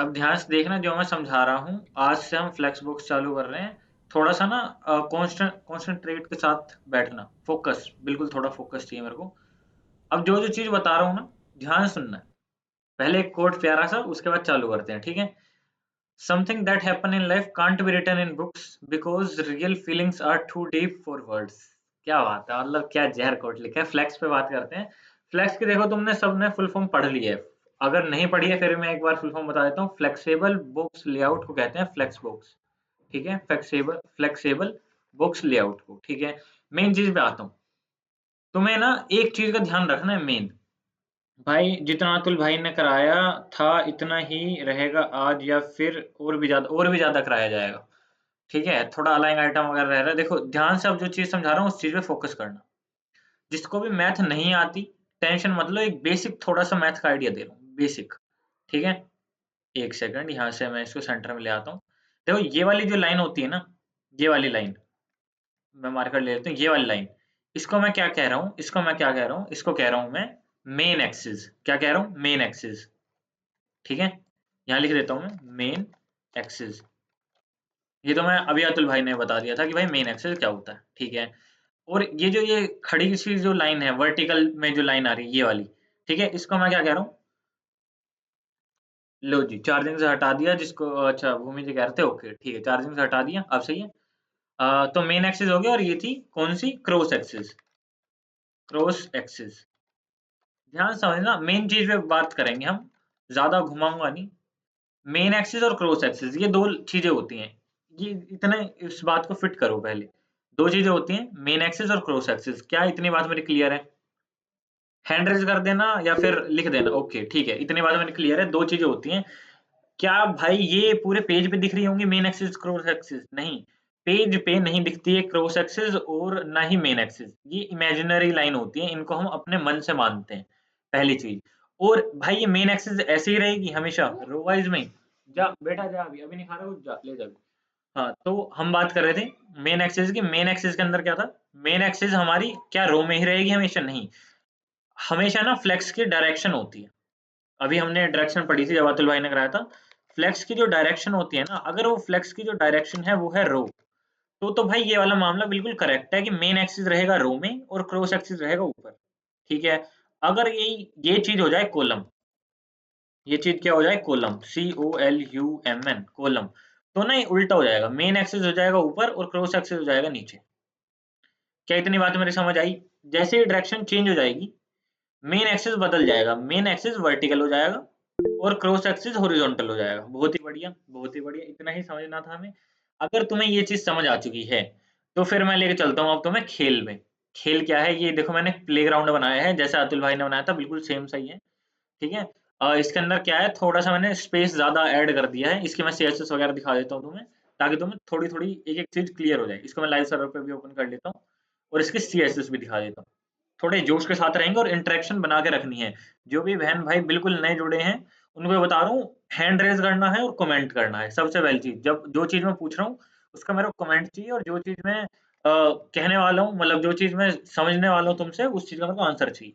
अब ध्यान से देखना जो मैं समझा रहा हूँ। आज से हम फ्लेक्स बॉक्स चालू कर रहे हैं। थोड़ा सा ना कॉन्सेंट्रेट के साथ बैठना, फोकस, बिल्कुल थोड़ा फोकस चाहिए मेरे को। अब जो जो चीज बता रहा हूँ ना, ध्यान से सुनना है। पहले एक कोट प्यारा सा, उसके बाद चालू करते हैं, ठीक है। Something that happen in life can't be written in books because real feelings are too deep for words. क्या बात है, मतलब क्या जहर कोट लिखा है। फ्लेक्स पे बात करते हैं। फ्लेक्स की देखो, तुमने सबने फुल फॉर्म पढ़ ली है। अगर नहीं पढ़ी है फिर मैं एक बार फुल फॉर्म बता देता हूँ। फ्लेक्सिबल बुक्स लेआउट को कहते हैं फ्लेक्स बुक्स। ठीक है, फ्लेक्सिबल फ्लेक्सिबल बुक्स लेआउट को, ठीक है। मेन चीज पे आता हूँ। तुम्हें ना एक चीज का ध्यान रखना है मेन। भाई जितना अतुल भाई ने कराया था इतना ही रहेगा आज, या फिर और भी ज्यादा कराया जाएगा। ठीक है, थोड़ा अलाइंग आइटम वगैरह रह रहा है। देखो ध्यान से, अब जो चीज समझा रहा हूँ उस चीज पे फोकस करना। जिसको भी मैथ नहीं आती, टेंशन मत लो, एक बेसिक थोड़ा सा मैथ का आइडिया दे रहा हूँ, बेसिक। ठीक है, एक सेकंड, यहाँ से मैं इसको सेंटर में ले आता हूँ। देखो ये वाली जो लाइन होती है ना, ये वाली लाइन, मैं मार्कर ले लेता हूँ, ये वाली लाइन। इसको मैं क्या कह रहा हूँ, इसको कह रहा हूँ मैं मेन एक्सिस। क्या कह रहा हूँ? Main axis. ठीक है, यहाँ लिख देता हूँ मैं मेन एक्सिस। ये तो मैं अभी अतुल भाई ने बता दिया था कि भाई मेन एक्सिस क्या होता है, ठीक है। और ये खड़ी सी जो लाइन है, वर्टिकल में जो लाइन आ रही है, ये वाली, ठीक है, इसको मैं क्या कह रहा हूँ? लो जी, चार्जिंग से हटा दिया जिसको। अच्छा, भूमि जी कह रहे थे, ओके ठीक है, चार्जिंग से हटा दिया, अब सही है। तो मेन एक्सिस हो गया, और ये थी कौन सी? Cross axis. Cross axis. ध्यान से समझना, मेन चीज पे बात करेंगे हम, ज्यादा घुमाऊंगा नहीं। मेन एक्सिस और क्रॉस एक्सिस, ये दो चीजें होती हैं। ये इतने इस बात को फिट करो पहले। दो चीजें होती हैं, मेन एक्सिस और क्रॉस एक्सिस। क्या इतनी बात मेरी क्लियर है? हैंड रेज कर देना या फिर लिख देना, ओके ठीक है, इतनी बात मेरी क्लियर है। दो चीजें होती हैं। क्या भाई ये पूरे पेज पे दिख रही होंगी मेन एक्सिस क्रॉस एक्सिस? नहीं, पेज पे नहीं दिखती है क्रॉस एक्सिस और ना ही मेन एक्सिस। ये इमेजिनरी लाइन होती है, इनको हम अपने मन से मानते हैं, पहली चीज। और भाई ये मेन एक्सिस ऐसे ही रहेगी हमेशा, रो वाइज में ही। जा बेटा जा, अभी अभी नहीं खा रहा कुछ, जा ले जा। हाँ, तो हम बात कर रहे थे मेन एक्सिस की। मेन एक्सिस के अंदर क्या था? मेन एक्सिस हमारी क्या रो में ही रहेगी हमेशा? नहीं, हमेशा ना फ्लेक्स की डायरेक्शन होती है। अभी हमने डायरेक्शन पढ़ी थी जब अतुल भाई ने कराया था। फ्लेक्स की जो डायरेक्शन होती है ना, अगर वो फ्लेक्स की जो डायरेक्शन है वो है रो, तो भाई ये वाला मामला बिल्कुल करेक्ट है कि मेन एक्सिस रहेगा रो में और क्रॉस एक्सिस रहेगा ऊपर। ठीक है, अगर ये चीज हो जाए कॉलम, ये चीज क्या हो जाए? कॉलम, COLUMN, कॉलम, तो ना ये उल्टा हो जाएगा। मेन एक्सिस हो जाएगा ऊपर और क्रॉस एक्सिस हो जाएगा नीचे। क्या इतनी बात मेरी समझ आई? जैसे ही डायरेक्शन चेंज हो जाएगी, मेन एक्सिस बदल जाएगा, मेन एक्सिस वर्टिकल हो जाएगा और क्रॉस एक्सिस हॉरिजॉन्टल हो जाएगा। बहुत ही बढ़िया, बहुत ही बढ़िया, इतना ही समझना था हमें। अगर तुम्हें ये चीज समझ आ चुकी है तो फिर मैं लेके चलता हूँ अब तुम्हें खेल में। खेल क्या है? ये देखो, मैंने प्लेग्राउंड बनाया है जैसा अतुल भाई ने बनाया था, बिल्कुल सेम सही है। ठीक है, इसके अंदर क्या है, थोड़ा सा मैंने स्पेस ज्यादा ऐड कर दिया है। इसकी मैं CSS वगैरह दिखा देता हूँ तुम्हें, ताकि तुम्हें थोड़ी थोड़ी एक एक चीज क्लियर हो जाए। इसको मैं लाइव सर्वर पे भी ओपन कर लेता हूँ और इसकी CSS भी दिखा देता हूँ। थोड़े जोश के साथ रहेंगे और इंटरेक्शन बना के रखनी है। जो भी बहन भाई बिल्कुल नए जुड़े हैं उनको मैं बता रहा हूँ, हैंड रेज करना है और कमेंट करना है। सबसे पहली चीज, जब जो चीज मैं पूछ रहा हूँ उसका मेरे को कमेंट चाहिए, और जो चीज मैं कहने वाला हूँ, मतलब जो चीज मैं समझने वाला हूँ तुमसे, उस चीज का मेरे को आंसर चाहिए।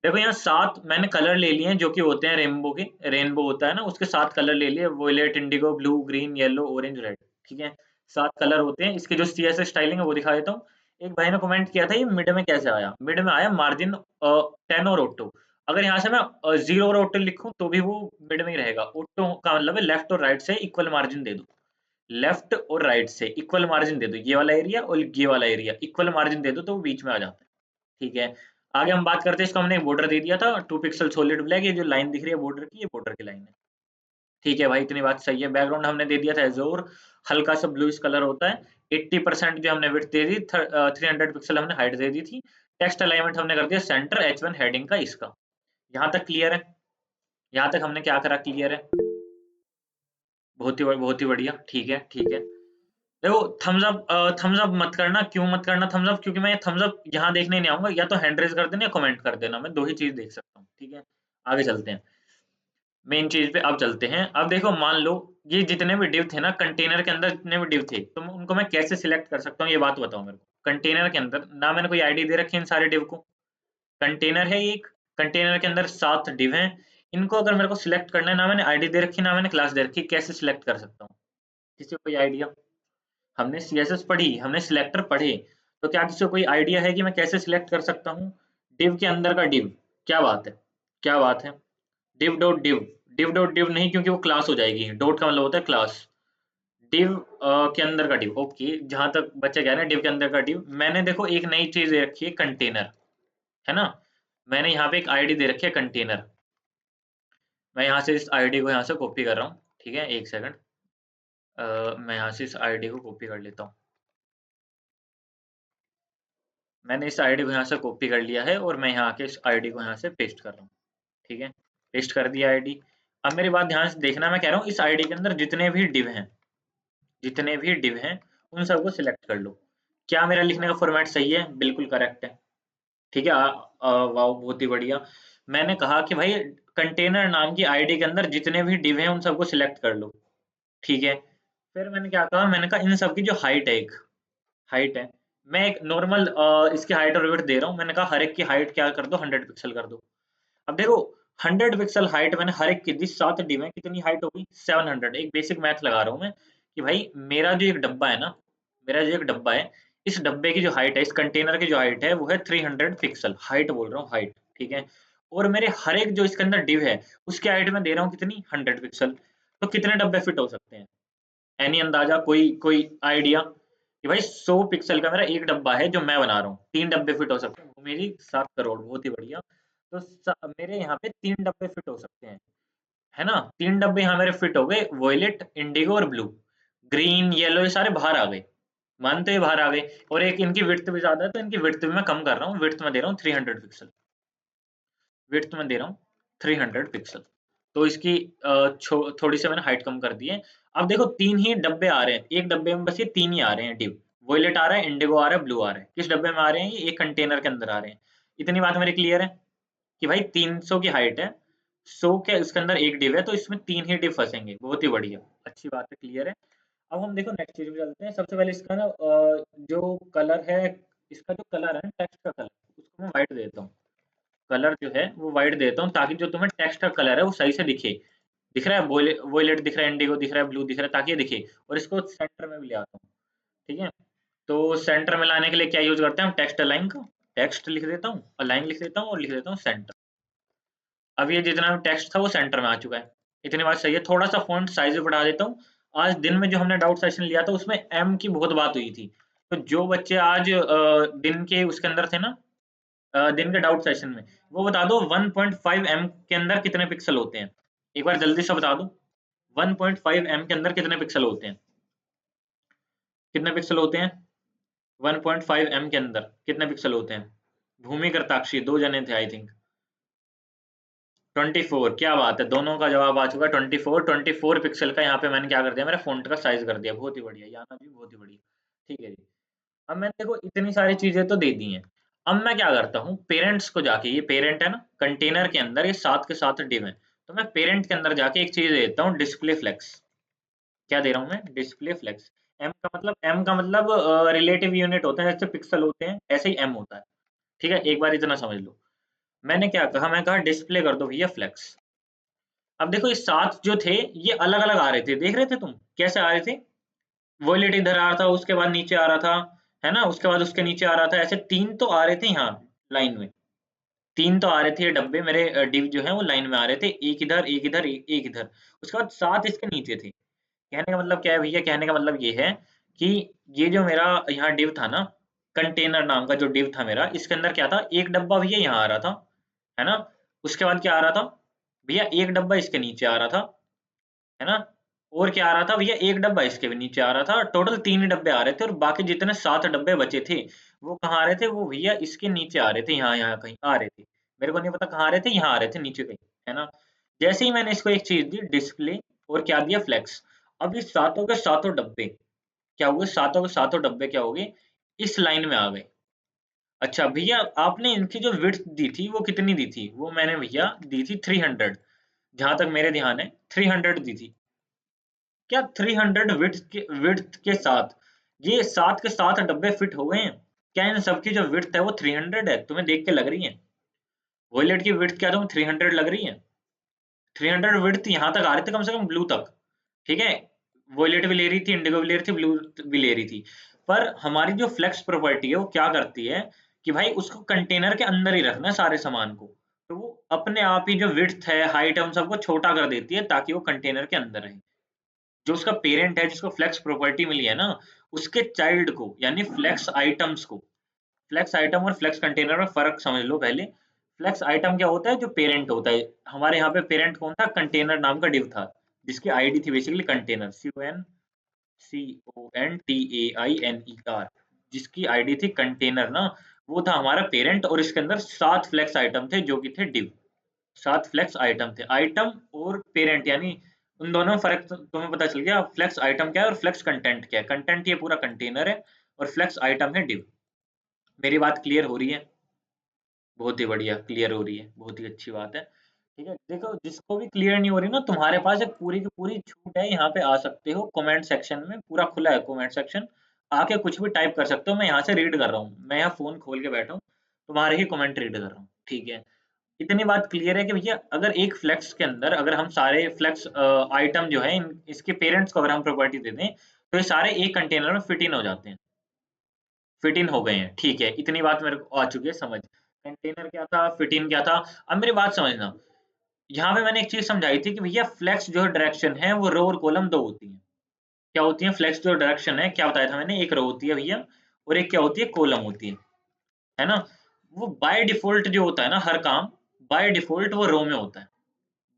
देखो यहाँ 7 मैंने कलर ले लिए हैं जो कि होते हैं रेनबो के। रेनबो होता है ना, उसके 7 कलर ले लिए, violet, indigo, blue, green, yellow, orange, red. ठीक है, 7 कलर होते हैं। इसके जो CSS स्टाइलिंग है वो दिखा देता हूँ। एक भाई ने कमेंट किया था ये मिड में कैसे आया? मिड में आया मार्जिन 10 और ऑटो। अगर यहाँ से मैं 0 और ऑटो लिखूं तो भी वो मिड में ही रहेगा। ऑटो का मतलब है लेफ्ट और राइट से इक्वल मार्जिन दे दो। लेफ्ट और राइट से इक्वल मार्जिन दे दो, ये वाला एरिया और ये वाला एरिया इक्वल मार्जिन दे दो तो वो बीच में आ जाता है। ठीक है, आगे हम बात करते हैं। इसको हमने एक बॉर्डर दे दिया था 2 पिक्सल सॉलिड ब्लैक। ये जो लाइन दिख रही है बॉर्डर की, ये बॉर्डर की लाइन है। ठीक है भाई, इतनी बात सही है। बैकग्राउंड हमने दे दिया था एज़ोर, हल्का सा ब्लूइश कलर होता है। 80% जो हमने विड्थ दे दी, 300 पिक्सल हमने हाइट दे दी थी। टेक्स्ट अलाइनमेंट हमने कर दिया सेंटर H1 हेडिंग का इसका। यहाँ तक क्लियर है? यहाँ तक हमने क्या करा, क्लियर है? बहुत ही बढ़िया, ठीक है, ठीक है। देखो, थम्स अप मत करना। क्यों मत करना थम्स अप? क्योंकि मैं थम्स अप यहाँ देखने नहीं आऊंगा। या तो हैंड रेज कर देना या कमेंट कर देना, मैं दो ही चीज देख सकता हूँ। ठीक है, आगे चलते हैं। मेन चीज पे अब चलते हैं। अब देखो, मान लो ये जितने भी डिव थे ना कंटेनर के अंदर, जितने भी डिव थे, तो उनको मैं कैसे सिलेक्ट कर सकता हूँ, ये बात बताओ मेरे को। कंटेनर के अंदर ना मैंने कोई आईडी दे रखी है इन सारे डिव को। कंटेनर है एक, कंटेनर के अंदर 7 डिव हैं। इनको अगर मेरे को सिलेक्ट करना है, ना मैंने आईडी दे रखी ना मैंने क्लास दे रखी, कैसे सिलेक्ट कर सकता हूँ? किसी को कोई आइडिया? हमने सीएसएस पढ़ी, हमने सिलेक्टर पढ़े, तो क्या किसी को कोई आइडिया है कि मैं कैसे सिलेक्ट कर सकता हूँ? डिव के अंदर का डिव, क्या बात है, क्या बात है। Div dot div, div dot div नहीं, क्योंकि वो क्लास हो जाएगी, डॉट का मतलब होता है क्लास। डिव के अंदर का डिव, ओके, जहां तक बच्चे कह रहे हैं डिव के अंदर का डिव, मैंने देखो एक नई चीज दे रखी है, कंटेनर, है ना। मैंने यहाँ पे एक आईडी दे रखी है कंटेनर। मैं यहाँ से इस आईडी को यहाँ से कॉपी कर रहा हूँ, ठीक है, एक सेकंड। मैं यहाँ से इस आईडी को कॉपी कर लेता हूँ। मैंने इस आईडी को यहाँ से कॉपी कर लिया है और मैं यहाँ आके इस आईडी को यहाँ से पेस्ट कर रहा हूँ, ठीक है। पेस्ट कर दिया आईडी। अब मेरी बात ध्यान से देखना, मैं कह रहा हूँ इस आईडी के अंदर जितने भी डिव हैं, जितने भी डिव हैं, उन सबको सिलेक्ट कर लो। क्या मेरा लिखने का फॉर्मेट सही है? बिल्कुल करेक्ट है, ठीक है। वाह, बहुत ही बढ़िया। मैंने कहा कि भाई कंटेनर नाम की आईडी के अंदर जितने भी डिव हैं उन सबको सिलेक्ट कर लो, ठीक है। फिर मैंने क्या कहा, मैंने कहा इन सब की जो हाइट है, एक हाइट है, मैं एक नॉर्मल इसकी हाइट और वेट दे रहा हूँ। मैंने कहा हर एक की हाइट क्या कर दो, 100 पिक्सल कर दो। अब देखो 100 पिक्सल हाइट मैंने हर एक की दी, 7 डिव है, कितनी हाइट होगी? 700। एक बेसिक मैथ लगा रहा हूँ मैं कि भाई मेरा जो एक डब्बा है ना, मेरा जो एक डब्बा है, इस डब्बे की जो हाइट है, इस कंटेनर की जो हाइट है, वो है 300 पिक्सल, हाइट बोल रहा हूँ, हाइट, ठीक है। और मेरे हर एक जो इसके अंदर डिव है, उसकी हाइट में दे रहा हूँ कितनी, 100 पिक्सल। तो कितने डब्बे फिट हो सकते हैं? एनी अंदाजा, कोई कोई आइडिया? कि भाई 100 पिक्सल का मेरा एक डब्बा है जो मैं बना रहा हूँ, 3 डब्बे फिट हो सकते हैं, वो मेरी 7 करोड़, बहुत ही बढ़िया। तो मेरे यहाँ पे 3 डब्बे फिट हो सकते हैं, है ना। 3 डब्बे यहाँ मेरे फिट हो गए, वॉयलेट, इंडिगो और ब्लू। ग्रीन, येलो, ये सारे बाहर आ गए, मानते हुए बाहर आ गए। और एक इनकी विड्थ भी ज्यादा है, तो इनकी विड्थ भी मैं कम कर रहा हूँ, विड्थ में दे रहा हूँ 300 पिक्सल, विड्थ में दे रहा हूँ 300 पिक्सल। तो इसकी थोड़ी सी मैंने हाइट कम कर दी है। अब देखो 3 ही डब्बे आ रहे हैं, एक डब्बे में बस ये 3 ही आ रहे हैं डिव। वॉयलेट आ रहा है, इंडिगो आ रहा है, ब्लू आ रहा है। किस डब्बे में आ रहे हैं? ये एक कंटेनर के अंदर आ रहे हैं। इतनी बात मेरी क्लियर है कि भाई 300 की हाइट है, 100 के इसके अंदर एक डिव है, तो इसमें 3 ही डिव फंसेंगे। बहुत ही बढ़िया, अच्छी बात है, क्लियर है। अब हम देखो नेक्स्ट चीज पे चलते हैं। सबसे पहले इसका ना जो कलर है, इसका जो कलर है टेक्स्ट का कलर, उसको मैं व्हाइट देता हूँ। कलर जो है वो व्हाइट देता हूँ, ताकि जो तुम्हें टेक्स्ट का कलर है वो सही से दिखे। दिख रहा है, वोयलेट दिख रहा है, इंडिगो दिख रहा है, ब्लू दिख रहा है, ताकि ये दिखे। और इसको सेंटर में भी ले आता हूँ, ठीक है। तो सेंटर में लाने के लिए क्या यूज करते हैं हम? टेक्स्ट अलाइन का। टेक्स्ट लिख देता हूँ, अलाइन लिख देता हूँ और लिख देता हूँ सेंटर। अब ये जितना भी टेक्स्ट था वो सेंटर में आ चुका है। इतनी बात सही है। थोड़ा सा फॉन्ट साइज भी बढ़ा देता हूँ। आज दिन में जो हमने डाउट सेशन लिया था उसमें एम की बहुत बात हुई थी। तो जो बच्चे आज दिन के उसके अंदर थे ना, दिन के डाउट सेशन में, वो बता दो 1.5 एम के अंदर कितने पिक्सल होते हैं? एक बार जल्दी से बता दो, 1.5 एम के अंदर कितने पिक्सल होते हैं? कितने पिक्सल होते हैं 1.5 एम के अंदर? कितने पिक्सल होते हैं? भूमि करताक्षी, 2 जने थे आई थिंक। 24, क्या बात है, दोनों का जवाब आ चुका है। 24 पिक्सल का यहाँ पे मैंने क्या कर दिया, मेरा फॉन्ट का साइज कर दिया। बहुत ही बढ़िया याना जी, बहुत ही बढ़िया, ठीक है जी। अब मैंने देखो इतनी सारी चीजें तो दे दी हैं। अब मैं क्या करता हूँ, पेरेंट्स को जाके, ये पेरेंट है ना कंटेनर के अंदर, ये 7 के 7 डिव है, तो मैं पेरेंट के अंदर जाके एक चीज दे देता हूँ, डिस्प्ले फ्लेक्स। क्या दे रहा हूँ मैं? Display flex. एम का मतलब रिलेटिव यूनिट होता है, जैसे पिक्सल होते हैं ऐसे ही एम होता है, ठीक है। एक बार इतना समझ लो। मैंने क्या कहा, मैं कहा डिस्प्ले कर दो भैया फ्लेक्स। अब देखो ये 7 जो थे, ये अलग अलग आ रहे थे, देख रहे थे तुम कैसे आ रहे थे? वॉयलेट इधर आ रहा था, उसके बाद नीचे आ रहा था, है ना, उसके बाद उसके नीचे आ रहा था, ऐसे 3 तो आ रहे थे यहाँ लाइन में। 3 तो आ रहे थे, ये डब्बे मेरे डिव जो है वो लाइन में आ रहे थे, एक इधर एक इधर एक इधर। उसके बाद 7 इसके नीचे थे। कहने का मतलब क्या है भैया? कहने का मतलब ये है कि ये जो मेरा यहाँ डिव था ना, कंटेनर नाम का जो डिव था मेरा, इसके अंदर क्या था, एक डब्बा भैया यहाँ आ रहा था, है ना। उसके बाद क्या आ रहा था भैया? एक डब्बा इसके नीचे आ रहा था, है ना। और क्या आ रहा था भैया? एक डब्बा इसके भी नीचे आ रहा था। टोटल 3 ही डब्बे आ रहे थे, और बाकी जितने 7 डब्बे बचे थे वो कहाँ आ रहे थे? वो भैया इसके नीचे आ रहे थे, यहाँ यहाँ कहीं आ रहे थे। मेरे को नहीं पता कहाँ आ रहे थे, यहाँ आ रहे थे नीचे कहीं, है ना। जैसे ही मैंने इसको एक चीज दी, डिस्प्ले, और क्या दिया, फ्लेक्स। अब ये सातों के सातों डब्बे क्या हुए? सातों के सातों डब्बे क्या हो गए? इस लाइन में आ गए। अच्छा भैया, आपने इनकी जो विड्थ दी थी वो कितनी दी थी? वो मैंने भैया दी थी 300, जहां तक मेरे ध्यान है 300 दी थी। क्या 300 विड्थ के साथ ये 7 के 7 डब्बे फिट हो गए हैं? क्या इन सबकी जो विड्थ है वो 300 है? तुम्हें देख के लग रही है? वॉयलेट की विड्थ क्या तुम्हें 300 लग रही है? 300 विड्थ यहाँ तक आ रही थी कम से कम ब्लू तक, ठीक है, वॉयलेट भी ले रही थी, इंडिगो भी ले रही थी, ब्लू भी ले रही थी। पर हमारी जो फ्लेक्स प्रॉपर्टी है वो क्या करती है कि भाई उसको कंटेनर के अंदर ही रखना है सारे सामान को, तो वो अपने आप ही जो विड्थ है, हाइट है, उन सबको छोटा कर देती है ताकि वो कंटेनर के अंदर रहे। जो उसका पेरेंट है जिसको फ्लेक्स प्रॉपर्टी मिली है ना, उसके चाइल्ड को यानी फ्लेक्स आइटम्स को, फ्लेक्स आइटम और फ्लेक्स कंटेनर में फर्क समझ लो पहले। फ्लेक्स आइटम क्या होता है? जो पेरेंट होता है। हमारे यहाँ पे पेरेंट कौन था? कंटेनर नाम का डिव था, जिसकी आईडी थी बेसिकली कंटेनर, CONTAINER, जिसकी आईडी थी कंटेनर ना, वो था हमारा पेरेंट, और इसके अंदर 7 फ्लेक्स आइटम थे जो कि थे डिव। 7 फ्लेक्स आइटम थे। आइटम और पेरेंट यानी उन दोनों में फर्क तो तुम्हें पता चल गया। फ्लेक्स आइटम क्या है और फ्लेक्स कंटेंट क्या है? कंटेंट ये पूरा कंटेनर है और फ्लेक्स आइटम है डिव। मेरी बात क्लियर हो रही है? बहुत ही बढ़िया, क्लियर हो रही है, बहुत ही अच्छी बात है। ठीक है, देखो जिसको भी क्लियर नहीं हो रही ना, तुम्हारे पास एक पूरी की पूरी छूट है, यहाँ पे आ सकते हो कमेंट सेक्शन में, पूरा खुला है कमेंट सेक्शन, आके कुछ भी टाइप कर सकते हो। मैं यहाँ से रीड कर रहा हूँ, मैं यहाँ फोन खोल के बैठा हूँ, तुम्हारे ही कमेंट रीड कर रहा हूँ, ठीक है। इतनी बात क्लियर है कि भैया अगर एक फ्लेक्स के अंदर अगर हम सारे फ्लेक्स आइटम जो है इसके पेरेंट्स को अगर हम प्रॉपर्टी दे दें, तो ये सारे एक कंटेनर में फिट इन हो जाते हैं, फिट इन हो गए हैं, ठीक है। इतनी बात मेरे को आ चुकी है समझ। कंटेनर क्या था, फिट इन क्या था। अब मेरी बात समझना, यहाँ पे मैंने एक चीज समझाई थी कि भैया फ्लेक्स जो डायरेक्शन है वो रो और कॉलम दो होती है। क्या होती है? फ्लेक्स जो डायरेक्शन है, क्या बताया था मैंने, एक रो होती है भैया, और एक क्या होती है? कॉलम होती है ना। वो बाय डिफॉल्ट जो होता है ना हर काम, बाय डिफॉल्ट वो रो में होता है।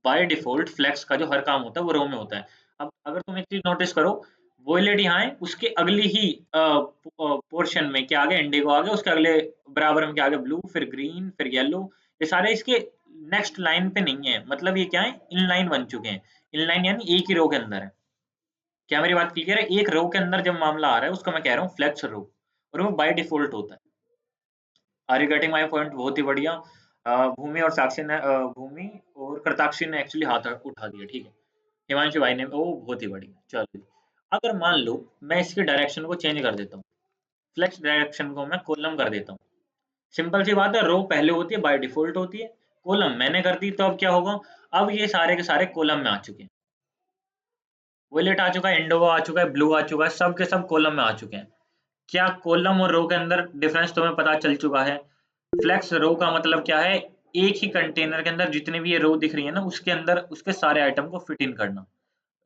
बाय डिफॉल्ट फ्लेक्स का जो हर काम होता है वो रो में होता है। अब अगर तुम एक चीज नोटिस करो, वॉयलेट यहाँ है, उसके अगली ही पोर्शन में क्या आ गया? इंडिगो आ गया, उसके अगले बराबर में क्या आ गया? ब्लू, फिर ग्रीन, फिर येलो। ये सारे इसके नेक्स्ट लाइन पे नहीं है, मतलब ये क्या है? इन लाइन बन चुके हैं। इन लाइन यानी एक ही रो के अंदर है। क्या मेरी बात क्लियर है? एक रो के अंदर जब मामला आ रहा है उसको मैं कह रहा हूँ फ्लेक्स रो, और वो बाय डिफॉल्ट होता है। Are you getting my point? बहुत ही बढ़िया। भूमि और साक्षी ने भूमि और कृताक्षी ने एक्चुअली हाथ उठा दिया, ठीक है। हिमांशु भाई ने, ओ बहुत ही बढ़िया, चलो। अगर मान लो मैं इसकी डायरेक्शन को चेंज कर देता हूँ, फ्लेक्स डायरेक्शन को मैं कॉलम कर देता हूँ। सिंपल सी बात है, रो पहले होती है, बाय डिफॉल्ट होती है। कॉलम मैंने कर दी, तो अब क्या होगा? अब ये सारे के सारे कॉलम में आ चुके हैं। वॉयलेट आ चुका है, इंडिगो आ चुका है, ब्लू आ चुका है, सब के सब कॉलम में आ चुके हैं। क्या कॉलम और रो के अंदर डिफरेंस तुम्हें पता चल चुका है? फ्लेक्स रो का मतलब क्या है? एक ही कंटेनर के अंदर जितने भी ये रो दिख रही है ना, उसके अंदर उसके सारे आइटम को फिट इन करना।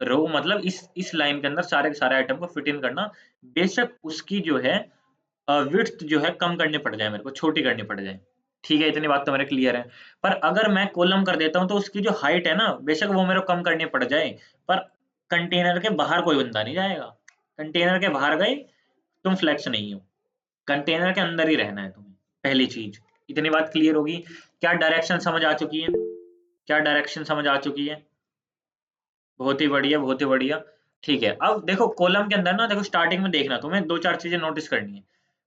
रो मतलब इस लाइन के अंदर सारे के सारे आइटम को फिट इन करना। बेशक उसकी जो है विड्थ जो है कम करनी पड़ जाए, मेरे को छोटी करनी पड़ जाए, ठीक है। इतनी बात तो मेरे क्लियर है। पर अगर मैं कॉलम कर देता हूँ तो उसकी जो हाइट है ना, बेशक वो मेरे को कम करनी पड़ जाए, पर कंटेनर के बाहर कोई बंदा नहीं जाएगा। कंटेनर के बाहर गए, तुम फ्लेक्स नहीं हो, कंटेनर के अंदर ही रहना है तुम्हें, पहली चीज। इतनी बात क्लियर होगी? क्या डायरेक्शन समझ आ चुकी है? क्या डायरेक्शन समझ आ चुकी है? बहुत ही बढ़िया, बहुत ही बढ़िया। ठीक है, अब देखो कॉलम के अंदर ना, देखो स्टार्टिंग में देखना, तुम्हें दो चार चीजें नोटिस करनी है।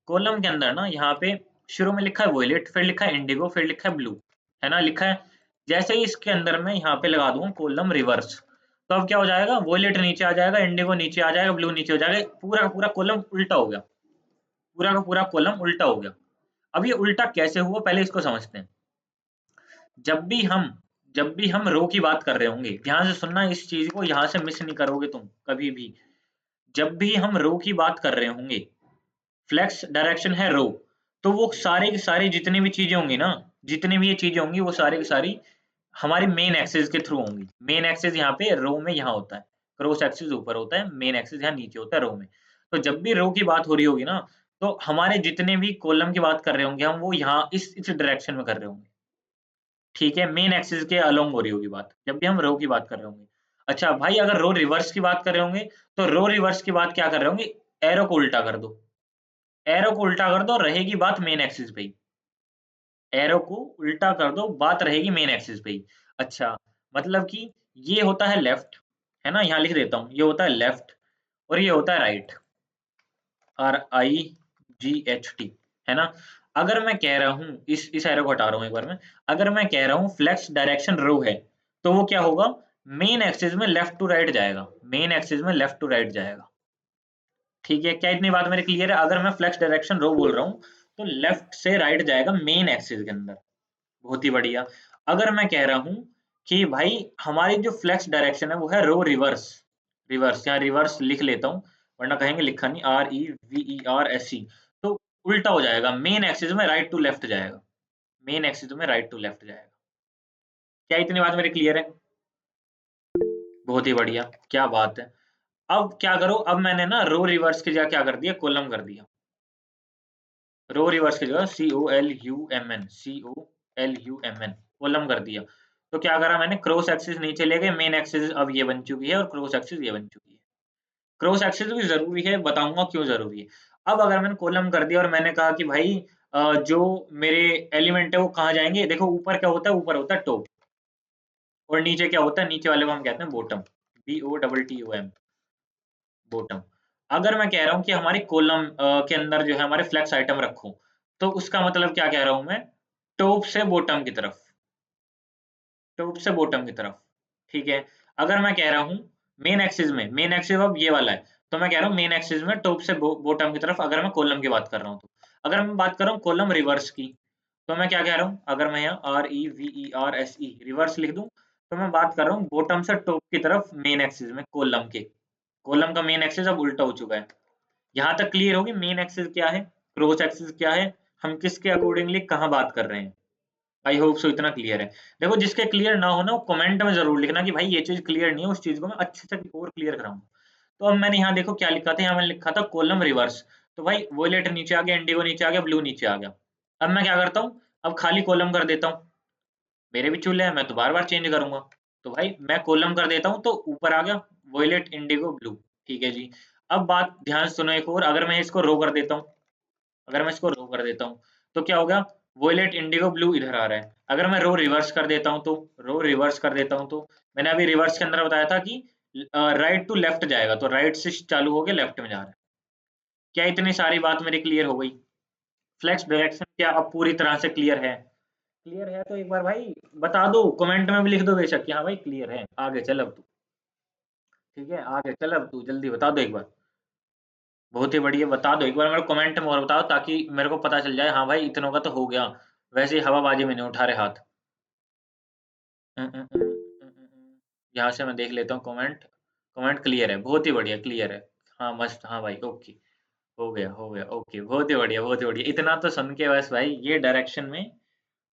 कॉलम के अंदर ना यहाँ पे शुरू में लिखा है वॉयलेट, फिर लिखा है इंडिगो, फिर लिखा है ब्लू, है ना, लिखा है। जैसे ही इसके अंदर मैं यहाँ पे लगा दूंगा कॉलम रिवर्स, तो अब क्या हो जाएगा? वॉयलेट नीचे आ जाएगा, इंडिगो नीचे आ जाएगा, ब्लू नीचे हो जाएगा, पूरा का पूरा कॉलम उल्टा हो गया, पूरा का पूरा कॉलम उल्टा हो गया। अब ये उल्टा कैसे हुआ, पहले इसको समझते हैं। जब भी हम जब भी हम रो की बात कर रहे होंगे, ध्यान से सुनना, इस चीज को यहाँ से मिस नहीं करोगे तुम कभी भी। जब भी हम रो की बात कर रहे होंगे, फ्लेक्स डायरेक्शन है रो, तो वो सारे की सारी जितनी भी चीजें होंगी ना, जितनी भी ये चीजें होंगी, वो सारी की सारी हमारी मेन एक्सिस के थ्रू होंगी। मेन एक्सिस यहाँ पे रो में यहाँ होता है, क्रॉस एक्सिस ऊपर होता है, मेन एक्सिस यहाँ नीचे होता है रो में। तो जब भी रो की बात हो रही होगी ना, तो हमारे जितने भी कॉलम की बात कर रहे होंगे हम, वो यहाँ इस डायरेक्शन में कर रहे होंगे, ठीक है। मेन एक्सिस के अलोंग हो रही होगी बात, जब भी हम रो की बात कर रहे होंगे। अच्छा भाई, अगर रो रिवर्स की बात कर रहे होंगे, तो रो रिवर्स की बात क्या कर रहे होंगे? एरो को उल्टा कर दो, एरो को उल्टा कर दो, रहेगी बात मेन एक्सिस पे ही। एरो को उल्टा कर दो, बात रहेगी मेन एक्सिस पे ही। अच्छा, मतलब कि ये होता है लेफ्ट, है ना, यहाँ लिख देता हूँ, ये होता है लेफ्ट, और ये होता है राइट, RIGHT, है ना। अगर मैं कह रहा हूँ, इस एरो को हटा रहा हूँ एक बार में, अगर मैं कह रहा हूँ फ्लेक्स डायरेक्शन रो है, तो वो क्या होगा? मेन एक्सिस में लेफ्ट टू राइट जाएगा, मेन एक्सिस में लेफ्ट टू राइट जाएगा, ठीक है। क्या इतनी बात मेरी क्लियर है? अगर मैं फ्लेक्स डायरेक्शन रो बोल रहा हूँ, तो लेफ्ट से राइट जाएगा मेन एक्सिस के अंदर। बहुत ही बढ़िया। अगर मैं कह रहा हूँ कि भाई हमारी जो फ्लेक्स डायरेक्शन है वो है रो रिवर्स। रिवर्स, यहाँ रिवर्स लिख लेता हूँ वरना कहेंगे लिखा नहीं, REVERSE। तो उल्टा हो जाएगा, मेन एक्सिस में राइट टू लेफ्ट जाएगा, मेन एक्सिस में राइट टू लेफ्ट जाएगा। क्या इतनी बात मेरी क्लियर है? बहुत ही बढ़िया, क्या बात है। अब क्या करो, अब मैंने ना रो रिवर्स की जगह क्या कर दिया, कॉलम कर दिया। रो रिवर्स की जगह COLUMN कॉलम कर दिया। तो क्या करा मैंने, क्रॉस एक्सिस नीचे ले गए, मेन एक्सिस अब ये बन चुकी है और क्रॉस एक्सिस ये बन चुकी है। क्रॉस एक्सिस भी जरूरी है, बताऊंगा क्यों जरूरी है। अब अगर मैंने कॉलम कर दिया और मैंने कहा कि भाई जो मेरे एलिमेंट है वो कहाँ जाएंगे, देखो ऊपर क्या होता है, ऊपर होता है टॉप, और नीचे क्या होता है, नीचे वाले को हम कहते हैं बॉटम, BOTTOM, बॉटम। अगर मैं कह रहा हूँ कि हमारी कॉलम के अंदर जो है हमारे फ्लेक्स आइटम रखो, तो उसका मतलब क्या कह रहा हूं मैं, टॉप से बॉटम की तरफ, टॉप से बॉटम की तरफ। ठीक है। अगर मैं कह रहा हूँ मेन एक्सिस में, मेन एक्सिस अब ये वाला है, तो मैं कह रहा हूँ मेन एक्सिस में टॉप से बॉटम की तरफ, अगर मैं कॉलम की बात कर रहा हूँ तो। अगर मैं बात कर रहा हूँ कॉलम रिवर्स की, तो मैं क्या कह रहा हूँ, अगर मैं यहाँ REVERSE रिवर्स लिख दूं, तो मैं बात कर रहा हूँ बॉटम से टॉप की तरफ मेन एक्सिस में, कॉलम के। कॉलम का मेन एक्सिस अब उल्टा हो चुका है। यहाँ तक क्लियर होगी मेन एक्सिस क्या है, क्रॉस एक्सिस क्या है, हम किसके अकॉर्डिंगली कहाँ बात कर रहे हैं। आई होप सो इतना क्लियर है। देखो जिसके क्लियर ना हो ना, वो कमेंट में जरूर लिखना कि भाई ये चीज क्लियर नहीं है, उस चीज को मैं अच्छे से और क्लियर कराऊंगा। तो अब मैंने यहाँ देखो क्या लिखा था, यहाँ मैंने लिखा था कॉलम रिवर्स। तो भाई वोलेट नीचे आ गया, इंडिगो नीचे आ गया, ब्लू नीचे आ गया। अब मैं क्या करता हूँ, अब खाली कॉलम कर देता हूँ। मेरे भी चूल्हे हैं, मैं तो बार बार चेंज करूंगा। तो भाई मैं कॉलम कर देता हूँ, तो ऊपर आ गया वोलेट इंडिगो ब्लू। ठीक है जी। अब बात ध्यान से सुनो एक और, अगर मैं इसको रो कर देता हूँ, अगर मैं इसको रो कर देता हूँ, तो क्या होगा, वोलेट इंडिगो ब्लू इधर आ रहा है। अगर मैं रो रिवर्स कर देता हूँ, तो रो रिवर्स कर देता हूँ, तो मैंने अभी रिवर्स के अंदर बताया था कि राइट टू लेफ्ट जाएगा, तो राइट से चालू हो गया लेफ्ट में जा रहा है। क्या इतनी सारी बात मेरी क्लियर हो गई? फ्लेक्स डायरेक्शन क्या अब पूरी तरह से क्लियर है? क्लियर है तो एक बार भाई बता दो, कमेंट में भी लिख दो बेशक कि हाँ भाई क्लियर है, आगे चल अब तू। ठीक है, आगे चल अब तू, जल्दी बता दो एक बार। बहुत ही बढ़िया, बता दो एक बार मेरे कमेंट में और बताओ, ताकि मेरे को पता चल जाए हाँ भाई इतनों का तो हो गया। वैसे ही हवाबाजी में नहीं उठा रहे हाथ। यहाँ से मैं देख लेता हूँ कमेंट। कमेंट क्लियर है, बहुत ही बढ़िया, क्लियर है। हाँ मस्त, हाँ भाई ओके। हो गया हो गया, ओके, बहुत ही बढ़िया बहुत ही बढ़िया, इतना तो सुन के बस भाई ये डायरेक्शन में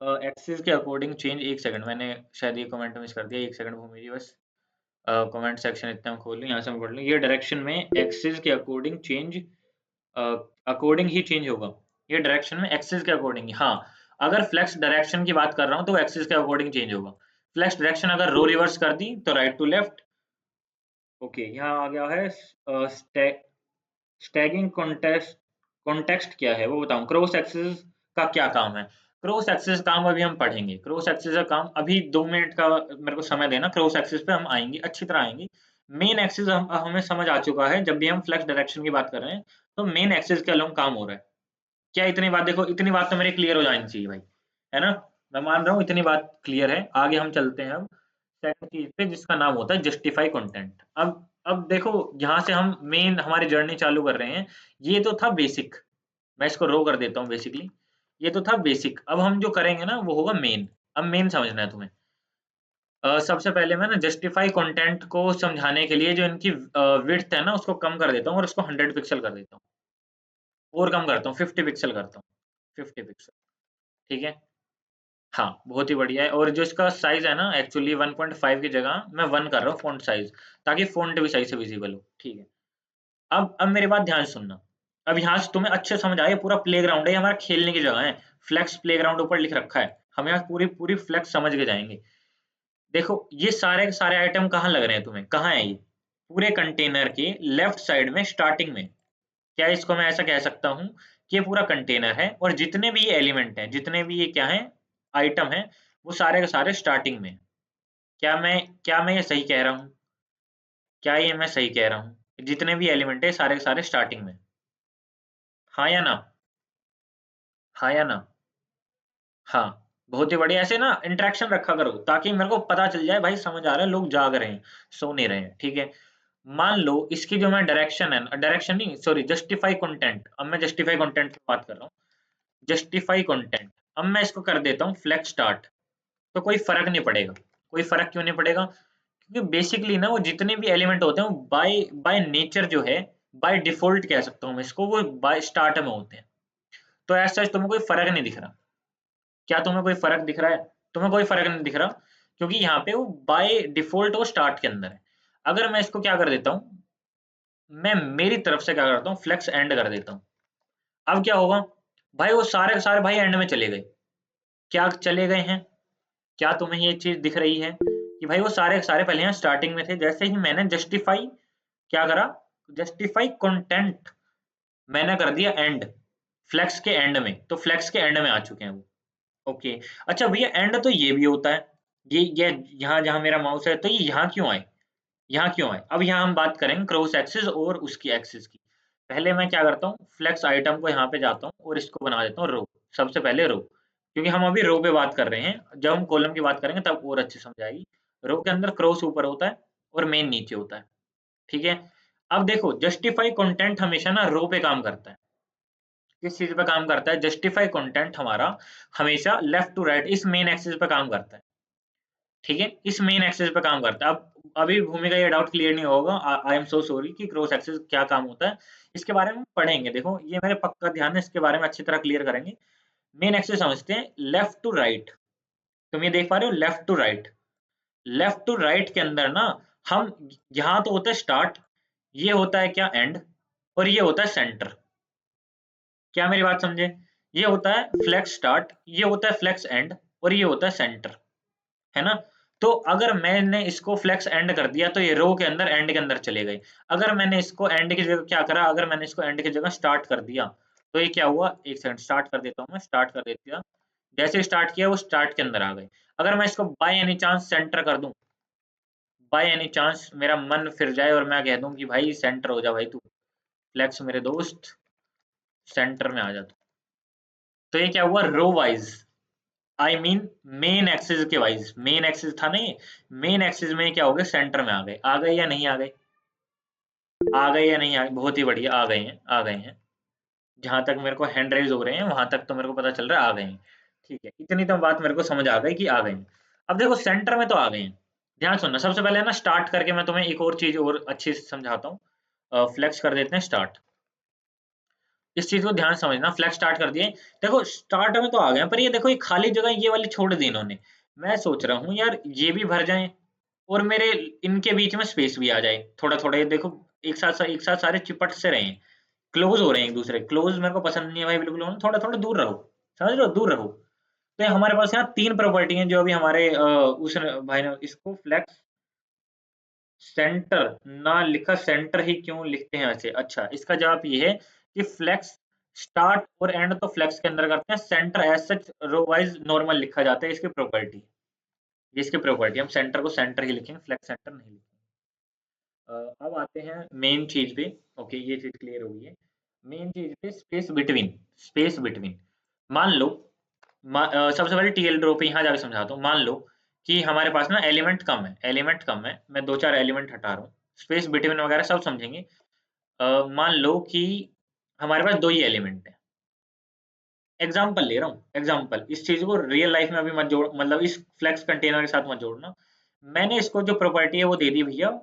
एक्सिस के अकॉर्डिंग चेंज। एक सेकंड, मैंने शायद ये कमेंट मिस कर दिया, एक सेकंड भूमि जी बस। कमेंट सेक्शन इतना मैं खोल लूँ, यहाँ से मैं पढ़ लूँ, ये डायरेक्शन में एक्सिस के अकॉर्डिंग चेंज, अकॉर्डिंग ही चेंज होगा। ये डायरेक्शन में एक्सिस के अकॉर्डिंग ही, हाँ। अगर फ्लेक्स डायरेक्शन की बात कर रहा हूँ तो एक्सिस के अकॉर्डिंग चेंज होगा। फ्लेक्स डायरेक्शन अगर रो रिवर्स कर दी तो राइट टू लेफ्ट। ओके, यहाँ आ गया है स्टैगिंग कॉन्टेक्स्ट। कॉन्टेक्स्ट क्या है वो बताऊं, क्रॉस एक्सिस का क्या काम है। क्रॉस एक्सिस काम अभी हम पढ़ेंगे, क्रॉस एक्सिस का काम अभी 2 मिनट का मेरे को समय देना, क्रॉस एक्सिस पे हम आएंगे, अच्छी तरह आएंगे। मेन एक्सिस हमें समझ आ चुका है, जब भी हम फ्लेक्स डायरेक्शन की बात कर रहे हैं तो मेन एक्सिस के अलोंग काम हो रहा है। क्या इतनी बात, देखो इतनी बात तो मेरी क्लियर हो जानी चाहिए भाई, है ना। मैं मान रहा हूँ इतनी बात क्लियर है, आगे हम चलते हैं अब सेकंड चीज पे, जिसका नाम होता है जस्टिफाई कंटेंट। अब देखो, यहाँ से हम मेन हमारी जर्नी चालू कर रहे हैं। ये तो था बेसिक, मैं इसको रो कर देता हूँ बेसिकली। ये तो था बेसिक, अब हम जो करेंगे ना वो होगा मेन। अब मेन समझना है तुम्हें। सबसे पहले मैं ना जस्टिफाई कंटेंट को समझाने के लिए जो इनकी विड्थ है ना उसको कम कर देता हूँ, और उसको 100 पिक्सल कर देता हूँ, और कम करता हूँ, 50 पिक्सल करता हूँ, 50 पिक्सल। ठीक है। हाँ, बहुत ही बढ़िया है। और जो इसका साइज़ है ना, एक्चुअली 1.5 की जगह मैं 1 कर रहा हूँ फ़ॉन्ट साइज़, ताकि फ़ॉन्ट भी सही से विज़िबल हो। ठीक है। अब मेरी बात ध्यान से सुनना। अब यहाँ से तुम्हें अच्छे समझ आए, पूरा प्लेग्राउंड है, ये हमारा खेलने की जगह है। फ्लेक्स प्लेग्राउंड ऊपर लिख रखा है। हम यहाँ पूरी पूरी फ्लेक्स समझ के जाएँगे। देखो, ये सारे के सारे आइटम कहाँ लग रहे हैं तुम्हें? कहाँ है ये? पूरे कंटेनर के लेफ्ट साइड में, स्टार्टिंग में। क्या इसको मैं ऐसा कह सकता हूँ कि ये पूरा कंटेनर है, और जितने भी ये एलिमेंट हैं, जितने भी ये क्या हैं, आइटम हैं, वो सारे के सारे स्टार्टिंग में हैं। क्या मैं ये सही कह रहा हूँ? क्या ये मैं सही कह रहा हूँ? जितने भी एलिमेंट है सारे के सारे स्टार्टिंग में। हाँ या ना? हाँ या ना? हाँ। बहुत ही बढ़िया, ऐसे ना इंटरेक्शन रखा करो, ताकि मेरे को पता चल जाए भाई समझ आ रहा है, लोग जाग रहे हैं, सो नहीं रहे हैं। ठीक है। मान लो इसकी जो मैं डायरेक्शन है, डायरेक्शन नहीं सॉरी, जस्टिफाई कंटेंट, अब मैं जस्टिफाई कंटेंट की बात कर रहा हूँ। जस्टिफाई कंटेंट, अब मैं इसको कर देता हूँ फ्लेक्स स्टार्ट, तो कोई फर्क नहीं पड़ेगा। कोई फर्क क्यों नहीं पड़ेगा? क्योंकि बेसिकली ना वो जितने भी एलिमेंट होते हैं वो बाय बाय नेचर जो है, बाय डिफॉल्ट कह सकता हूँ मैं इसको, वो बाय स्टार्ट में होते हैं। तो ऐसा तुम्हें कोई फर्क नहीं दिख रहा। क्या तुम्हें कोई फर्क दिख रहा है? तुम्हें कोई फर्क नहीं दिख रहा, क्योंकि यहाँ पे वो बाय डिफॉल्ट वो स्टार्ट के अंदर है। अगर मैं इसको क्या कर देता हूँ, मैं मेरी तरफ से क्या करता हूँ, फ्लेक्स एंड कर देता हूँ। अब क्या होगा भाई, वो सारे के सारे भाई एंड में चले गए। क्या चले गए हैं? क्या तुम्हें ये चीज दिख रही है कि भाई वो सारे के सारे पहले यहाँ स्टार्टिंग में थे, जैसे ही मैंने जस्टिफाई क्या करा, जस्टिफाई कंटेंट मैंने कर दिया एंड, फ्लेक्स के एंड में, तो फ्लेक्स के एंड में आ चुके हैं वो। ओके। अच्छा भैया एंड तो ये भी होता है, ये यहाँ जहाँ मेरा माउस है, तो ये यहाँ क्यों आए? यहाँ क्यों आए? अब यहाँ हम बात करेंगे क्रॉस एक्सिस और उसकी एक्सिस की। पहले मैं क्या करता हूँ, फ्लेक्स आइटम को यहाँ पे जाता हूँ और इसको बना देता हूँ रो। सबसे पहले रो, क्योंकि हम अभी रो पे बात कर रहे हैं, जब हम कॉलम की बात करेंगे तब और अच्छे समझ आएगी। रो के अंदर क्रॉस ऊपर होता है और मेन नीचे होता है, ठीक है। अब देखो जस्टिफाई कंटेंट हमेशा ना रो पे काम करता है। किस चीज पे काम करता है? जस्टिफाई कंटेंट हमारा हमेशा लेफ्ट टू राइट इस मेन एक्सिस पे काम करता है, ठीक है। इस मेन एक्सिस पे काम करता है। अब अभी भूमि का ये डाउट क्लियर नहीं होगा, आई एम सो सॉरी, कि क्रॉस एक्सिस क्या काम होता है, इसके बारे में पढ़ेंगे। देखो ये मेरे पक्का ध्यान है, इसके बारे में अच्छी तरह क्लियर करेंगे। मेन एक्सिस समझते हैं लेफ्ट टू राइट। तुम ये देख पा रहे हो left to right, left to right के अंदर ना हम, यहाँ तो होता है स्टार्ट, ये होता है क्या, एंड, और ये होता है सेंटर। क्या मेरी बात समझे? ये होता है फ्लेक्स स्टार्ट, ये होता है फ्लेक्स एंड, और ये होता है सेंटर, है ना। तो अगर मैंने इसको फ्लेक्स एंड कर दिया तो ये रो के अंदर एंड के अंदर चले गए। अगर मैंने इसको एंड की जगह क्या करा, अगर मैंने इसको एंड की जगह स्टार्ट कर दिया, तो ये क्या हुआ, एक सेकंड स्टार्ट कर देता हूँ मैं, स्टार्ट कर देता, जैसे स्टार्ट किया वो स्टार्ट के अंदर आ गए। अगर मैं इसको बाय एनी चांस सेंटर कर दूं, बाय एनी चांस मेरा मन फिर जाए और मैं कह दूं कि भाई सेंटर हो जा भाई तू, फ्लेक्स मेरे दोस्त सेंटर में आ जा तू, तो ये क्या हुआ, row wise, I mean main axis के वाइज, मेन एक्सिस था ना ये, मेन एक्सिस में क्या हो गए, सेंटर में आ गए या नहीं आ गए, आ गए या नहीं आ गए, बहुत ही बढ़िया आ गए हैं, आ गए हैं। जहां तक मेरे को हैंड रेज हो रहे हैं वहां तक तो मेरे को पता चल रहा है आ गए हैं, ठीक है। इतनी तो बात मेरे को समझ आ गई कि आ गए हैं। अब देखो सेंटर में तो आ गए हैं, ध्यान सुनना। सबसे पहले ना स्टार्ट करके मैं तुम्हें एक और चीज और अच्छे से समझाता हूँ। फ्लेक्स कर देते हैं स्टार्ट, इस चीज को ध्यान से समझना। फ्लेक्स स्टार्ट कर दिए, देखो स्टार्ट में तो आ गए हैं, पर ये देखो ये खाली जगह ये वाली छोड़ दी इन्होंने। मैं सोच रहा हूँ यार ये भी भर जाएं और मेरे इनके बीच में स्पेस भी आ जाए थोड़ा थोड़ा। ये देखो एक साथ सारे चिपट से रहे हैं, क्लोज हो रहे हैं एक दूसरे, क्लोज मेरे को पसंद नहीं है भाई बिल्कुल, थोड़ा थोड़ा दूर रहो, समझ रहे हो, दूर रहो। तो ये हमारे पास यहाँ तीन प्रॉपर्टी हैं जो अभी हमारे उस भाई ने इसको फ्लेक्स सेंटर ना लिखा, सेंटर ही क्यों लिखते हैं वैसे? अच्छा इसका जवाब ये है कि फ्लेक्स स्टार्ट और एंड तो फ्लेक्स के अंदर करते हैं, centre as such row wise normal लिखा जाता है, इसकी प्रॉपर्टी, इसकी प्रॉपर्टी, हम सेंटर को सेंटर ही लिखेंगे, फ्लेक्स सेंटर नहीं लिखेंगे। अब आते हैं मेन चीज पे। ओके ये चीज क्लियर हो गई है। मेन चीज पे स्पेस बिटवीन, स्पेस बिटवीन। मान लो सबसे पहले टीएल ड्रॉ पे यहाँ जाके समझाता हूँ। मान लो कि हमारे पास ना एलिमेंट कम है, एलिमेंट कम है, मैं दो चार एलिमेंट हटा रहा हूँ, स्पेस बिटवीन वगैरह सब समझेंगे। मान लो कि हमारे पास दो ही एलिमेंट है, एग्जाम्पल ले रहा हूँ, एग्जाम्पल, इस चीज को रियल लाइफ में अभी मत जोड़, मतलब इस फ्लेक्स कंटेनर के साथ मत जोड़ना। मैंने इसको जो प्रॉपर्टी है वो दे दी भैया,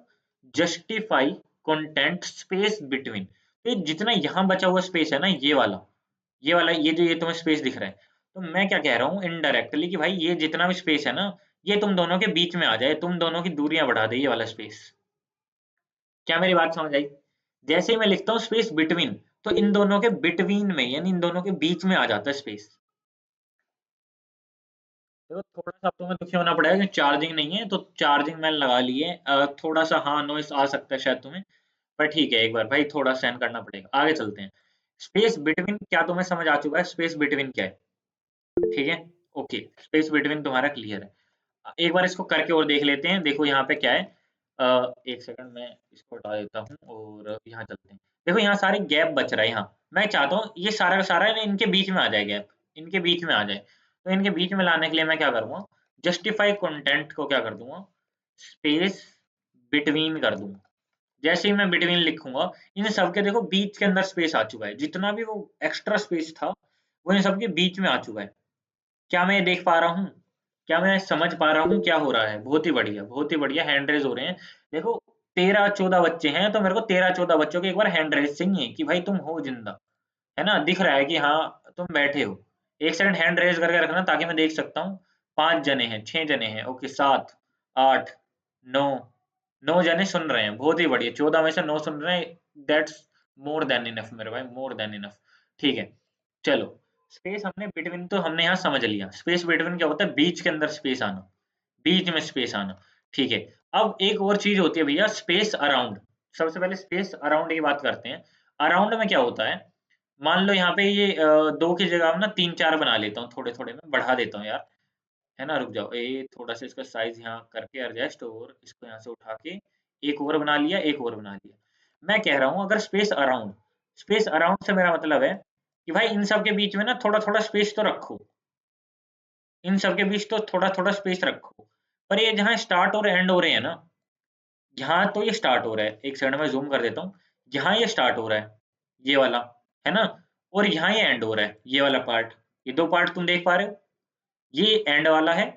जस्टिफाई कंटेंट स्पेस बिटवीन। तो जितना यहाँ बचा हुआ स्पेस है ना, ये वाला ये जो ये तुम्हें स्पेस दिख रहा है, तो मैं क्या कह रहा हूँ इनडायरेक्टली कि भाई ये जितना भी स्पेस है ना, ये तुम दोनों के बीच में आ जाए, तुम दोनों की दूरियां बढ़ा दे ये वाला स्पेस। क्या मेरी बात समझ आई? जैसे ही मैं लिखता हूँ स्पेस बिटवीन, तो इन दोनों के बिटवीन में यानी इन दोनों के बीच में आ जाता है स्पेस। देखो थोड़ा सा अब तुम्हें दुखी होना पड़ेगा कि चार्जिंग नहीं है, तो चार्जिंग मैंने लगा ली है। थोड़ा सा हाँ नॉइस आ सकता है शायद तुम्हें, पर ठीक है, एक बार भाई थोड़ा सहन करना पड़ेगा। आगे चलते हैं। स्पेस बिटवीन क्या तुम्हें समझ आ चुका है, स्पेस बिटवीन क्या है? ठीक है, ओके, स्पेस बिटवीन तुम्हारा क्लियर है। एक बार इसको करके और देख लेते हैं। देखो यहाँ पे क्या है, एक सेकंड मैं इसको हटा देता हूँ और यहाँ चलते हैं। देखो यहाँ सारे गैप बच रहा है, यहाँ मैं चाहता हूँ ये सारा का सारा ना इनके बीच में आ जाए, गैप इनके बीच में आ जाए। तो इनके बीच में लाने के लिए मैं क्या करूँगा, जस्टिफाई कंटेंट को क्या कर दूंगा, स्पेस बिटवीन कर दूंगा। जैसे ही मैं बिटवीन लिखूंगा, इन सबके देखो बीच के अंदर स्पेस आ चुका है, जितना भी वो एक्स्ट्रा स्पेस था वो इन सबके बीच में आ चुका है। क्या मैं ये देख पा रहा हूँ? क्या मैं समझ पा रहा हूँ क्या हो रहा है? बहुत ही बढ़िया, बहुत ही बढ़िया। हैंड रेज हो रहे हैं। देखो 13-14 बच्चे हैं, तो मेरे को 13-14 बच्चों के एक बार हैंड रेज चाहिए कि भाई तुम हो जिंदा, है ना? दिख रहा है कि हाँ तुम बैठे हो। एक सेकंड हैंड रेज करके रखना ताकि मैं देख सकता हूँ। 5 जने हैं, 6 जने हैं, ओके, 7, 8, 9, 9 जने सुन रहे हैं, बहुत ही बढ़िया। 14 में से 9 सुन रहे हैं, दैट्स मोर देन इनफ मेरे भाई, मोर देन इनफ। ठीक है, चलो। स्पेस हमने बिटवीन तो हमने यहाँ समझ लिया। स्पेस बिटवीन क्या होता है? बीच के अंदर स्पेस आना, बीच में स्पेस आना। ठीक है, अब एक और चीज होती है भैया, स्पेस अराउंड। सबसे पहले स्पेस अराउंड की बात करते हैं। अराउंड में क्या होता है? मान लो यहाँ पे ये 2 की जगह ना 3-4 बना लेता हूँ, थोड़े थोड़े में बढ़ा देता हूँ यार, है ना? रुक जाओ, ये थोड़ा सा इसका साइज यहाँ करके एडजस्ट, और इसको यहाँ से उठा के एक और बना लिया, एक और बना लिया। मैं कह रहा हूँ अगर स्पेस अराउंड से मेरा मतलब है कि भाई इन सब के बीच में ना थोड़ा थोड़ा स्पेस तो रखो, इन सब के बीच तो थोड़ा थोड़ा स्पेस रखो। पर ये जहाँ स्टार्ट और एंड हो रहे हैं ना, यहाँ तो ये स्टार्ट हो रहा है, एक सेकंड में जूम कर देता हूँ। यहाँ ये स्टार्ट हो रहा है, ये वाला, है ना? और यहाँ ये एंड हो रहा है, ये वाला पार्ट। ये 2 पार्ट तुम देख पा रहे हो? ये एंड वाला है,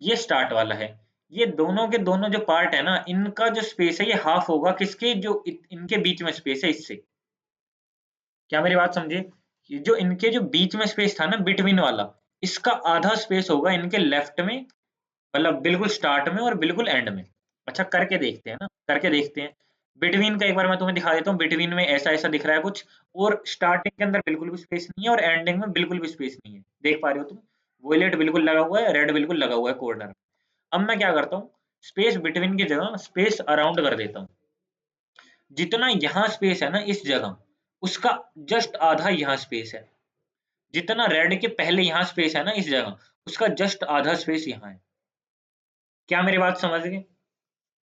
ये स्टार्ट वाला है। ये दोनों के दोनों जो पार्ट है ना, इनका जो स्पेस है ये हाफ होगा किसके, जो इनके बीच में स्पेस है, इससे। क्या मेरी बात समझे? ये जो इनके जो बीच में स्पेस था ना, बिटवीन वाला, इसका आधा स्पेस होगा इनके लेफ्ट में, मतलब बिल्कुल स्टार्ट में और बिल्कुल एंड में। अच्छा, करके देखते हैं ना, करके देखते हैं। बिटवीन का एक बार मैं तुम्हें दिखा देता हूँ। बिटवीन में ऐसा ऐसा दिख रहा है कुछ, और स्टार्टिंग के अंदर बिल्कुल भी स्पेस नहीं है, और एंडिंग में बिल्कुल भी स्पेस नहीं है। देख पा रहे हो तुम? वॉयलेट बिल्कुल लगा हुआ है, रेड बिल्कुल लगा हुआ है कॉर्नर में। अब मैं क्या करता हूँ, स्पेस बिटवीन की जगह स्पेस अराउंड कर देता हूँ। जितना यहाँ स्पेस है ना इस जगह, उसका जस्ट आधा यहाँ स्पेस है। जितना रेड के पहले यहाँ स्पेस है ना इस जगह, उसका जस्ट आधा स्पेस यहाँ है। क्या मेरी बात समझ गए?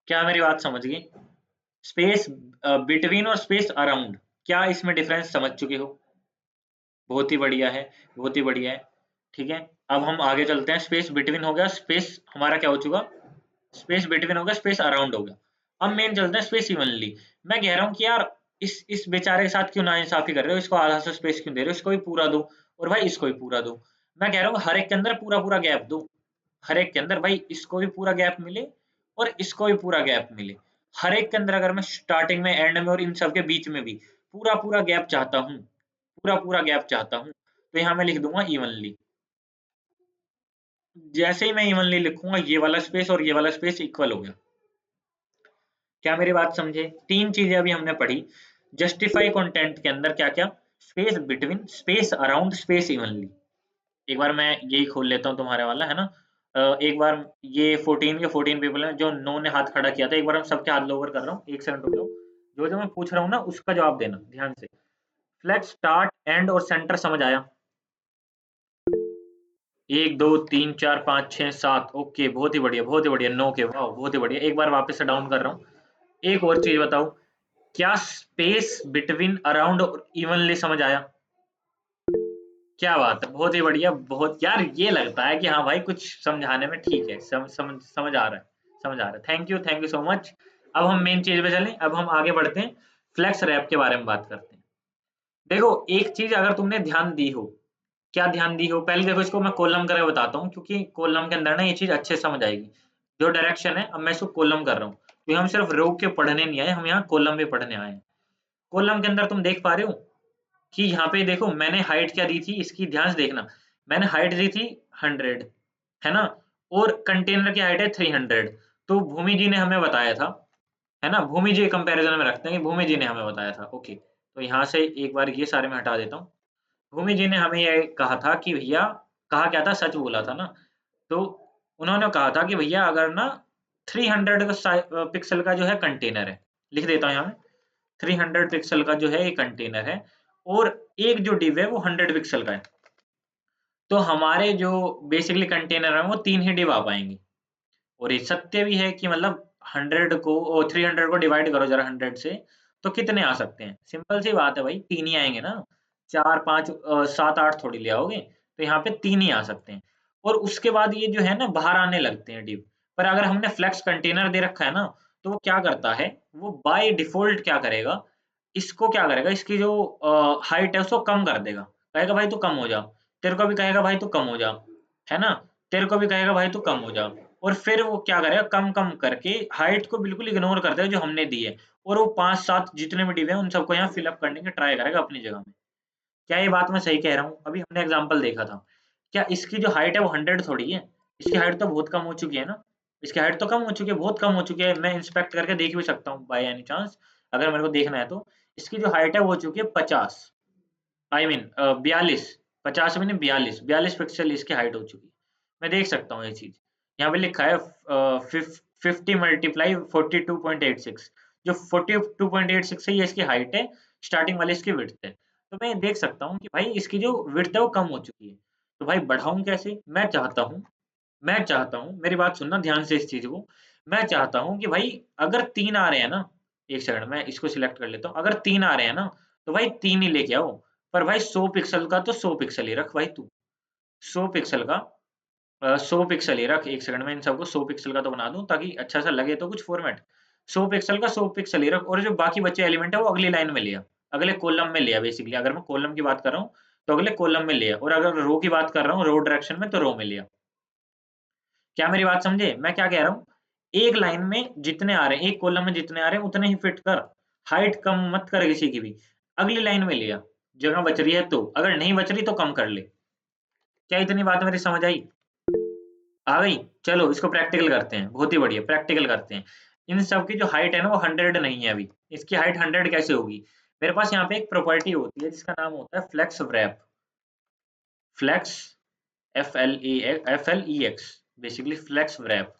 क्या मेरी बात समझ गई? स्पेस बिटवीन और स्पेस अराउंड, क्या इसमें डिफरेंस समझ चुके हो? बहुत ही बढ़िया है, बहुत ही बढ़िया है। ठीक है, अब हम आगे चलते हैं। स्पेस बिटवीन हो गया, स्पेस हमारा क्या हो चुका? स्पेस बिटवीन हो गया, स्पेस अराउंड हो गया। अब मेन चलते हैं स्पेस इवनली। मैं कह रहा हूँ कि यार इस बेचारे के साथ क्यों नाइंसाफी कर रहे हो? इसको आधा सा स्पेस क्यों दे रहे हो? इसको भी पूरा दो, और भाई इसको भी पूरा दो। मैं कह रहा हूँ हर एक के अंदर पूरा पूरा गैप दो। हर एक के अंदर भाई इसको भी पूरा गैप मिले, और इसको भी पूरा गैप मिले। हर एक के अंदर अगर मैं स्टार्टिंग में, एंड में और इन सब के बीच में भी पूरा पूरा गैप चाहता हूँ, पूरा पूरा गैप चाहता हूँ, तो यहाँ मैं लिख दूंगा इवनली। जैसे ही मैं इवनली लिखूंगा, ये वाला स्पेस और ये वाला स्पेस इक्वल हो गया। क्या मेरी बात समझे? 3 चीजें अभी हमने पढ़ी। जस्टिफाई कंटेंट के अंदर क्या क्या? Space between, space around, space evenly. एक बार मैं यही खोल लेता हूँ तुम्हारे वाला, है ना? एक बार ये 14 के 14 पीपल हैं जो नो ने हाथ खड़ा किया था। एक बार हम सबके हाथ लोवर कर रहा हूँ, एक सेकंड रुक जाओ। जो जो मैं पूछ रहा हूँ ना उसका जवाब देना ध्यान से। फ्लैग स्टार्ट, एंड और सेंटर समझ आया? 1 2 3 4 5 6 7, ओके, बहुत ही बढ़िया, बहुत ही बढ़िया। नो के, वाह, बहुत ही बढ़िया। एक बार वापस से डाउन कर रहा हूँ। एक और चीज बताओ, क्या स्पेस बिटवीन, अराउंड और इवनली समझ आया? क्या बात है, बहुत ही बढ़िया। बहुत यार, ये लगता है कि हाँ भाई कुछ समझाने में ठीक है, समझ आ रहा है, समझ आ रहा है। Thank you so much. अब हम मेन चीज पे चलें, अब हम आगे बढ़ते हैं। फ्लेक्स रैप के बारे में बात करते हैं। देखो एक चीज अगर तुमने ध्यान दी हो, क्या ध्यान दी हो? पहले देखो, इसको मैं कॉलम करके बताता हूँ, क्योंकि कॉलम के अंदर ना ये चीज अच्छे से समझ आएगी। जो डायरेक्शन है, अब मैं इसको कॉलम कर रहा हूँ, तो हम सिर्फ रो के पढ़ने नहीं आए, हम यहाँ कॉलम भी पढ़ने आए हैं। कॉलम के अंदर तुम देख पा रहे हो कि यहाँ पे देखो मैंने हाइट क्या दी थी, इसकी ध्यान से देखना। मैंने हाइट दी थी 100, है ना? और कंटेनर की हाइट है 300। तो भूमि जी ने हमें बताया था, है ना? भूमि जी कंपैरिजन में रखते हैं कि भूमि जी ने हमें बताया था। ओके, तो यहाँ से एक बार ये सारे मैं हटा देता हूँ। भूमि जी ने हमें ये कहा था कि भैया, कहा क्या था, सच बोला था ना? तो उन्होंने कहा था कि भैया अगर ना 300 का पिक्सल का जो है कंटेनर है, लिख देता हूँ यहाँ में। 300 पिक्सल का जो है ये कंटेनर है, और एक जो डिव है वो 100 पिक्सल का है। तो हमारे जो बेसिकली कंटेनर है वो 3 ही डिव आ पाएंगे। और ये सत्य भी है कि मतलब 100 को और 300 को डिवाइड करो जरा 100 से, तो कितने आ सकते हैं? सिंपल सी बात है भाई, 3 ही आएंगे ना। 4 5 7 8 थोड़ी ले आओगे, तो यहाँ पे 3 ही आ सकते हैं। और उसके बाद ये जो है ना बाहर आने लगते हैं डिव। पर अगर हमने फ्लेक्स कंटेनर दे रखा है ना, तो वो क्या करता है, वो बाय डिफॉल्ट क्या करेगा, इसको क्या करेगा, इसकी जो हाइट है उसको कम कर देगा। कहेगा भाई तू कम हो जा, तेरे को भी कहेगा भाई तू कम हो जा, है ना? तेरे को भी कहेगा भाई तू कम हो जा, और फिर वो क्या करेगा, कम कम करके हाइट को बिल्कुल इग्नोर कर देगा जो हमने दी है, और वो 5-7 जितने भी डिव है उन सबको यहाँ फिलअप करने की ट्राई करेगा अपनी जगह में। क्या ये बात मैं सही कह रहा हूँ? अभी हमने एग्जांपल देखा था, क्या इसकी जो हाइट है वो 100 थोड़ी है, इसकी हाइट तो बहुत कम हो चुकी है ना, इसकी हाइट तो कम हो चुकी है, बहुत कम हो चुकी है, मैं इंस्पेक्ट करके देख भी सकता हूँ बाय एनी चांस, अगर मेरे को देखना है तो। इसकी जो हाइट है वो हो चुकी है 50, आई मीन 42, 50 में नहीं 42 पिक्सल इसकी हाइट हो चुकी है, मैं देख सकता हूँ ये चीज। यहाँ पे लिखा है 50 मल्टीप्लाई 42.86, जो 42.86 है ये इसकी हाइट है, स्टार्टिंग वाली इसकी विड्थ है। तो मैं देख सकता हूँ कि भाई इसकी जो विड्थ है वो कम हो चुकी है, तो भाई बढ़ाऊं कैसे? मैं चाहता हूँ, मेरी बात सुनना ध्यान से इस चीज को। मैं चाहता हूँ कि भाई अगर 3 आ रहे हैं ना, एक सेकंड मैं इसको सिलेक्ट कर लेता हूँ, अगर 3 आ रहे हैं ना तो भाई 3 ही लेके आओ, पर भाई 100 पिक्सल का तो 100 पिक्सल ही रख भाई तू, 100 पिक्सल का 100 पिक्सल ही रख। एक सेकंड में इन सबको 100 पिक्सल का तो बना दूं ताकि अच्छा सा लगे तो कुछ फॉर्मेट। 100 पिक्सल का 100 पिक्सल ही रख, और जो बाकी बचे एलिमेंट है वो अगली लाइन में लिया, अगले कॉलम में लिया। बेसिकली अगर मैं कॉलम की बात कर रहा हूँ तो अगले कॉलम में लिया, और अगर रो की बात कर रहा हूँ रो डायरेक्शन में तो रो में लिया। क्या मेरी बात समझे मैं क्या कह रहा हूँ? एक लाइन में जितने आ रहे हैं, एक कॉलम में जितने आ रहे हैं उतने ही फिट कर, हाइट कम मत कर किसी की भी। अगली लाइन में लिया, जगह बच रही है तो, अगर नहीं बच रही तो कम कर ले। क्या इतनी बात मेरी समझ आई? आ गई? चलो इसको प्रैक्टिकल करते हैं, बहुत ही बढ़िया, प्रैक्टिकल करते हैं। इन सब की जो हाइट है ना वो 100 नहीं है अभी, इसकी हाइट 100 कैसे होगी? मेरे पास यहाँ पे एक प्रॉपर्टी होती है जिसका नाम होता है flex wrap, flex FLEX, basically flex wrap.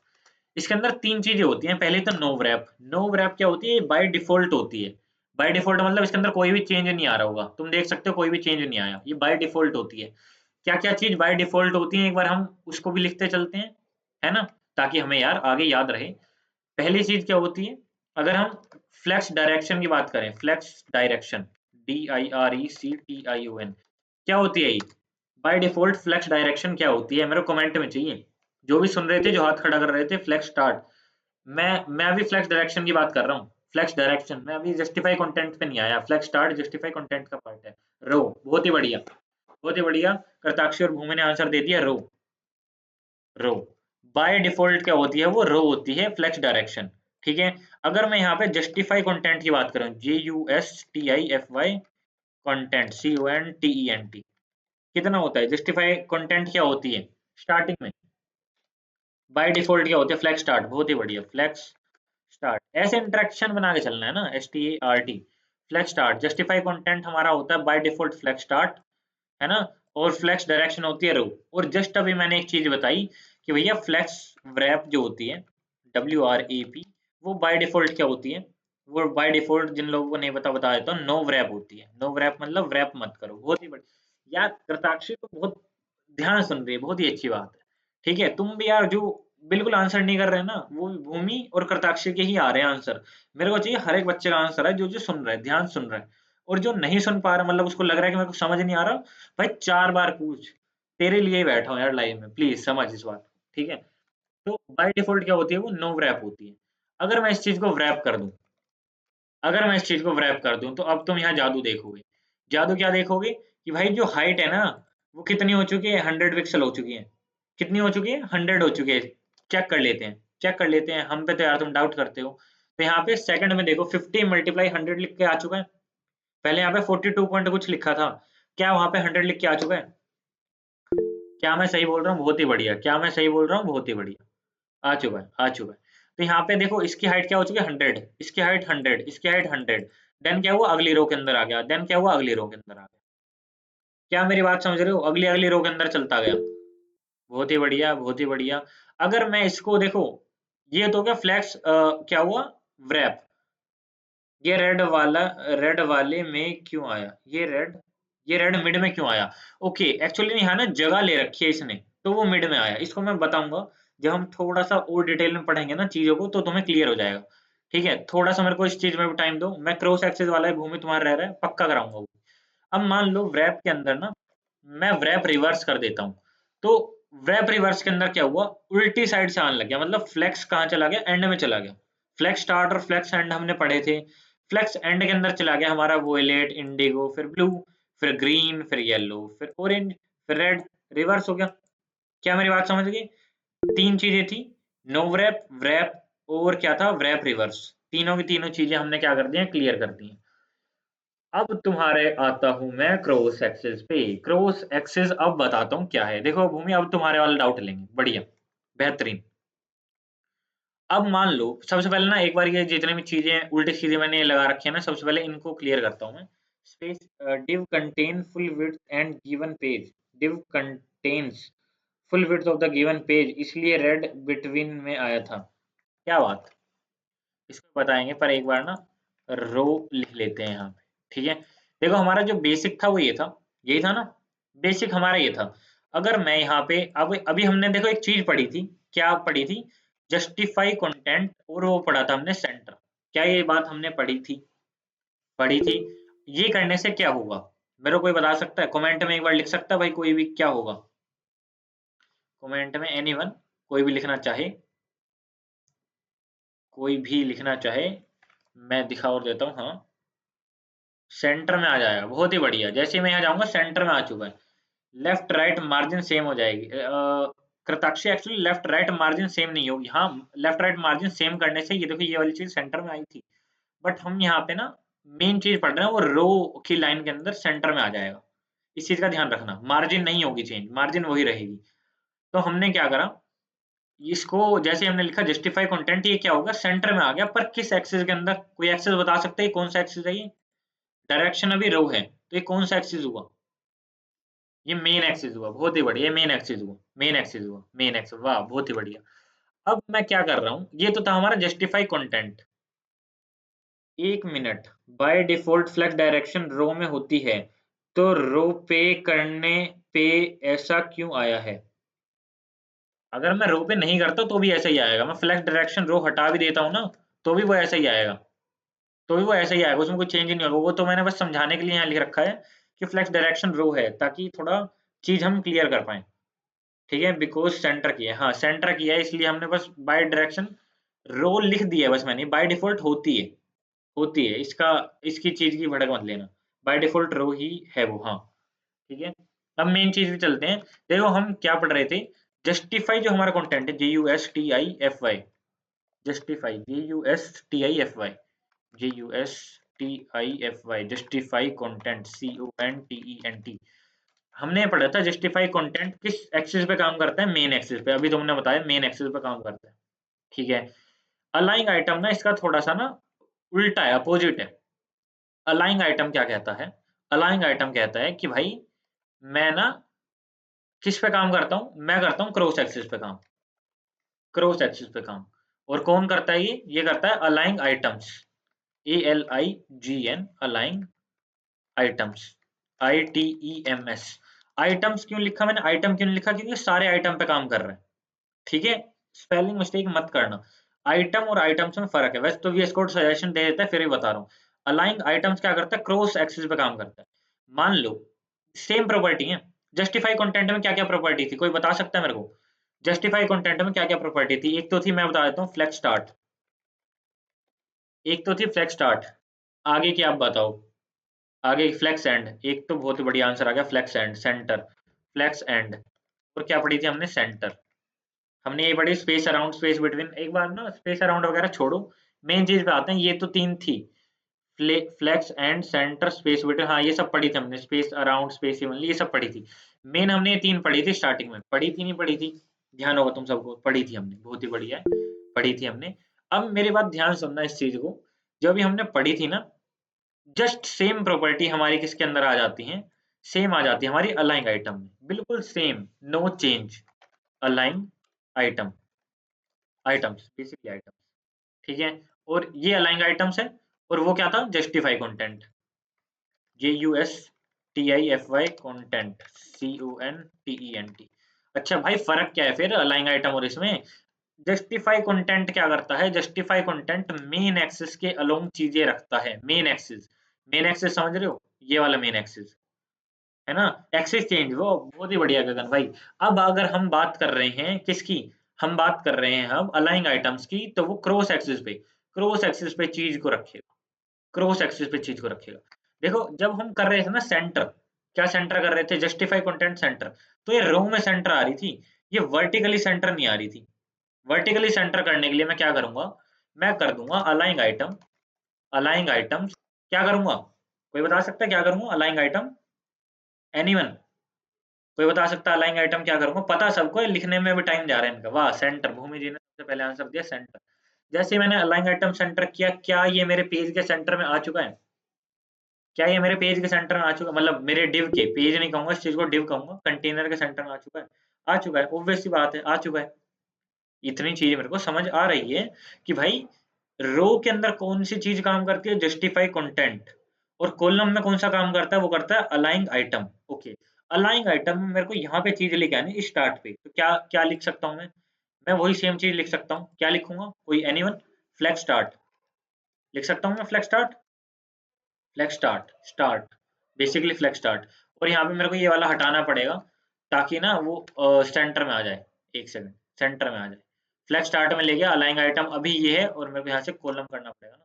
इसके अंदर 3 चीजें होती हैं। पहले तो नो व्रैप, नो व्रैप क्या होती है? बाय डिफॉल्ट होती है। बाय डिफॉल्ट मतलब इसके अंदर कोई भी चेंज नहीं आ रहा होगा, तुम देख सकते हो कोई भी चेंज नहीं आया, ये बाय डिफॉल्ट होती है। क्या क्या चीज बाय डिफॉल्ट होती है, एक बार हम उसको भी लिखते चलते हैं, है ना, ताकि हमें यार आगे याद रहे। पहली चीज क्या होती है? अगर हम फ्लेक्स डायरेक्शन की बात करें, फ्लेक्स डायरेक्शन, DIRECTION, क्या होती है ये? बाय डिफॉल्ट फ्लेक्स डायरेक्शन क्या होती है, मेरे को कमेंट में चाहिए। जो भी सुन रहे थे, जो हाथ खड़ा कर रहे थे, फ्लेक्स स्टार्ट। मैं अभी फ्लेक्स डायरेक्शन की बात कर रहा हूँ, फ्लेक्स डायरेक्शन, मैं अभी जस्टिफाई कंटेंट पे नहीं आया, फ्लेक्स स्टार्ट जस्टिफाई कंटेंट का पार्ट है। रो, बहुत ही बढ़िया, बहुत ही बढ़िया। कृताक्षी और भूमि ने आंसर दे दिया, रो। रो बाय डिफॉल्ट क्या होती है? वो रो होती है फ्लेक्स डायरेक्शन, ठीक है। अगर मैं यहाँ पे जस्टिफाई कंटेंट की बात करूँ, JUSTIFY कंटेंट, CONTENT, कितना होता है जस्टिफाई कंटेंट? क्या होती है स्टार्टिंग में? बाय डिफॉल्ट क्या होती है? फ्लेक्स स्टार्ट, बहुत ही बढ़िया, फ्लेक्स स्टार्ट। ऐसे इंटरेक्शन बना के चलना है ना, START, flex start. Justify content हमारा होता है बाय डिफॉल्ट फ्लेक्स स्टार्ट, है ना, और फ्लेक्स डायरेक्शन होती है रो। और जस्ट अभी मैंने एक चीज बताई कि भैया फ्लेक्स व्रैप जो होती है, WRAP, वो बाय डिफॉल्ट क्या होती है? वो बाय डिफॉल्ट जिन लोगों को नहीं पता बता देता हूँ, नो व्रैप होती है। नो व्रैप मतलब व्रैप मत करो, बहुत ही बढ़िया यार। कृताक्षी तो बहुत ध्यान सुन रही है, बहुत ही अच्छी बात है। ठीक है, तुम भी यार जो बिल्कुल आंसर नहीं कर रहे हैं ना, वो भूमि और कृताक्षी के ही आ रहे हैं आंसर। मेरे को चाहिए हर एक बच्चे का आंसर है, जो जो सुन रहा है, ध्यान सुन रहा है। और जो नहीं सुन पा रहा, मतलब उसको लग रहा है कि मेरे को समझ नहीं आ रहा, भाई 4 बार पूछ, तेरे लिए ही बैठा हूँ यार लाइव में, प्लीज समझ इस बात को, ठीक है। तो बाय डिफॉल्ट क्या होती है? वो नो व्रैप होती है। अगर मैं इस चीज को व्रैप कर दूं, अगर मैं इस चीज को व्रैप कर दूं, तो अब तुम यहाँ जादू देखोगे। जादू क्या देखोगे? कि भाई जो हाइट है ना वो कितनी हो चुकी है? 100 पिक्सल हो चुकी है। कितनी हो चुकी है? 100 हो चुकी है। चेक कर लेते हैं, चेक कर लेते हैं, हम पे तो यार तुम डाउट करते हो। तो यहाँ पे सेकंड में देखो 50 मल्टीप्लाई 100 लिख के आ चुका है। पहले यहाँ पे 42 पॉइंट कुछ लिखा था, क्या वहां पे 100 लिख के आ चुका है? क्या मैं सही बोल रहा हूँ? बहुत ही बढ़िया। क्या मैं सही बोल रहा हूँ? बहुत ही बढ़िया, आ चुका है, आ चुका है। तो यहाँ पे देखो इसकी हाइट क्या हो चुकी है? 100, इसकी हाइट 100, इसकी हाइट 100। देन क्या हुआ? अगली रो के अंदर आ गया, देन क्या हुआ? अगली रो के अंदर आ गया। क्या मेरी बात समझ रहे हो? अगली अगली रो के अंदर चलता गया। बहुत ही बढ़िया, बहुत ही बढ़िया। अगर मैं इसको देखो, ये तो क्या फ्लैक्स क्या हुआ? व्रैप। ये रेड वाले में क्यों आया? ये रेड मिड में क्यों आया? ओके, एक्चुअली यहाँ ना जगह ले रखी है इसने, तो वो मिड में आया। इसको मैं बताऊंगा जब हम थोड़ा सा और डिटेल में पढ़ेंगे ना चीजों को, तो तुम्हें क्लियर हो जाएगा। ठीक है, थोड़ा सा मेरे को इस चीज में भी टाइम दो। मैं क्रॉस एक्सिस वाला है, भूमि तुम्हारा रह रहा है, पक्का कराऊंगा वो। अब मान लो व्रैप के अंदर ना मैं व्रैप रिवर्स कर देता हूँ, तो व्रैप रिवर्स के अंदर क्या हुआ? उल्टी साइड से आने लग गया, मतलब फ्लेक्स कहाँ चला गया? एंड में चला गया। फ्लेक्स स्टार्ट और फ्लेक्स एंड हमने पढ़े थे। फ्लेक्स एंड के अंदर चला गया हमारा वोयलेट, इंडिगो, फिर ब्लू, फिर ग्रीन, फिर येलो, फिर ऑरेंज, फिर रेड। रिवर्स हो गया। क्या मेरी बात समझ गए? 3 चीजें थी, नो व्रैप, व्रैप और क्या था? Wrap reverse. तीनों की तीनों चीजें हमने क्या कर दी हैं? क्लियर कर दी हैं। अब तुम्हारे आता हूं मैं क्रॉस एक्सिस पे। क्रॉस एक्सिस अब बताता हूँ क्या है। देखो भूमि, अब तुम्हारे वाला डाउट लेंगे। बढ़िया, बेहतरीन। अब मान लो सबसे पहले ना एक बार ये जितने भी चीजें उल्टी सीधे मैंने लगा रखी है ना, सबसे पहले इनको क्लियर करता हूँ मैं। Space div contain full width and given page, div contains full width of the given page, इसलिए रेड बिटवीन में आया था। क्या बात, इसको बताएंगे पर एक बार ना रो लिख लेते हैं यहाँ पे। ठीक है, देखो हमारा जो बेसिक था वो ये था, यही था ना, बेसिक हमारा ये था। अगर मैं यहाँ पे अब अभी हमने देखो एक चीज पढ़ी थी, क्या पढ़ी थी? जस्टिफाई कंटेंट, और वो पढ़ा था हमने सेंटर। क्या ये बात हमने पढ़ी थी? ये करने से क्या होगा मेरे को कोई बता सकता है? कमेंट में एक बार लिख सकता है भाई कोई भी, क्या होगा? कमेंट में एनीवन, कोई भी लिखना चाहे, कोई भी लिखना चाहे, मैं दिखा और देता हूँ। हाँ, सेंटर में आ जाएगा, बहुत ही बढ़िया। जैसे ही मैं यहाँ जाऊंगा सेंटर में आ चुका है। लेफ्ट राइट मार्जिन सेम हो जाएगी। Kritakshi actually left right margin same नहीं होगी। हाँ, लेफ्ट राइट मार्जिन सेम करने से ये देखो ये वाली चीज सेंटर में आई थी। बट हम यहाँ पे ना मेन चीज पढ़ रहे हैं, वो रो की लाइन के अंदर सेंटर में आ जाएगा। इस चीज का ध्यान रखना, मार्जिन नहीं होगी चेंज, मार्जिन वही रहेगी। तो हमने क्या करा, इसको जैसे हमने लिखा जस्टिफाई कंटेंट, ये क्या होगा? सेंटर में आ गया। पर किस एक्सिस के अंदर? कोई एक्सिस बता सकते हैं कौन सा एक्सिस है ये? डायरेक्शन अभी रो है, तो ये कौन सा एक्सिस हुआ? ये मेन एक्सिस हुआ। बहुत ही बढ़िया, मेन एक्सिस हुआ, मेन एक्सिस हुआ, मेन एक्सिस। वाह, बहुत ही बढ़िया। अब मैं क्या कर रहा हूँ, ये तो था हमारा जस्टिफाई कंटेंट। एक minute, by default flex direction row में होती है, तो रो पे करने पे ऐसा क्यों आया है? अगर मैं रो पे नहीं करता तो भी ऐसा ही आएगा। मैं फ्लेक्स डायरेक्शन रो हटा भी देता हूँ ना, तो भी वो ऐसा ही आएगा। तो भी वो ऐसा ही आएगा, उसमें कोई चेंज नहीं होगा। वो तो मैंने बस समझाने के लिए यहाँ लिख रखा है कि फ्लेक्स डायरेक्शन रो है, ताकि थोड़ा चीज हम क्लियर कर पाए। ठीक है, बिकॉज सेंटर किया है। हाँ, सेंटर किया है, इसलिए हमने बस बाय डायरेक्शन रो लिख दिया है। बस मैंने बाय डिफॉल्ट होती है, होती है इसका, इसकी चीज की भड़क मत लेना। बाय डिफॉल्ट रो ही है वो। हाँ, ठीक है। अब मेन चीज पे चलते हैं। देखो हम क्या पढ़ रहे थे? जस्टिफाई जो हमारा कंटेंट है, JUSTIFY, justify, JUSTIFY, JUSTIFY, justify content, CONTENT। हमने पढ़ा था जस्टिफाई कंटेंट किस एक्सिस पे काम करता है? मेन एक्सिस पे। अभी तुमने बताया मेन एक्सिस पे काम करता है। ठीक है। अलाइंग आइटम ना इसका थोड़ा सा ना उल्टा है, अपोजिट है। अलाइंग आइटम क्या कहता है? अलाइंग आइटम कहता है कि भाई मैं ना किस पे काम करता हूँ? मैं करता हूँ क्रॉस एक्सिस पे काम, क्रॉस एक्सिस पे काम। और कौन करता है ये करता है अलाइंग आइटम्स, ALIGN, अलाइंग आइटम्स, ITEMS। आइटम्स क्यों लिखा मैंने? आइटम क्यों नहीं लिखा? क्योंकि सारे आइटम पे काम कर रहे हैं। ठीक है, स्पेलिंग मिस्टेक मत करना। आइटम और आइटम्स में फर्क है। वैसे तो VS कोड सजेशन दे देता है, फिर भी बता रहा हूँ। अलाइंग आइटम्स क्या करता है? क्रॉस एक्सिस पे काम करता है। मान लो सेम प्रॉपर्टी है। जस्टिफाई कंटेंट में क्या क्या प्रॉपर्टी थी, कोई बता सकता है मेरे को? जस्टिफाई कंटेंट में क्या क्या प्रॉपर्टी थी? एक तो थी, मैं बता देता हूँ, फ्लेक्स स्टार्ट। एक तो थी फ्लेक्स स्टार्ट। आगे की आप बताओ। आगे फ्लेक्स एंड। एक तो बहुत ही बढ़िया आंसर आ गया, flex end. Centre, flex end. और क्या पढ़ी थी हमने? सेंटर। हमने ये पढ़ी स्पेस अराउंड, स्पेस बिटवीन। एक बार ना स्पेस अराउंड वगैरह छोड़ो, मेन चीज पे आते हैं। ये तो तीन थी, flex end, centre, space between. हाँ, ये सब पढ़ी थी हमने। स्पेस अराउंड, स्पेस इवनली, ये सब पढ़ी थी। मेन हमने ये तीन पढ़ी थी स्टार्टिंग में। पढ़ी थी नहीं पढ़ी थी? ध्यान होगा तुम सबको, पढ़ी थी हमने। बहुत ही बढ़िया है, पढ़ी थी हमने। अब मेरी बात ध्यान सुनना इस चीज को। जो अभी हमने पढ़ी थी ना, जस्ट सेम प्रॉपर्टी हमारी किसके अंदर आ जाती है? सेम आ जाती है हमारी अलाइंग आइटम में, बिल्कुल सेम, नो चेंज। अलाइंग आइटम, आइटम्स, बेसिकली आइटम्स। ठीक है, और ये अलाइंग आइटम्स है। और वो क्या था? Justify content, JUSTIFY content, CONTENT। अच्छा भाई, फर्क क्या है फिर अलाइंग आइटम और इसमें? जस्टिफाई कंटेंट क्या करता है? जस्टिफाई कंटेंट मेन एक्सिस के अलोंग चीजें रखता है। मेन एक्सिस, मेन एक्सिस समझ रहे हो? ये वाला मेन एक्सिस है ना, एक्सिस चेंज। वो बहुत ही बढ़िया गगन भाई। अब अगर हम बात कर रहे हैं किसकी? हम बात कर रहे हैं हम अलाइंग आइटम्स की, तो वो क्रॉस एक्सिस पे, क्रॉस एक्सिस पे चीज को रखेगा, क्रॉस एक्सिस पे चीज को रखेगा। देखो जब हम कर रहे थे ना सेंटर, क्या सेंटर कर रहे थे? Justify content centre. तो ये रो में सेंटर आ रही थी, ये वर्टिकली सेंटर नहीं आ रही थी। वर्टिकली सेंटर करने के लिए मैं क्या करूंगा, मैं कर दूंगा अलाइंग आइटम, अलाइंग आइटम्स, क्या करूंगा, कोई बता सकता है क्या करूंगा अलाइंग आइटम, एनीवन, कोई बता सकता है अलाइंग आइटम क्या करूंगा, पता सबको है, लिखने में भी टाइम जा रहा है इनका, वाह सेंटर, भूमि जी ने सबसे पहले आंसर दिया सेंटर। जैसे ही मैंने अलाइंग आइटम सेंटर किया, क्या ये मेरे पेज के सेंटर में आ चुका है, क्या ये मेरे पेज के सेंटर में आ चुका है, मतलब मेरे डिव के, पेज नहीं कहूंगा इस चीज को, डिव कहूंगा, कंटेनर के सेंटर में आ चुका है, आ चुका है, ऑब्वियस सी बात है आ चुका है। इतनी चीज मेरे को समझ आ रही है कि भाई रो के अंदर कौन सी चीज काम करती है, जस्टिफाई कंटेंट, और कॉलम में कौन सा काम करता है, वो करता है अलाइंग आइटम। ओके, अलाइंग आइटम में मेरे को यहाँ पे चीज लेके आनी स्टार्ट पे, तो क्या क्या लिख सकता हूँ मैं वही सेम चीज लिख सकता हूँ, क्या लिखूंगा, कोई एनीवन, फ्लैग स्टार्ट लिख सकता हूँ मैं, flag start, flag start, start, basically flag start. और यहाँ पे मेरे को ये वाला हटाना पड़ेगा ताकि ना वो सेंटर में आ जाए, एक सेकंड, सेंटर में आ जाए। फ्लैग स्टार्ट में ले गया, अलाइंग आइटम अभी ये है, और मेरे को यहाँ से कॉलम करना पड़ेगा ना,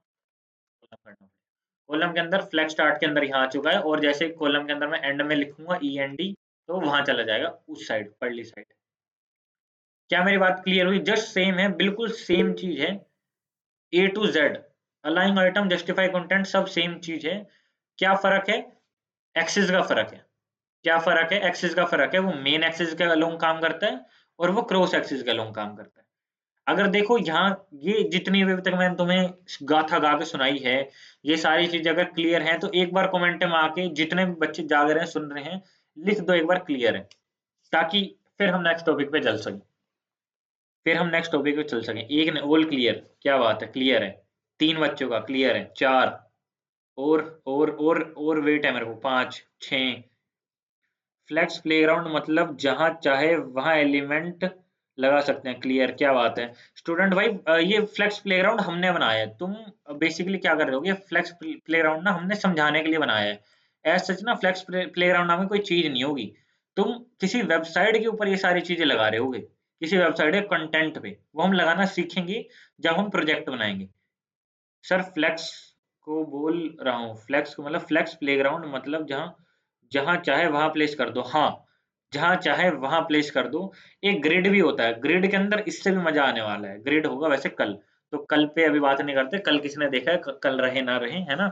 कॉलम करना पड़ेगा, कॉलम के अंदर फ्लैग स्टार्ट के अंदर यहाँ आ चुका है, और जैसे कॉलम के अंदर मैं एंड में लिखूंगा ई एन डी, तो वहां चला जाएगा उस साइड, परली साइड। क्या मेरी बात क्लियर हुई, जस्ट सेम है, बिल्कुल सेम चीज है, ए टू जेड, अलाइंग आइटम, जस्टिफाई कंटेंट, सब सेम चीज है। क्या फर्क है, एक्सिस का फर्क है, क्या फर्क है, एक्सिस का फर्क है, वो मेन एक्सिस के अलोंग काम करता है और वो क्रॉस एक्सिस के अलोंग काम करता है। अगर देखो यहाँ, ये जितनी भी अभी तक मैंने तुम्हें गाथा गा के सुनाई है, ये सारी चीजें अगर क्लियर हैं तो एक बार कमेंट में आके, जितने भी बच्चे जाग रहे हैं सुन रहे हैं, लिख दो एक बार क्लियर है, ताकि फिर हम नेक्स्ट टॉपिक पे चल सकें, फिर हम नेक्स्ट टॉपिक पे चल सकें। एक ने ऑल क्लियर, क्या बात है, क्लियर है, 3 बच्चों का क्लियर है, 4 और वेट है मेरे को, 5 6। फ्लेक्स प्लेग्राउंड मतलब जहां चाहे वहां एलिमेंट लगा सकते हैं, क्लियर, क्या बात है स्टूडेंट भाई। ये फ्लेक्स प्लेग्राउंड हमने बनाया है, तुम बेसिकली क्या कर रहे हो, ये फ्लेक्स प्लेग्राउंड ना हमने समझाने के लिए बनाया है, एज सच ना फ्लेक्स प्लेग्राउंड नाम की कोई चीज नहीं होगी, तुम किसी वेबसाइट के ऊपर ये सारी चीजें लगा रहे होगे, किसी वेबसाइट के कंटेंट पे, वो हम लगाना सीखेंगे जब हम प्रोजेक्ट बनाएंगे। सर फ्लेक्स को बोल रहा हूँ, फ्लेक्स को मतलब फ्लेक्स प्लेग्राउंड मतलब जहाँ, जहाँ चाहे वहां प्लेस कर दो, हाँ, जहाँ चाहे वहां प्लेस कर दो। एक ग्रिड भी होता है, ग्रिड के अंदर इससे भी मजा आने वाला है, ग्रिड होगा वैसे कल, तो कल पे अभी बात नहीं करते, कल किसने देखा है, कल रहे ना रहे, है ना,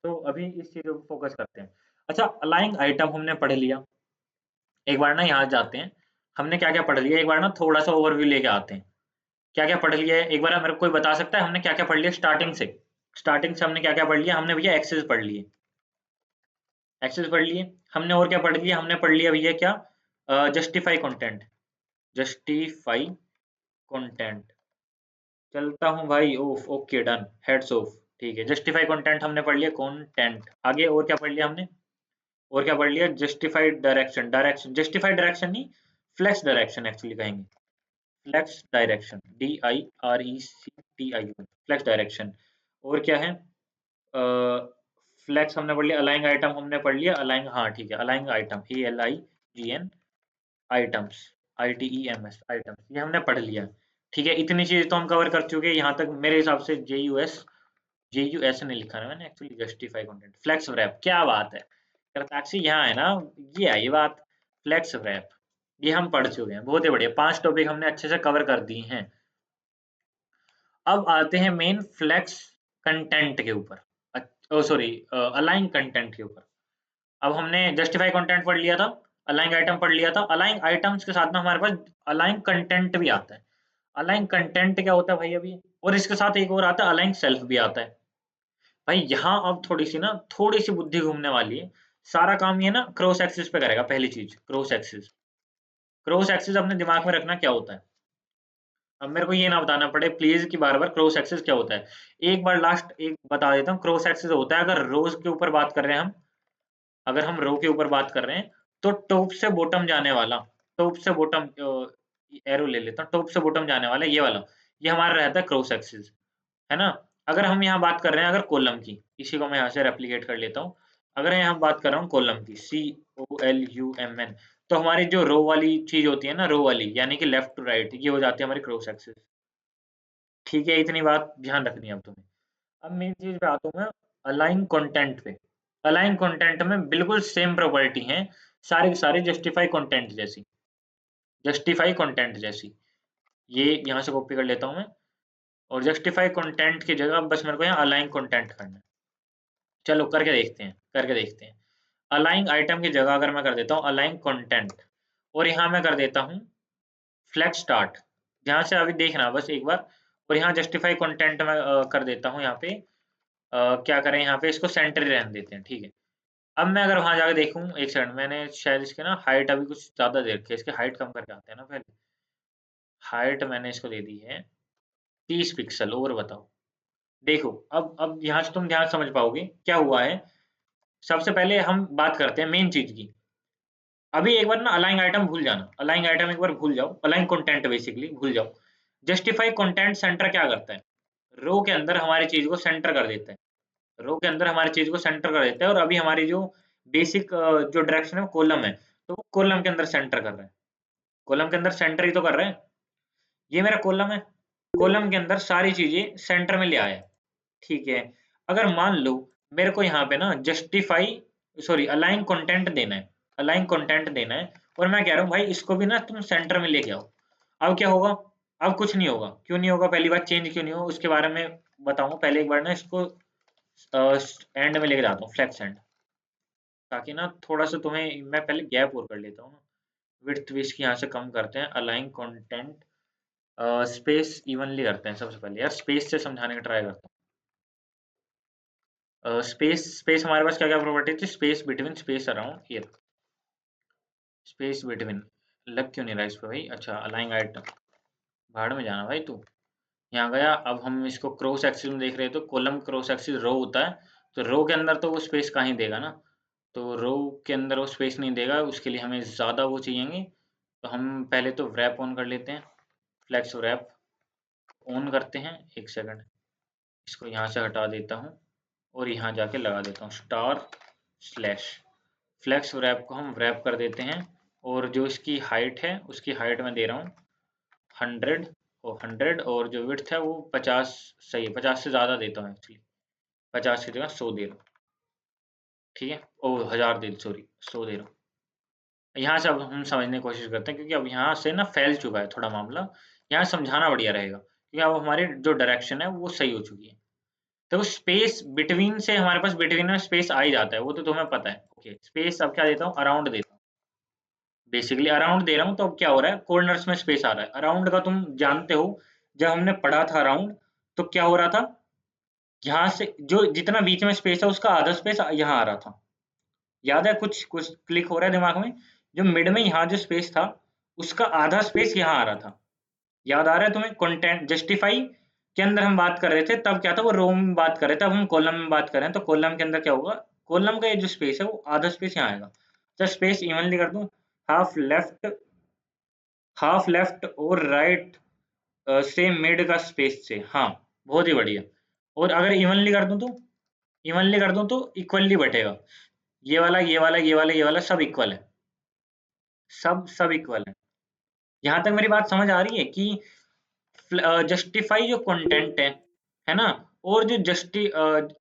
तो अभी इस चीजों पर फोकस करते हैं। अच्छा, अलाइंग आइटम हमने पढ़ लिया, एक बार ना यहाँ जाते हैं, हमने क्या क्या पढ़ लिया, एक बार ना थोड़ा सा ओवरव्यू लेके आते हैं, क्या क्या पढ़ लिया है एक बार, मेरे को कोई बता सकता है हमने क्या क्या पढ़ लिया स्टार्टिंग से, स्टार्टिंग से हमने क्या क्या पढ़ लिया, हमने भैया एक्सेस पढ़ लिए, एक्सेस पढ़ लिए, हमने और क्या पढ़ लिया, हमने पढ़ लिया भैया क्या, जस्टिफाई कंटेंट, जस्टिफाई कंटेंट, चलता हूँ भाई, ओफ, ओके डन, हेड्स ऑफ, ठीक है, जस्टिफाई कंटेंट हमने पढ़ लिया, कंटेंट, आगे और क्या पढ़ लिया हमने, और क्या पढ़ लिया, justified direction, direction, justified direction नहीं, फ्लेक्स डायरेक्शन एक्चुअली कहेंगे, flex direction, DIRECTION, flex direction. और क्या है, फ्लेक्स हमने पढ़ लिया, अलाइंग आइटम हमने पढ़ लिया, अलाइंग, हाँ ठीक है, अलाइंग item, ALIGN, items, ITEMS, items, ये हमने पढ़ लिया, ठीक है, इतनी चीज तो हम कवर कर चुके हैं यहाँ तक मेरे हिसाब से, JUS नहीं लिखा है मैंने actually, justify content, flex wrap, क्या बात है, करताक्षी यहाँ है ना, ये आई बात, फ्लेक्स रैप, ये हम पढ़ चुके हैं, बहुत ही बढ़िया, 5 टॉपिक हमने अच्छे से कवर कर दिए हैं। अब आते हैं मेन फ्लेक्स कंटेंट के ऊपर, ओ सॉरी, अलाइन कंटेंट के ऊपर। अब हमने जस्टिफाई कंटेंट पढ़ लिया था, अलाइन आइटम पढ़ लिया था, अलाइन आइटम्स के साथ में हमारे पास अलाइन कंटेंट भी आता है। अलाइन कंटेंट क्या होता है भाई अभी, और इसके साथ एक और आता है अलाइन सेल्फ भी आता है। भाई यहाँ अब थोड़ी सी बुद्धि घूमने वाली है, सारा काम ये ना क्रॉस एक्सिस पे करेगा, पहली चीज क्रॉस एक्सिस, क्रॉस एक्सिस अपने दिमाग में रखना क्या होता है। अब मेरे को ये ना बताना पड़े प्लीज कि बार बार क्रॉस एक्सिस क्या होता है, एक बार लास्ट एक बता देता हूँ, क्रॉस एक्सिस होता है, अगर रोज के ऊपर बात कर रहे हैं हम, अगर हम रो के ऊपर बात कर रहे हैं, तो टॉप से बॉटम जाने वाला, टॉप से बॉटम, एरो ले लेता हूँ, टॉप से बॉटम जाने वाला ये वाला, ये हमारा रहता है क्रॉस एक्सिस, है ना। अगर हम यहाँ बात कर रहे हैं अगर कॉलम की, इसी को मैं यहाँ से रेप्लिकेट कर लेता हूँ, अगर यहाँ बात कर रहा हूँ कॉलम की, COLUMN, तो हमारी जो रो वाली चीज होती है ना, रो वाली यानी कि लेफ्ट टू राइट, ये हो जाती है हमारी क्रॉस एक्सिस, ठीक है, इतनी बात ध्यान रखनी है अब तुम्हें। अब मेन चीज पे आता हूँ मैं, अलाइन कंटेंट पे। अलाइन कंटेंट में बिल्कुल सेम प्रॉपर्टी है, सारी की सारी जस्टिफाई कंटेंट जैसी, जस्टिफाई कंटेंट जैसी, ये यहाँ से कॉपी कर लेता हूँ मैं, और जस्टिफाई कंटेंट की जगह बस मेरे को यहाँ अलाइन कंटेंट करना है। चलो करके देखते हैं। अलाइन आइटम की जगह अगर मैं कर देता हूँ अलाइन कंटेंट, और यहाँ मैं कर देता हूँ फ्लैग स्टार्ट, ध्यान से अभी देखना बस एक बार, और यहाँ जस्टिफाई कंटेंट में कर देता हूँ यहाँ पे क्या करें, यहाँ पे इसको सेंटर ही रहने देते हैं, ठीक है। अब मैं अगर वहां जाकर देखूं, एक सेकंड, मैंने शायद इसके ना हाइट अभी कुछ ज्यादा दे रखी है, इसकी हाइट कम करके आते हैं ना पहले। हाइट मैंने इसको दे दी है 30 पिक्सल, और बताओ। देखो अब यहाँ से तुम ध्यान समझ पाओगे क्या हुआ है। सबसे पहले हम बात करते हैं मेन चीज की। अभी एक बार ना अलाइन आइटम भूल जाना, अलाइन आइटम एक बार भूल जाओ, अलाइन कंटेंट बेसिकली भूल जाओ। जस्टिफाई कंटेंट सेंटर क्या करता है, रो के अंदर हमारी चीज को सेंटर कर देता है, रो के अंदर हमारी चीज को सेंटर कर देता है, और अभी हमारी जो बेसिक जो डायरेक्शन है वो कॉलम है, तो वो कॉलम के अंदर सेंटर कर रहा है, कॉलम के अंदर सेंटर ही तो कर रहे हैं। ये मेरा कॉलम है, कॉलम के अंदर सारी चीजें सेंटर में ले आया, ठीक है। अगर मान लो मेरे को यहाँ पे ना जस्टिफाई सॉरी अलाइन कंटेंट देना है, अलाइन कंटेंट देना है, और मैं कह रहा हूँ भाई इसको भी ना तुम सेंटर में लेके आओ। अब क्या होगा, अब कुछ नहीं होगा, क्यों नहीं होगा, पहली बात चेंज क्यों नहीं होगा उसके बारे में बताऊंगा, पहले एक बार ना इसको एंड में लेके जाता हूँ, फ्लेक्स एंड, ताकि ना थोड़ा सा तुम्हें मैं पहले गैप और कर लेता हूँ ना। विड्थ भी इसकी यहाँ से कम करते हैं, अलाइन कंटेंट स्पेस इवनली करते हैं सबसे पहले, यार स्पेस से समझाने का ट्राई करता हूँ। स्पेस स्पेस हमारे पास क्या क्या प्रॉपर्टी थी, स्पेस बिटवीन, स्पेस अराउंड, ये स्पेस बिटवीन, लग क्यों नहीं रहा इस पे भाई, अच्छा अलाइन आइटम, भाड़ में जाना भाई तू, यहाँ गया। अब हम इसको क्रॉस एक्सिस में देख रहे हैं, तो कॉलम क्रॉस एक्सिस रो होता है, तो रो के अंदर तो वो स्पेस कहाँ ही देगा ना, तो रो के अंदर वो स्पेस नहीं देगा, उसके लिए हमें ज़्यादा वो चाहिए। तो हम पहले तो wrap ऑन कर लेते हैं, फ्लेक्स wrap ऑन करते हैं, एक सेकंड, इसको यहाँ से हटा देता हूँ और यहाँ जाके लगा देता हूँ स्टार स्लैश, फ्लेक्स wrap को हम wrap कर देते हैं, और जो इसकी हाइट है उसकी हाइट मैं दे रहा हूँ 100 और जो विड्थ है वो 50, सही है 50 से ज़्यादा देता हूँ एक्चुअली, 50 की जगह 100 दे रहा हूँ, ठीक है, ओ 1000 दे, सॉरी 100 दे रहा हूँ। यहाँ से अब हम समझने की कोशिश करते हैं, क्योंकि अब यहाँ से ना फैल चुका है थोड़ा मामला, यहाँ समझाना बढ़िया रहेगा, क्योंकि अब हमारी जो डायरेक्शन है वो सही हो चुकी है। तो स्पेस बिटवीन से हमारे पास बिटवीन में स्पेस आ ही जाता है, वो तो तुम्हें पता है, ओके। स्पेस अब क्या देता हूँ, अराउंड देता हूँ, बेसिकली अराउंड दे रहा हूँ, तो अब क्या हो रहा है, कॉर्नर्स में स्पेस आ रहा है। अराउंड का तुम जानते हो, जब हमने पढ़ा था अराउंड, तो क्या हो रहा था, यहाँ से जो जितना बीच में स्पेस है उसका आधा स्पेस यहाँ आ रहा था, याद है, कुछ कुछ क्लिक हो रहा है दिमाग में, जो मिड में यहाँ जो स्पेस था उसका आधा स्पेस यहाँ आ रहा था, याद आ रहा है तुम्हें। कंटेंट जस्टिफाई के अंदर हम बात कर रहे थे, तब क्या था, वो रो में बात कर रहे थे, अब हम कॉलम में बात कर रहे हैं, तो कॉलम के अंदर क्या होगा, कॉलम का ये जो स्पेस है वो आधा स्पेस यहाँ आएगा। तो स्पेस इवनली कर दूं, हाफ लेफ्ट, हाफ लेफ्ट और राइट से मिड का स्पेस से, हाँ बहुत ही बढ़िया। और अगर इवनली कर दूं तो, इवनली कर दूं तो इक्वली बटेगा, ये वाला सब इक्वल है, सब इक्वल है। यहाँ तक मेरी बात समझ आ रही है कि जस्टिफाई जो कंटेंट है ना, और जो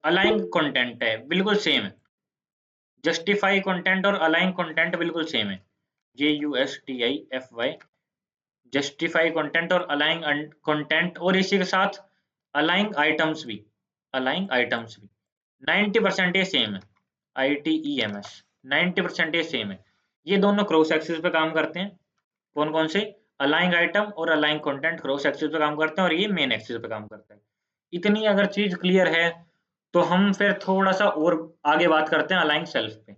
अलाइन कंटेंट है बिल्कुल सेम है, जस्टिफाई कंटेंट और अलाइन कंटेंट बिल्कुल सेम है, JUSTIFY, जस्टिफाई कंटेंट और अलाइन कंटेंट, और इसी के साथ अलाइन आइटम्स भी, अलाइन आइटम्स भी 90% ये सेम है, ITEMS 90% ये सेम है। ये दोनों क्रॉस एक्सिस पे काम करते हैं, कौन कौन से, अलाइंग आइटम और अलाइंग कंटेंट क्रॉस एक्सिस पे काम करते हैं, और ये मेन एक्सिस पे काम करता है। इतनी अगर चीज क्लियर है, तो हम फिर थोड़ा सा और आगे बात करते हैं अलाइंग सेल्फ पे।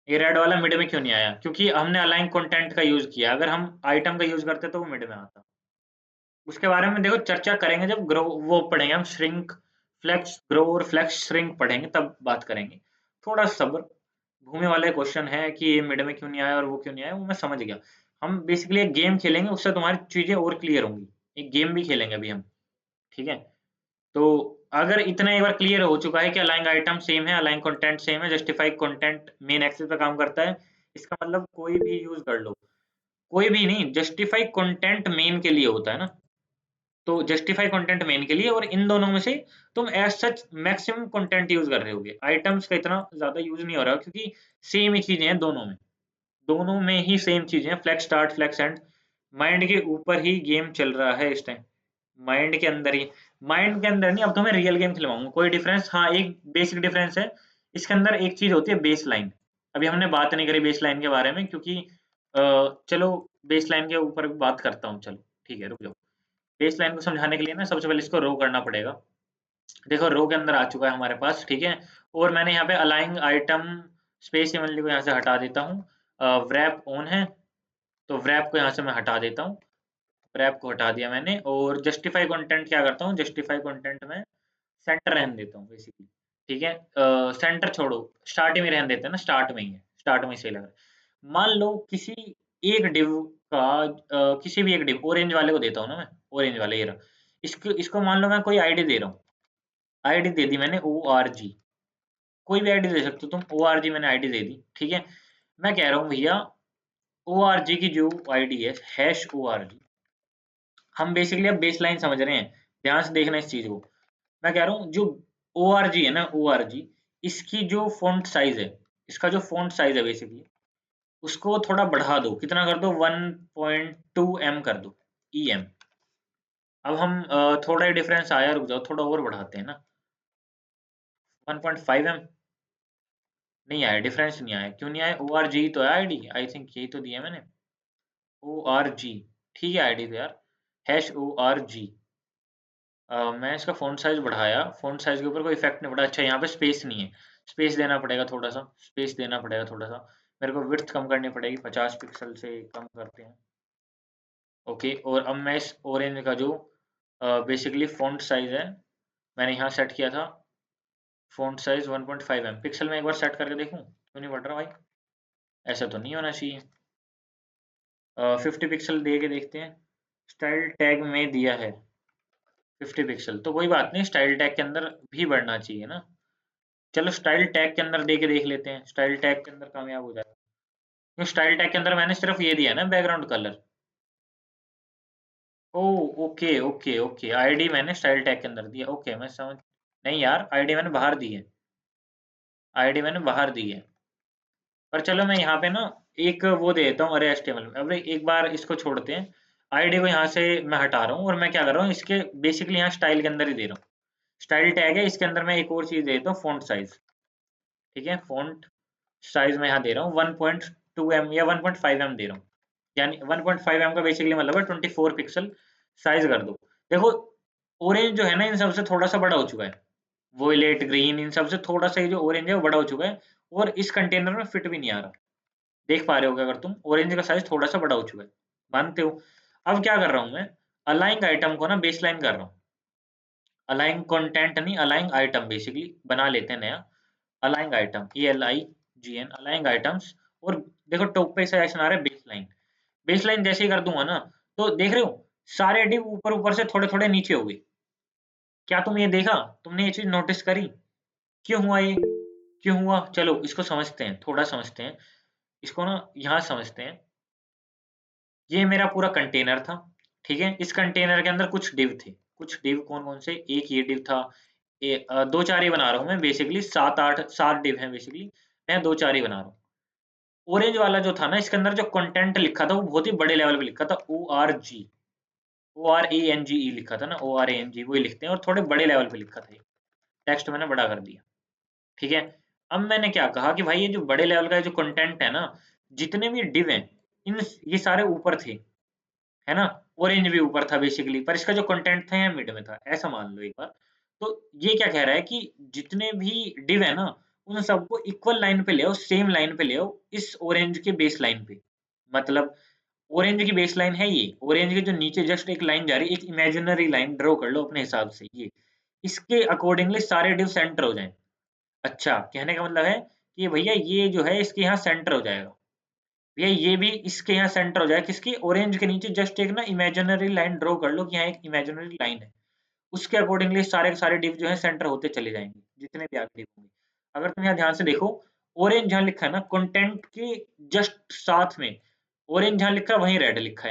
ये रेड वाला मिड में क्यों नहीं आया, क्योंकि हमने अलाइंग कंटेंट का यूज किया, अगर हम आइटम का यूज करते तो वो मिड में आता। उसके बारे में देखो चर्चा करेंगे जब ग्रो वो पढ़ेंगे, हम श्रिंक फ्लेक्स ग्रो और फ्लेक्स श्रिंक पढ़ेंगे तब बात करेंगे, थोड़ा सब्र। घूमे वाले क्वेश्चन है कि ये मिड में क्यों नहीं आया और वो क्यों नहीं आया, वो मैं समझ गया। हम बेसिकली एक गेम खेलेंगे, उससे तुम्हारी चीजें और क्लियर होंगी, एक गेम भी खेलेंगे अभी हम, ठीक है। तो अगर इतना एक बार क्लियर हो चुका है कि अलाइंग आइटम सेम है, अलाइंग कंटेंट सेम है, जस्टिफाई कंटेंट मेन एक्सिस पे काम करता है, इसका मतलब कोई भी यूज कर लो, कोई भी नहीं, जस्टिफाई कंटेंट मेन के लिए होता है ना, तो जस्टिफाई कंटेंट मेन के लिए, और इन दोनों में से तुम as such maximum content use कर रहे होगे, आइटम्स का इतना ज्यादा यूज नहीं हो रहा, क्योंकि सेम ही चीजें हैं दोनों में, दोनों में ही सेम चीजें, flag start flag and. Mind के ऊपर ही गेम चल रहा है इस टाइम, माइंड के अंदर ही। माइंड के अंदर नहीं, अब तो मैं रियल गेम खिलवाऊंगा। कोई डिफरेंस, हाँ एक बेसिक डिफरेंस है इसके अंदर। एक चीज होती है बेस लाइन, अभी हमने बात नहीं करी बेस लाइन के बारे में, क्योंकि चलो बेस लाइन के ऊपर बात करता हूँ। चलो ठीक है, रुक जाओ। बेस लाइन को समझाने के लिए ना सबसे पहले इसको रो करना पड़ेगा। देखो रो के अंदर आ चुका है हमारे पास, ठीक है। और मैंने यहाँ पे अलाइंग आइटम स्पेस इवनली को यहाँ से हटा देता हूँ। wrap ऑन है, तो wrap को यहाँ से मैं हटा देता हूँ। wrap को हटा दिया मैंने। और जस्टिफाई कंटेंट क्या करता हूँ, जस्टिफाई कंटेंट में सेंटर रहने देता हूँ बेसिकली, ठीक है। सेंटर छोड़ो, स्टार्ट में रहने देते हैं ना, स्टार्ट में ही है, स्टार्ट में सही लग रहा है। मान लो किसी एक डिव का किसी भी एक डिव, ऑरेंज वाले को देता हूँ ना मैं, ऑरेंज वाले ये रहा। इसको इसको मान लो मैं कोई आईडी दे रहा हूँ, आईडी दे दी मैंने ORG, कोई भी आईडी दे सकते हो तुम, ORG मैंने आईडी दे दी, ठीक है। मैं कह रहा हूँ भैया ORG की जो आईडी है #ORG, हम बेसिकली अब बेस लाइन समझ रहे हैं, ध्यान से देखना इस चीज को। मैं कह रहा हूँ जो ORG है ना, ORG, इसकी जो फॉन्ट साइज है, इसका जो फॉन्ट साइज है बेसिकली, उसको थोड़ा बढ़ा दो। कितना कर दो, 1.2 M कर दो, EM। अब हम थोड़ा ही डिफरेंस आया, रुक जाओ थोड़ा और बढ़ाते हैं ना, 1.5M। नहीं आया, डिफरेंस नहीं आया, क्यों नहीं आया? ORG तो है आईडी, आई थिंक यही तो दिया मैंने, ORG, ठीक है आईडी तो यार, #ORG। मैं इसका फ़ॉन्ट साइज़ बढ़ाया, फ़ॉन्ट साइज़ के ऊपर कोई इफ़ेक्ट नहीं पड़ा। अच्छा यहाँ पे स्पेस नहीं है, स्पेस देना पड़ेगा थोड़ा-सा, स्पेस देना पड़ेगा थोड़ा-सा। मेरे को विड्थ कम करनी पड़ेगी, 50 पिक्सल से कम करते हैं। ओके, और अब मैं इस ऑरेंज का जो बेसिकली फ़ॉन्ट साइज़ है, मैंने यहाँ सेट किया था फ़ॉन्ट साइज़ 1.5M। पिक्सल में एक बार सेट करके देखूँ, क्यों नहीं बढ़ रहा भाई? ऐसा तो नहीं होना चाहिए। 50 पिक्सल दे के देखते हैं, स्टाइल टैग में दिया है 50 पिक्सल, तो कोई बात नहीं, स्टाइल टैग के अंदर भी बढ़ना चाहिए ना। चलो स्टाइल टैग के अंदर दे के देख लेते हैं, स्टाइल टैग के अंदर कामयाब हो जाएगा। क्यों, स्टाइल टैग के अंदर मैंने सिर्फ ये दिया ना बैकग्राउंड कलर। ओ ओके ओके ओके, आईडी मैंने स्टाइल टैग के अंदर दिया, ओके मैं समझ। नहीं यार, आईडी मैंने बाहर दी है, आईडी मैंने बाहर दी है। पर चलो मैं यहाँ पे ना एक वो दे देता हूँ अरे HTML में। अब एक बार इसको छोड़ते हैं, आईडी को यहाँ से मैं हटा रहा हूँ, और मैं क्या कर रहा हूँ, इसके बेसिकली यहाँ स्टाइल के अंदर ही दे रहा हूँ। स्टाइल टैग है, इसके अंदर मैं एक और चीज दे देता हूँ, फॉन्ट साइज, ठीक है। फॉन्ट साइज मैं यहाँ दे रहा हूँ 1.2M या 1.5M दे रहा हूँ। यानी 1.5M का बेसिकली मतलब है 24 पिक्सल साइज कर दो। देखो ऑरेंज जो है ना, इन सबसे थोड़ा सा बड़ा हो चुका है, वोयलेट ग्रीन इन सबसे थोड़ा सा, ये जो ऑरेंज है वो बड़ा हो चुका है, और इस कंटेनर में फिट भी नहीं आ रहा। देख पा रहे हो अगर तुम, ऑरेंज का साइज थोड़ा सा बड़ा हो चुका है, मानते हो? अब क्या कर रहा हूँ मैं, अलाइंग आइटम को ना बेस लाइन कर रहा हूँ। अलाइंग कंटेंट नहीं, अलाइंग आइटम बेसिकली बना लेते हैं नया। अलाइंग आइटम, ALIGN, अलाइंग आइटम्स। और देखो टॉप पे सजेशन आ रहा है बेस लाइन। बेस लाइन जैसे ही कर दूंगा ना, तो देख रहे हो सारे डिव ऊपर ऊपर से थोड़े थोड़े नीचे हो गए। क्या तुम ये देखा, तुमने ये चीज नोटिस करी? क्यों हुआ ये, क्यों हुआ? चलो इसको समझते हैं, थोड़ा समझते हैं इसको ना, यहाँ समझते हैं। ये मेरा पूरा कंटेनर था, ठीक है। इस कंटेनर के अंदर कुछ डिव थे, कुछ डिव कौन कौन से, एक ये डिव था, दो चार ही बना रहा हूँ मैं बेसिकली, 7 डिव हैं बेसिकली, मैं दो चार ही बना रहा हूँ। ऑरेंज वाला जो था ना, इसके अंदर जो कंटेंट लिखा था वो बहुत ही बड़े लेवल पे लिखा था, ORANGE लिखा था ना, ORANG वही लिखते हैं, और थोड़े बड़े लेवल पे लिखा था। टेक्स्ट मैंने बड़ा कर दिया, ठीक है। अब मैंने क्या कहा कि भाई ये जो बड़े लेवल का जो कंटेंट है ना, जितने भी डिव हैं, इन ये सारे ऊपर थे, है ना। ऑरेंज भी ऊपर था बेसिकली, पर इसका जो कंटेंट था यहाँ मिड में था, ऐसा मान लो एक बार। तो ये क्या कह रहा है कि जितने भी डिव है ना, उन सबको इक्वल लाइन पे ले आओ, सेम लाइन पे ले आओ, इस ऑरेंज के बेस लाइन पे। मतलब ऑरेंज की बेस लाइन है ये, ऑरेंज के जो नीचे जस्ट एक लाइन जा रही है, एक इमेजिनरी लाइन ड्रॉ कर लो अपने हिसाब से, ये इसके अकॉर्डिंगली सारे डिव सेंटर हो जाएं। अच्छा, कहने का मतलब है कि भैया ये जो है इसके यहाँ सेंटर हो जाएगा, भैया ये भी इसके यहाँ सेंटर हो जाएगा, किसकी, ऑरेंज के नीचे जस्ट एक ना इमेजिनरी लाइन ड्रॉ कर लो कि यहाँ एक इमेजिनरी लाइन है, उसके अकॉर्डिंगली सारे के सारे डिव जो है सेंटर होते चले जाएंगे, जितने भी आगे डिव होंगे। अगर तुम यहाँ ध्यान से देखो, ऑरेंज जहाँ लिखा है ना कंटेंट के जस्ट साथ में, ऑरेंज जहाँ लिखा है वहीं रेड लिखा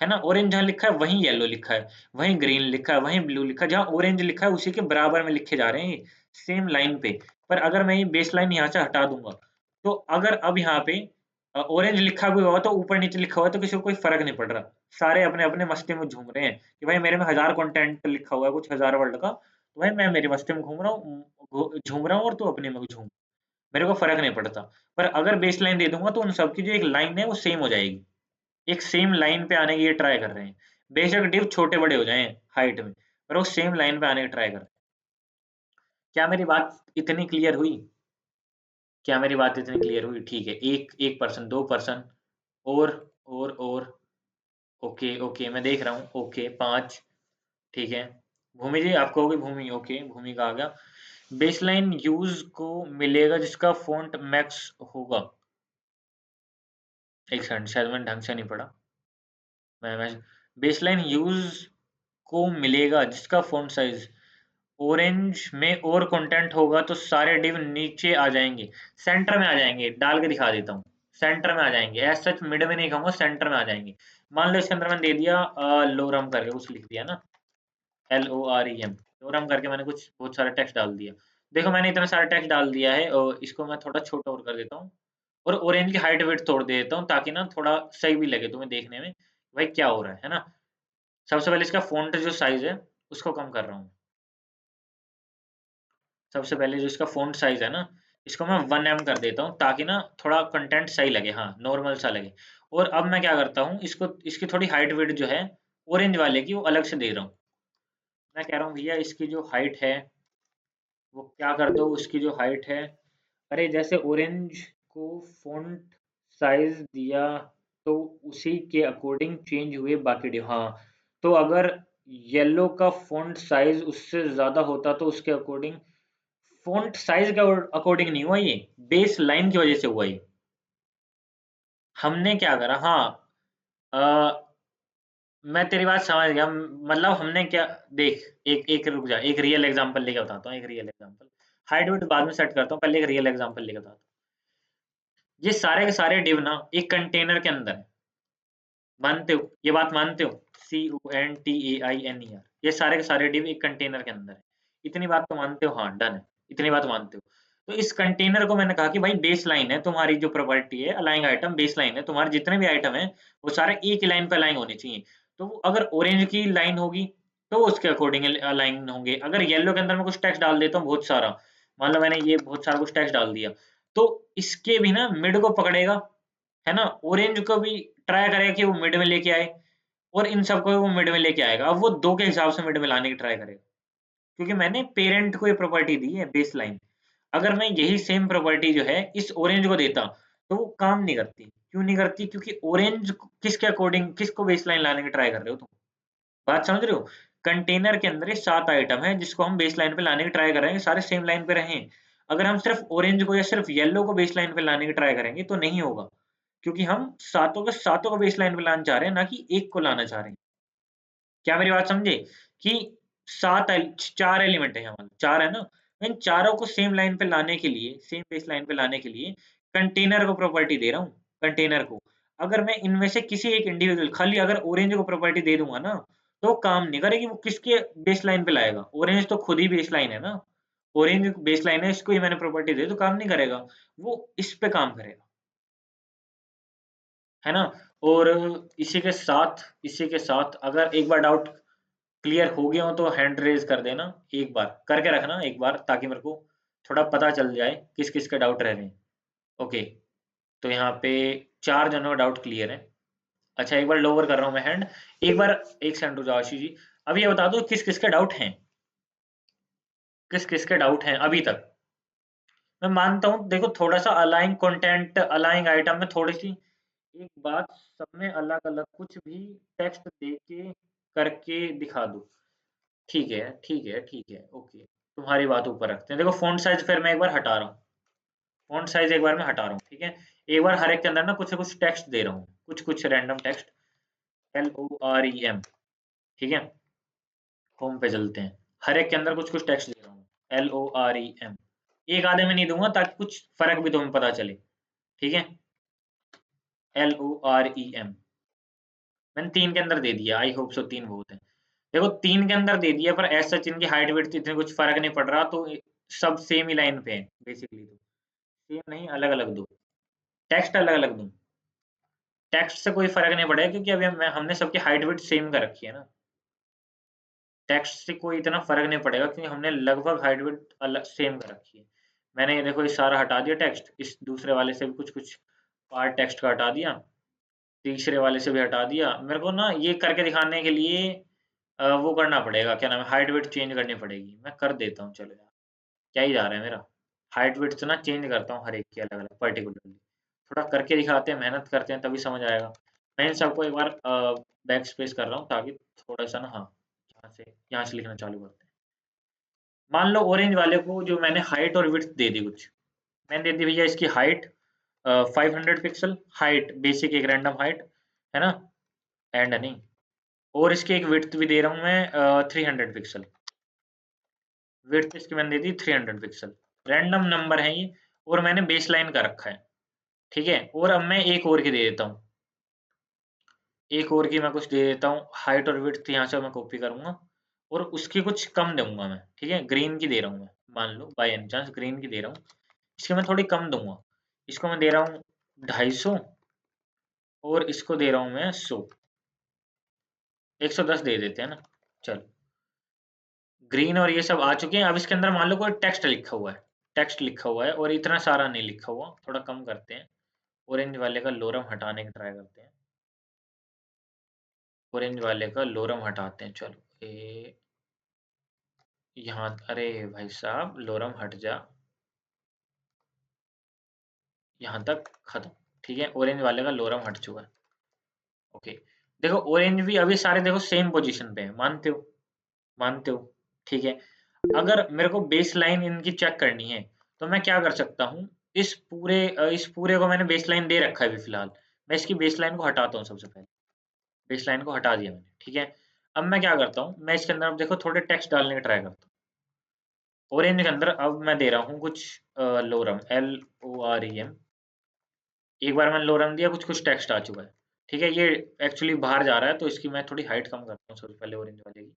है ना, ऑरेंज जहाँ लिखा है वहीं येलो लिखा है, वहीं ग्रीन लिखा है, वहीं ब्लू लिखा है, जहाँ ऑरेंज लिखा है उसी के बराबर में लिखे जा रहे हैं सेम लाइन पे। पर अगर मैं ये बेस लाइन यहाँ से हटा दूंगा, तो अगर अब यहाँ पे ऑरेंज लिखा भी हुआ तो ऊपर नीचे लिखा हुआ तो किसी को कोई फर्क नहीं पड़ रहा, सारे अपने अपने मस्ती में झूम रहे हैं कि भाई मेरे में 1000 कंटेंट लिखा हुआ है, कुछ 1000 वर्ड का, तो भाई मैं मेरी मस्ती में घूम रहा हूँ, झूम रहा हूँ और तू अपने में झूम, मेरे को फर्क नहीं पड़ता। पर अगर बेस लाइन दे दूंगा तो उन सबकी जो एक लाइन है वो सेम हो जाएगी, एक सेम लाइन पे आने की ये ट्राई कर रहे हैं, बेशक डिव छोटे बड़े हो जाएं हाइट में, पर वो सेम लाइन पे आने की ट्राई कर रहे हैं। क्या मेरी बात इतनी क्लियर हुई? क्या मेरी बात इतनी क्लियर हुई? ठीक है, एक एक पर्सन, 2 पर्सन, और और ओके ओके मैं देख रहा हूँ, ओके 5, ठीक है। भूमि जी आपको होगी, भूमि, ओके भूमि का आ गया। बेसलाइन यूज को मिलेगा जिसका फॉन्ट मैक्स होगा, एक सेकंड शायद मैंने ढंग से नहीं पढ़ा। मैं बेसलाइन यूज को मिलेगा जिसका फॉन्ट साइज ऑरेंज में और कंटेंट होगा तो सारे डिव नीचे आ जाएंगे, सेंटर में आ जाएंगे, डाल के दिखा देता हूँ, सेंटर में आ जाएंगे, एज सच मिड में नहीं कहूंगा, सेंटर में आ जाएंगे। मान लो इसके अंदर मैंने दे दिया लोरम करके कुछ लिख दिया ना, LOREM, लोरम करके मैंने कुछ बहुत सारा टेक्स्ट डाल दिया। देखो मैंने इतना सारा टेक्स्ट डाल दिया है और इसको मैं थोड़ा छोटा और कर देता हूँ, और ऑरेंज की हाइट वेट तोड़ दे देता हूँ ताकि ना थोड़ा सही भी लगे तुम्हें देखने में भाई क्या हो रहा है ना। सबसे पहले इसका फ़ॉन्ट जो साइज़ है उसको कम कर रहा हूँ। सबसे पहले जो इसका फ़ॉन्ट साइज़ है ना, इसको मैं 1M कर देता हूँ ताकि ना थोड़ा कंटेंट सही लगे, हाँ, नॉर्मल सा लगे। और अब मैं क्या करता हूँ, इसको इसकी थोड़ी हाइट वेट जो है ऑरेंज वाले की वो अलग से दे रहा हूँ। मैं कह रहा हूँ भैया इसकी जो हाइट है वो क्या कर दो, उसकी जो हाइट है, अरे जैसे ऑरेंज को फ़ॉन्ट साइज़ दिया तो उसी के अकॉर्डिंग चेंज हुए बाकी हाँ, तो अगर येलो का फ़ॉन्ट साइज़ उससे ज़्यादा होता तो उसके अकॉर्डिंग, फ़ॉन्ट साइज़ के अकॉर्डिंग नहीं हुआ ये, बेस लाइन की वजह से हुआ ये। हमने क्या करा, हाँ, अ, मैं तेरी बात समझ गया, मतलब हमने क्या, देख, एक एक रुक जा, एक रियल एग्जांपल लेके बताता हूँ, एक रियल एग्जांपल, हाइट वेट बाद में सेट करता हूँ, पहले एक रियल एग्जांपल लेके बताता हूँ। ये सारे के सारे डिव ना एक कंटेनर के अंदर है, मानते हो, ये बात मानते हो, CONTAINER, ये सारे के सारे डिव एक कंटेनर के अंदर है, इतनी बात तो मानते हो, हाँ डन है, इतनी बात मानते हो। तो इस कंटेनर को मैंने कहा कि भाई बेस लाइन है तुम्हारी जो प्रॉपर्टी है, अलाइंग आइटम बेस लाइन है, तुम्हारे जितने भी आइटम है वो सारे एक ही लाइन पे अलाइन होने चाहिए। तो वो अगर ऑरेंज की लाइन होगी तो उसके अकॉर्डिंग अलाइन होंगे, अगर येलो के अंदर मैं कुछ टेक्स्ट डाल देता हूँ बहुत सारा, मान लो मैंने ये बहुत सारा कुछ टेक्स्ट डाल दिया, तो इसके भी ना मिड को पकड़ेगा, है ना, ऑरेंज को भी ट्राई करेगा कि वो मिड में लेके आए, और इन सबको भी वो मिड में लेके आएगा, अब वो दो के हिसाब से मिड में लाने की ट्राई करेगा, क्योंकि मैंने पेरेंट को ये प्रॉपर्टी दी है बेस लाइन। अगर मैं यही सेम प्रॉपर्टी जो है इस ऑरेंज को देता तो वो काम नहीं करती, क्यों नहीं करती, क्योंकि ऑरेंज किसके अकॉर्डिंग, किसको बेस लाइन लाने की ट्राई कर रहे हो तुम, बात समझ रहे हो? कंटेनर के अंदर ये 7 आइटम है जिसको हम बेस लाइन पे लाने की ट्राई कर रहे हैं, सारे सेम लाइन पे रहें। अगर हम सिर्फ ऑरेंज को या सिर्फ येलो को बेस लाइन पे लाने की ट्राई करेंगे तो नहीं होगा, क्योंकि हम सातों के सातों को बेस लाइन पे लाना चाह रहे हैं, ना कि एक को लाना चाह रहे हैं। क्या मेरी बात समझे? कि 4 एलिमेंट है यहाँ, 4 है ना, इन चारों को सेम लाइन पे लाने के लिए, सेम बेस लाइन पे लाने के लिए कंटेनर को प्रॉपर्टी दे रहा हूँ, कंटेनर को। अगर मैं इनमें से किसी एक इंडिविजुअल, खाली अगर ऑरेंज को प्रॉपर्टी दे दूंगा ना, तो काम नहीं करेगी, वो किसके बेस लाइन पे लाएगा, ऑरेंज तो खुद ही बेस लाइन है ना, ऑरेंज बेस लाइन है, इसको ही मैंने प्रॉपर्टी दे तो काम नहीं करेगा, वो इस पे काम करेगा, है ना। और इसी के साथ अगर एक बार डाउट क्लियर हो गया हो तो हैंड रेज कर देना, एक बार करके रखना एक बार, ताकि मेरे को थोड़ा पता चल जाए किस किस के डाउट रह रहे हैं। ओके, तो यहाँ पे 4 जनों का डाउट क्लियर है। अच्छा एक बार लोअर कर रहा हूँ मैं हैंड, एक बार, एक सेकंड रुक जाओ आशीष जी, अब ये बता दो किस किस के डाउट हैं, किस किस के डाउट हैं अभी तक। मैं मानता हूँ, देखो थोड़ा सा अलाइंग कंटेंट, अलाइंग आइटम में थोड़ी सी एक बात, सब में अलग अलग कुछ भी टेक्स्ट दे के करके दिखा दो, ठीक है ठीक है ठीक है, ओके, तुम्हारी बात ऊपर रखते हैं। देखो फ़ॉन्ट साइज़ फिर मैं एक बार हटा रहा हूँ, फ़ॉन्ट साइज़ एक बार मैं हटा रहा हूँ, ठीक है? एक बार हर एक के अंदर ना कुछ न कुछ टेक्स्ट दे रहा हूँ, कुछ-कुछ रैंडम टेक्स्ट, LOREM, ठीक है? होम पे चलते हैं, हर एक के अंदर कुछ-कुछ टेक्स्ट दे रहा हूँ, LOREM, एक आधे में नहीं दूँगा ताकि कुछ फ़र्क भी तुम्हें पता चले, ठीक है? LOREM, मैंने 3 के अंदर दे दिया, आई होप सो 3 बहुत है। देखो 3 के अंदर दे दिया, पर एज़ सच इनकी हाइट वेट इतने कुछ फ़र्क नहीं पड़ रहा, तो सब सेम ही लाइन पे है बेसिकली, तो सेम नहीं अलग-अलग दो। टेक्स्ट अलग अलग दूं? टेक्स्ट से कोई फर्क नहीं पड़ेगा क्योंकि अभी हमने सबकी हाइट विड्थ सेम कर रखी है ना। टेक्स्ट से कोई इतना फर्क नहीं पड़ेगा क्योंकि हमने लगभग हाइट विड्थ अलग सेम कर रखी है। मैंने ये देखो ये सारा हटा दिया टेक्स्ट, इस दूसरे वाले से भी कुछ कुछ पार्ट टेक्स्ट का हटा दिया, तीसरे वाले से भी हटा दिया। मेरे को ना ये करके दिखाने के लिए वो करना पड़ेगा, क्या नाम है, हाइट विड्थ चेंज करनी पड़ेगी। मैं कर देता हूँ, चलो यार, क्या ही जा रहा है मेरा। हाइट विड्थ ना चेंज करता हूँ हर एक की अलग अलग पर्टिकुलरली। थोड़ा करके दिखाते हैं, मेहनत करते हैं, तभी समझ आएगा। मैं इन सबको एक बार बैक स्पेस कर रहा हूँ ताकि थोड़ा सा ना, हाँ, यहाँ से लिखना चालू करते हैं। मान लो ऑरेंज वाले को जो मैंने हाइट और विड्थ दे दी कुछ, मैंने दे दी भैया इसकी हाइट 500 पिक्सल, हाइट बेसिक एक रैंडम हाइट है ना, एंड नहीं, और इसकी एक विड्थ भी दे रहा हूँ मैं 300 पिक्सल। विड्थ इसकी मैंने दे दी 300 पिक्सल, रैंडम नंबर है ये, और मैंने बेस लाइन का रखा है, ठीक है। और अब मैं एक और की दे देता हूँ, एक और की मैं कुछ दे देता हूँ, हाइट और विड्थ यहाँ से मैं कॉपी करूंगा और उसकी कुछ कम दूंगा मैं, ठीक है। ग्रीन की दे रहा हूँ मैं, मान लो बाय एनी चांस ग्रीन की दे रहा हूँ, इसकी मैं थोड़ी कम दूंगा, इसको मैं दे रहा हूँ 250 और इसको दे रहा हूँ मैं 100, 110 दे देते हैं ना। चलो, ग्रीन और ये सब आ चुके हैं। अब इसके अंदर मान लो कोई टेक्स्ट लिखा हुआ है, टेक्स्ट लिखा हुआ है और इतना सारा नहीं लिखा हुआ, थोड़ा कम करते हैं। ऑरेंज वाले का लोरम हटाने की ट्राई करते हैं, ऑरेंज वाले का लोरम हटाते हैं। चलो ये यहाँ, अरे भाई साहब लोरम हट जा, यहाँ तक खत्म, ठीक है। ऑरेंज वाले का लोरम हट चुका है, ओके। देखो ऑरेंज भी अभी सारे देखो सेम पोजीशन पे है, मानते हो, मानते हो, ठीक है। अगर मेरे को बेस लाइन इनकी चेक करनी है तो मैं क्या कर सकता हूँ, इस पूरे को मैंने बेस लाइन दे रखा है अभी फिलहाल, मैं इसकी बेस लाइन को हटाता हूँ सबसे पहले, बेस लाइन को हटा दिया मैंने, ठीक है। अब मैं क्या करता हूँ, मैं इसके अंदर अब देखो थोड़े टेक्स्ट डालने का ट्राई करता हूँ। ऑरेंज के अंदर अब मैं दे रहा हूँ कुछ लोरम, LOREM, एक बार मैंने लोरम दिया, कुछ कुछ टेक्स्ट आ चुका है, ठीक है। ये एक्चुअली बाहर जा रहा है तो इसकी मैं थोड़ी हाइट कम करता हूँ सबसे पहले ऑरेंज वाले की।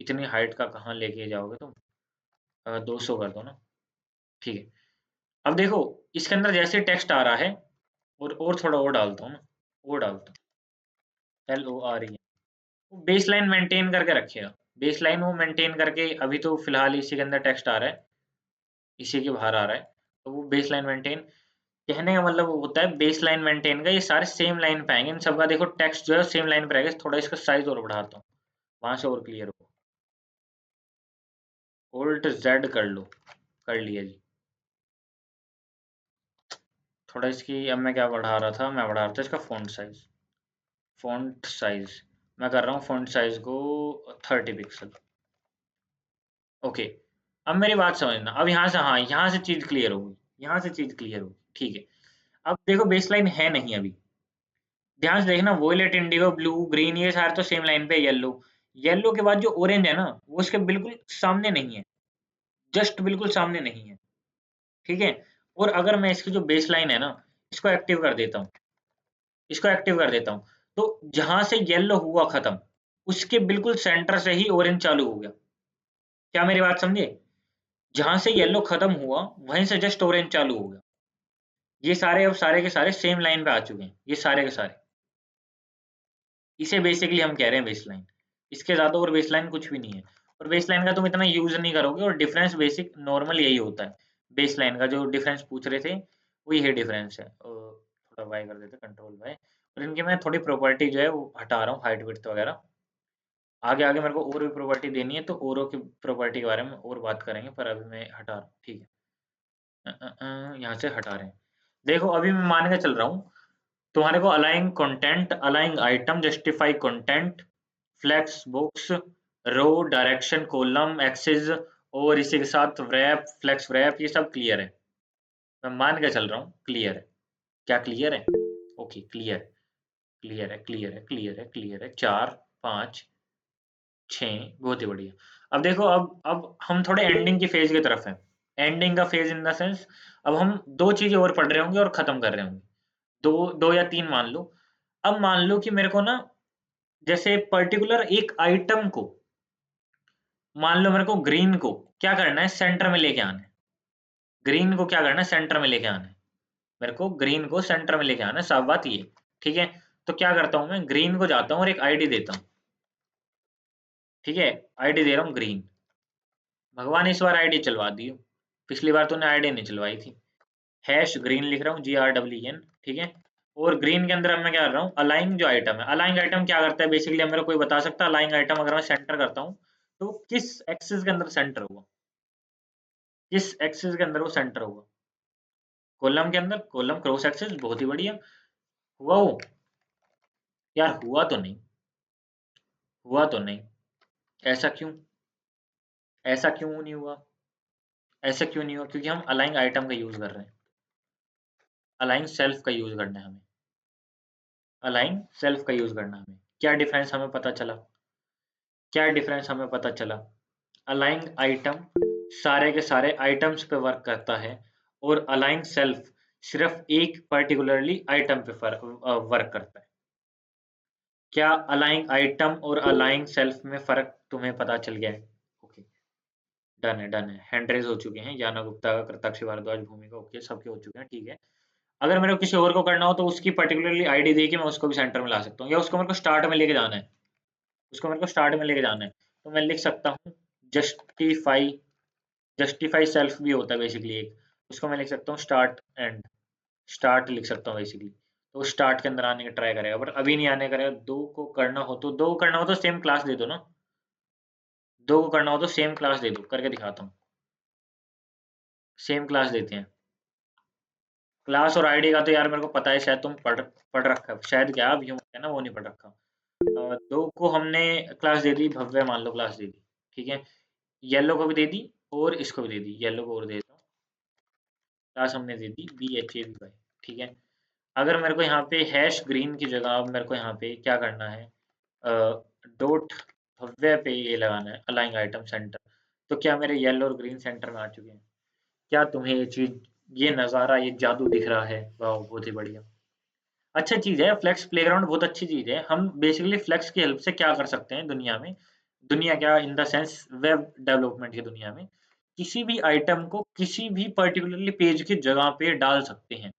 इतनी हाइट का कहाँ लेके जाओगे तुम, 200 कर दो ना, ठीक है। अब देखो इसके अंदर जैसे टेक्स्ट आ रहा है, और थोड़ा और डालता हूँ ना, और डालता हूँ LOREM, वो बेस लाइन मेंटेन करके रखेगा, बेस लाइन वो मेंटेन करके, अभी तो फिलहाल इसी के अंदर टेक्स्ट आ रहा है, इसी के बाहर आ रहा है, तो वो बेस लाइन मेंटेन, कहने का मतलब वो होता है बेस लाइन मेंटेन का, ये सारे सेम लाइन पे आएंगे, इन सबका देखो टेक्स्ट जो है सेम लाइन पे रहेगा। थोड़ा इसका साइज और बढ़ाता हूँ, वहां से और क्लियर हो, Alt Z कर लो, कर लिया जी। थोड़ा इसकी, अब मैं क्या बढ़ा रहा था, मैं बढ़ा रहा था इसका फ़ॉन्ट साइज, फ़ॉन्ट साइज मैं कर रहा हूँ फ़ॉन्ट साइज को 30 पिक्सल, ओके। अब मेरी बात समझना, अब यहाँ से, हाँ, यहाँ से चीज़ क्लियर होगी, यहाँ से चीज़ क्लियर होगी, ठीक है। अब देखो बेस लाइन है नहीं अभी, ध्यान से देखना, वोयलेट, इंडिगो, ब्लू, ग्रीन, ये सारे तो सेम लाइन पे, येलो, येलो के बाद जो ऑरेंज है ना वो उसके बिल्कुल सामने नहीं है, जस्ट बिल्कुल सामने नहीं है, ठीक है। और अगर मैं इसकी जो बेस लाइन है ना, इसको एक्टिव कर देता हूँ, इसको एक्टिव कर देता हूँ, तो जहां से येलो हुआ खत्म, उसके बिल्कुल सेंटर से ही ऑरेंज चालू हो गया। क्या मेरी बात समझे, जहां से येलो खत्म हुआ वहीं से जस्ट ऑरेंज चालू हो गया। ये सारे अब सारे के सारे सेम लाइन पे आ चुके हैं, ये सारे के सारे, इसे बेसिकली हम कह रहे हैं बेसलाइन, इसके ज़्यादा और बेसलाइन कुछ भी नहीं है। और बेसलाइन का तुम इतना यूज़ नहीं करोगे, और डिफरेंस बेसिक नॉर्मल यही होता है। बेसलाइन का जो डिफरेंस पूछ रहे थे वो यही डिफरेंस है। थोड़ा वाई कर देते, कंट्रोल वाई, और इनकी मैं थोड़ी प्रॉपर्टी जो है वो हटा रहा हूँ, हाइट विड्थ वगैरह। आगे आगे मेरे को और भी प्रॉपर्टी देनी है, तो औरों की प्रॉपर्टी के बारे में और बात करेंगे, पर अभी मैं हटा रहा हूँ, ठीक है। यहाँ से हटा रहे हैं। देखो अभी मैं मान के चल रहा हूँ, तुम्हारे को align content, align item, justify content, flex box, row, direction, column, axis, और इसी के साथ wrap, फ्लेक्स wrap, ये सब क्लियर है। मैं मान के चल रहा हूँ क्लियर है। क्या क्लियर है, ओके क्लियर, क्लियर है, क्लियर है, क्लियर है, क्लियर है, 4 5 6, बहुत ही बढ़िया। अब देखो, अब हम थोड़े एंडिंग की फेज की तरफ हैं, एंडिंग का फेज इन द सेंस, अब हम दो चीजें और पढ़ रहे होंगे और खत्म कर रहे होंगे, दो दो या तीन मान लो। अब मान लो कि मेरे को ना, जैसे पर्टिकुलर एक आइटम को, मान लो मेरे को ग्रीन को क्या करना है, सेंटर में लेके आना है, ग्रीन को क्या करना है, सेंटर में लेके आना है, मेरे को ग्रीन को सेंटर में लेके आना है, साफ बात ये। ठीक है, तो क्या करता हूँ, मैं ग्रीन को जाता हूँ और एक आईडी देता हूँ। ठीक है, आईडी दे रहा हूँ ग्रीन। भगवान इस बार आईडी चलवा दी हो, पिछली बार तूने आईडी नहीं चलवाई थी। हैश ग्रीन लिख रहा हूँ, GREEN। ठीक है, और ग्रीन के अंदर अब मैं क्या कर रहा हूँ, अलाइन जो आइटम है, अलाइन आइटम क्या करता है बेसिकली, अब मेरे को कोई बता सकता है अलाइन आइटम अगर मैं सेंटर करता हूँ तो किस एक्सिस के अंदर सेंटर होगा, किस एक्सिस के अंदर वो सेंटर होगा? कॉलम के अंदर, कॉलम क्रॉस एक्सिस, बहुत ही बढ़िया। हुआ वो? यार हुआ तो नहीं, हुआ तो नहीं। ऐसा क्यों, ऐसा क्यों नहीं हुआ, ऐसा क्यों नहीं हुआ? क्योंकि हम अलाइन आइटम का यूज कर रहे हैं, अलाइन सेल्फ का यूज करना है हमें, अलाइन सेल्फ का यूज करना है हमें। क्या डिफरेंस हमें पता चला, क्या डिफरेंस हमें पता चला? अलाइन आइटम सारे के सारे आइटम्स पे वर्क करता है और अलाइन सेल्फ सिर्फ एक पर्टिकुलरली आइटम पे वर्क करता है। क्या अलाइन आइटम और अलाइन सेल्फ में फर्क तुम्हें पता चल गया है? ओके, डन है, डन है। हैंड रेज हो चुके हैं, याना गुप्ता, कृताक्षी भारद्वाज, भूमिका, ओके, सबके हो चुके हैं। ठीक है, अगर मेरे को किसी और को करना हो तो उसकी पर्टिकुलरली आईडी दे के मैं उसको भी सेंटर में ला सकता हूँ, या उसको मेरे को स्टार्ट में लेके जाना है, उसको मेरे को स्टार्ट में लेके जाना है, तो मैं लिख सकता हूँ जस्टिफाई, जस्टिफाई सेल्फ भी होता है बेसिकली एक, उसको मैं लिख सकता हूँ स्टार्ट एंड, स्टार्ट लिख सकता हूँ बेसिकली। तो स्टार्ट के अंदर आने का ट्राई करेगा, बट अभी नहीं आने करेगा। दो को करना हो तो, दो को करना हो तो सेम क्लास दे दो ना, दो को करना हो तो सेम क्लास दे दो, करके दिखाता हूँ। सेम क्लास देते हैं, क्लास और आईडी का तो यार मेरे को पता है, शायद तुम पढ़ पढ़ रखा है, शायद क्या अभी है ना, वो नहीं पढ़ रखा। दो को हमने क्लास दे दी, भव्य मान लो क्लास दे दी। ठीक है, येलो को भी दे दी और इसको भी दे दी, येलो को और दे देता हूँ, क्लास हमने दे दी BHAVY। ठीक है, अगर मेरे को यहाँ पे हैश ग्रीन की जगह अब मेरे को यहाँ पे क्या करना है, डॉट भव्य पे ये लगाना है, अलाइन आइटम सेंटर, तो क्या मेरे येलो और ग्रीन सेंटर में आ चुके हैं? क्या तुम्हें ये चीज, ये नज़ारा, ये जादू दिख रहा है? वाह, बहुत ही बढ़िया। अच्छा चीज है फ्लेक्स प्लेग्राउंड, बहुत अच्छी चीज है। हम बेसिकली फ्लेक्स की हेल्प से क्या कर सकते हैं दुनिया में, दुनिया क्या in the sense web development की दुनिया में, किसी भी आइटम को किसी भी पर्टिकुलरली पेज की जगह पे डाल सकते हैं।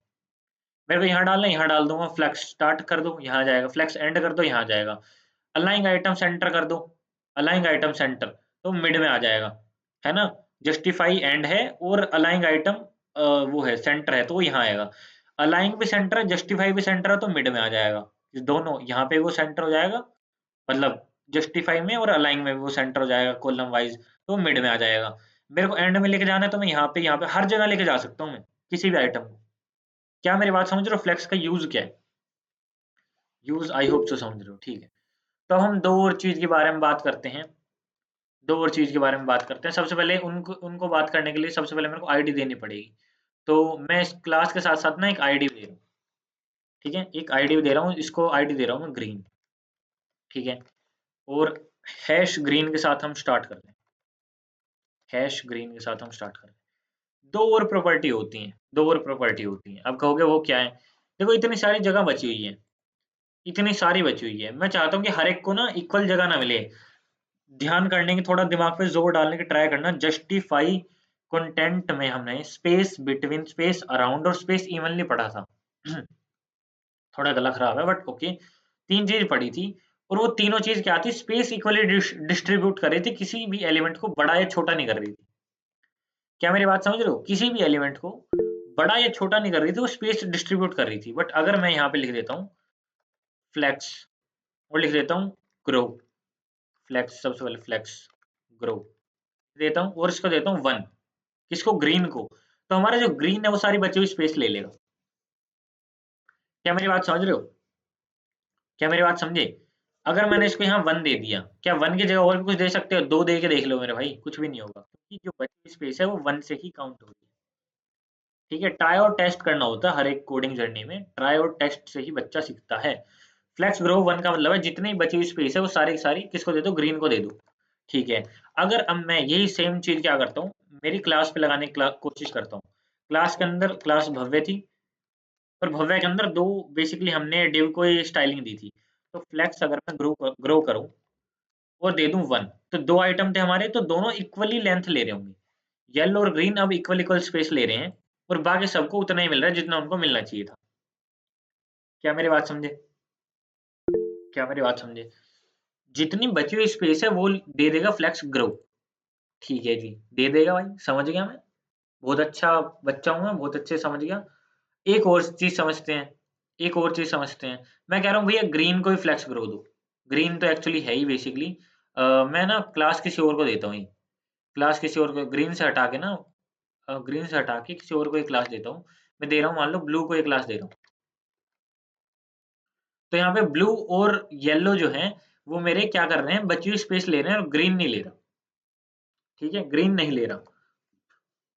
मेरे को यहाँ डालना है, यहाँ डाल दूंगा, फ्लेक्स स्टार्ट कर दो यहाँ आ जाएगा, फ्लेक्स एंड कर दो यहाँ आ जाएगा, अलाइंग आइटम सेंटर कर दो, अलाइंग आइटम सेंटर, तो मिड में आ जाएगा, है ना? जस्टिफाई एंड है और अलाइंग आइटम वो है सेंटर है, तो वो यहाँ आएगा। अलाइंग भी सेंटर है, जस्टिफाई भी सेंटर है, तो मिड में आ जाएगा। ये दोनों यहाँ पे वो सेंटर हो जाएगा, मतलब जस्टिफाई में और अलाइंग में भी वो सेंटर हो जाएगा कॉलम वाइज, तो मिड में आ जाएगा। मेरे को एंड में लेके जाना है तो मैं यहाँ पे हर जगह लेके जा सकता हूँ मैं किसी भी आइटम को। क्या मेरी बात समझ रहे हो? फ्लेक्स का यूज क्या है? यूज आई होप तो समझ रहे हो। ठीक है, तो अब हम दो और चीज के बारे में बात करते हैं, दो और चीज के बारे में बात करते हैं। सबसे पहले उनको उनको बात करने के लिए सबसे पहले मेरे को आईडी देनी पड़ेगी, तो मैं इस क्लास के साथ साथ ना एक आईडी दे रहा हूँ। ठीक है, एक आईडी दे रहा हूँ, इसको आईडी दे रहा हूँ मैं ग्रीन। ठीक है, और हैश ग्रीन के साथ हम स्टार्ट कर रहे हैं, हैश ग्रीन के साथ हम स्टार्ट कर रहे हैं। दो और प्रॉपर्टी होती हैं, दो और प्रॉपर्टी होती हैं। अब कहोगे वो क्या है? देखो इतनी सारी जगह बची हुई है, इतनी सारी बची हुई है, मैं चाहता हूँ कि हर एक को ना इक्वल जगह ना मिले। ध्यान करने की, थोड़ा दिमाग पे जोर डालने की ट्राई करना। जस्टिफाई कंटेंट में हमने स्पेस बिटवीन, स्पेस अराउंड और स्पेस इवनली पढ़ा था। थोड़ा गला खराब है बट ओके, तीन चीज पढ़ी थी, और वो तीनों चीज क्या थी? स्पेस इक्वली डिस्ट्रीब्यूट कर रही थी, किसी भी एलिमेंट को बड़ा या छोटा नहीं कर रही थी। क्या मेरी बात समझ रहे हो? किसी भी एलिमेंट को बड़ा या छोटा नहीं कर रही थी, वो स्पेस डिस्ट्रीब्यूट कर रही थी। बट अगर मैं यहाँ पे लिख देता हूँ फ्लेक्स और लिख देता हूँ ग्रो, फ्लेक्स, सबसे पहले फ्लेक्स ग्रो देता हूँ और इसको देता हूँ 1, किसको? ग्रीन को, तो हमारा जो ग्रीन है वो सारी बची हुई स्पेस ले लेगा। क्या मेरी बात समझ रहे हो? क्या मेरी बात समझे? अगर मैंने इसको यहाँ 1 दे दिया, क्या 1 की जगह और भी कुछ दे सकते हो? 2 दे के देख लो मेरे भाई, कुछ भी नहीं होगा, क्योंकि जो बची हुई स्पेस है वो 1 से ही काउंट होगी। ठीक है, ट्राई और टेस्ट करना होता है हर एक कोडिंग जर्नी में, ट्राई और टेस्ट से ही बच्चा सीखता है। फ्लेक्स ग्रो 1 का मतलब है जितनी बची हुई स्पेस है वो सारी की सारी किसको दे दो? ग्रीन को दे दो। ठीक है, अगर अब मैं यही सेम चीज क्या करता हूँ, मेरी क्लास पे लगाने की कोशिश करता हूँ। क्लास के अंदर क्लास भव्य थी, और भव्य के अंदर दो बेसिकली हमने डिव को ये स्टाइलिंग दी थी। तो फ्लेक्स अगर मैं ग्रो करूँ और दे दूं 1, तो दो आइटम थे हमारे, तो दोनों इक्वली लेंथ ले रहे होंगे। येलो और ग्रीन अब इक्वल इक्वल स्पेस ले रहे हैं, और बाकी सबको उतना ही मिल रहा है जितना उनको मिलना चाहिए था। क्या मेरी बात समझे? क्या मेरी बात समझे? जितनी बची हुई स्पेस है वो दे देगा फ्लेक्स ग्रो। ठीक है जी, दे देगा भाई, समझ गया मैं। बहुत अच्छा बच्चा हूँ मैं, बहुत अच्छे समझ गया। एक और चीज समझते हैं, एक और चीज समझते हैं। मैं कह रहा हूँ भैया ग्रीन को ही फ्लेक्स ग्रो दो। ग्रीन तो एक्चुअली है ही बेसिकली। मैं ना क्लास किसी और को देता हूँ ये। क्लास किसी और को ग्रीन से हटा के ना, ग्रीन से हटा के किसी और को एक क्लास देता हूँ। मैं दे रहा हूँ, मान लो ब्लू को एक क्लास दे रहा हूँ। तो यहाँ पे ब्लू और येलो जो है वो मेरे क्या कर रहे हैं, बची हुई स्पेस ले रहे हैं और ग्रीन नहीं ले रहा। ठीक है, ग्रीन नहीं ले रहा।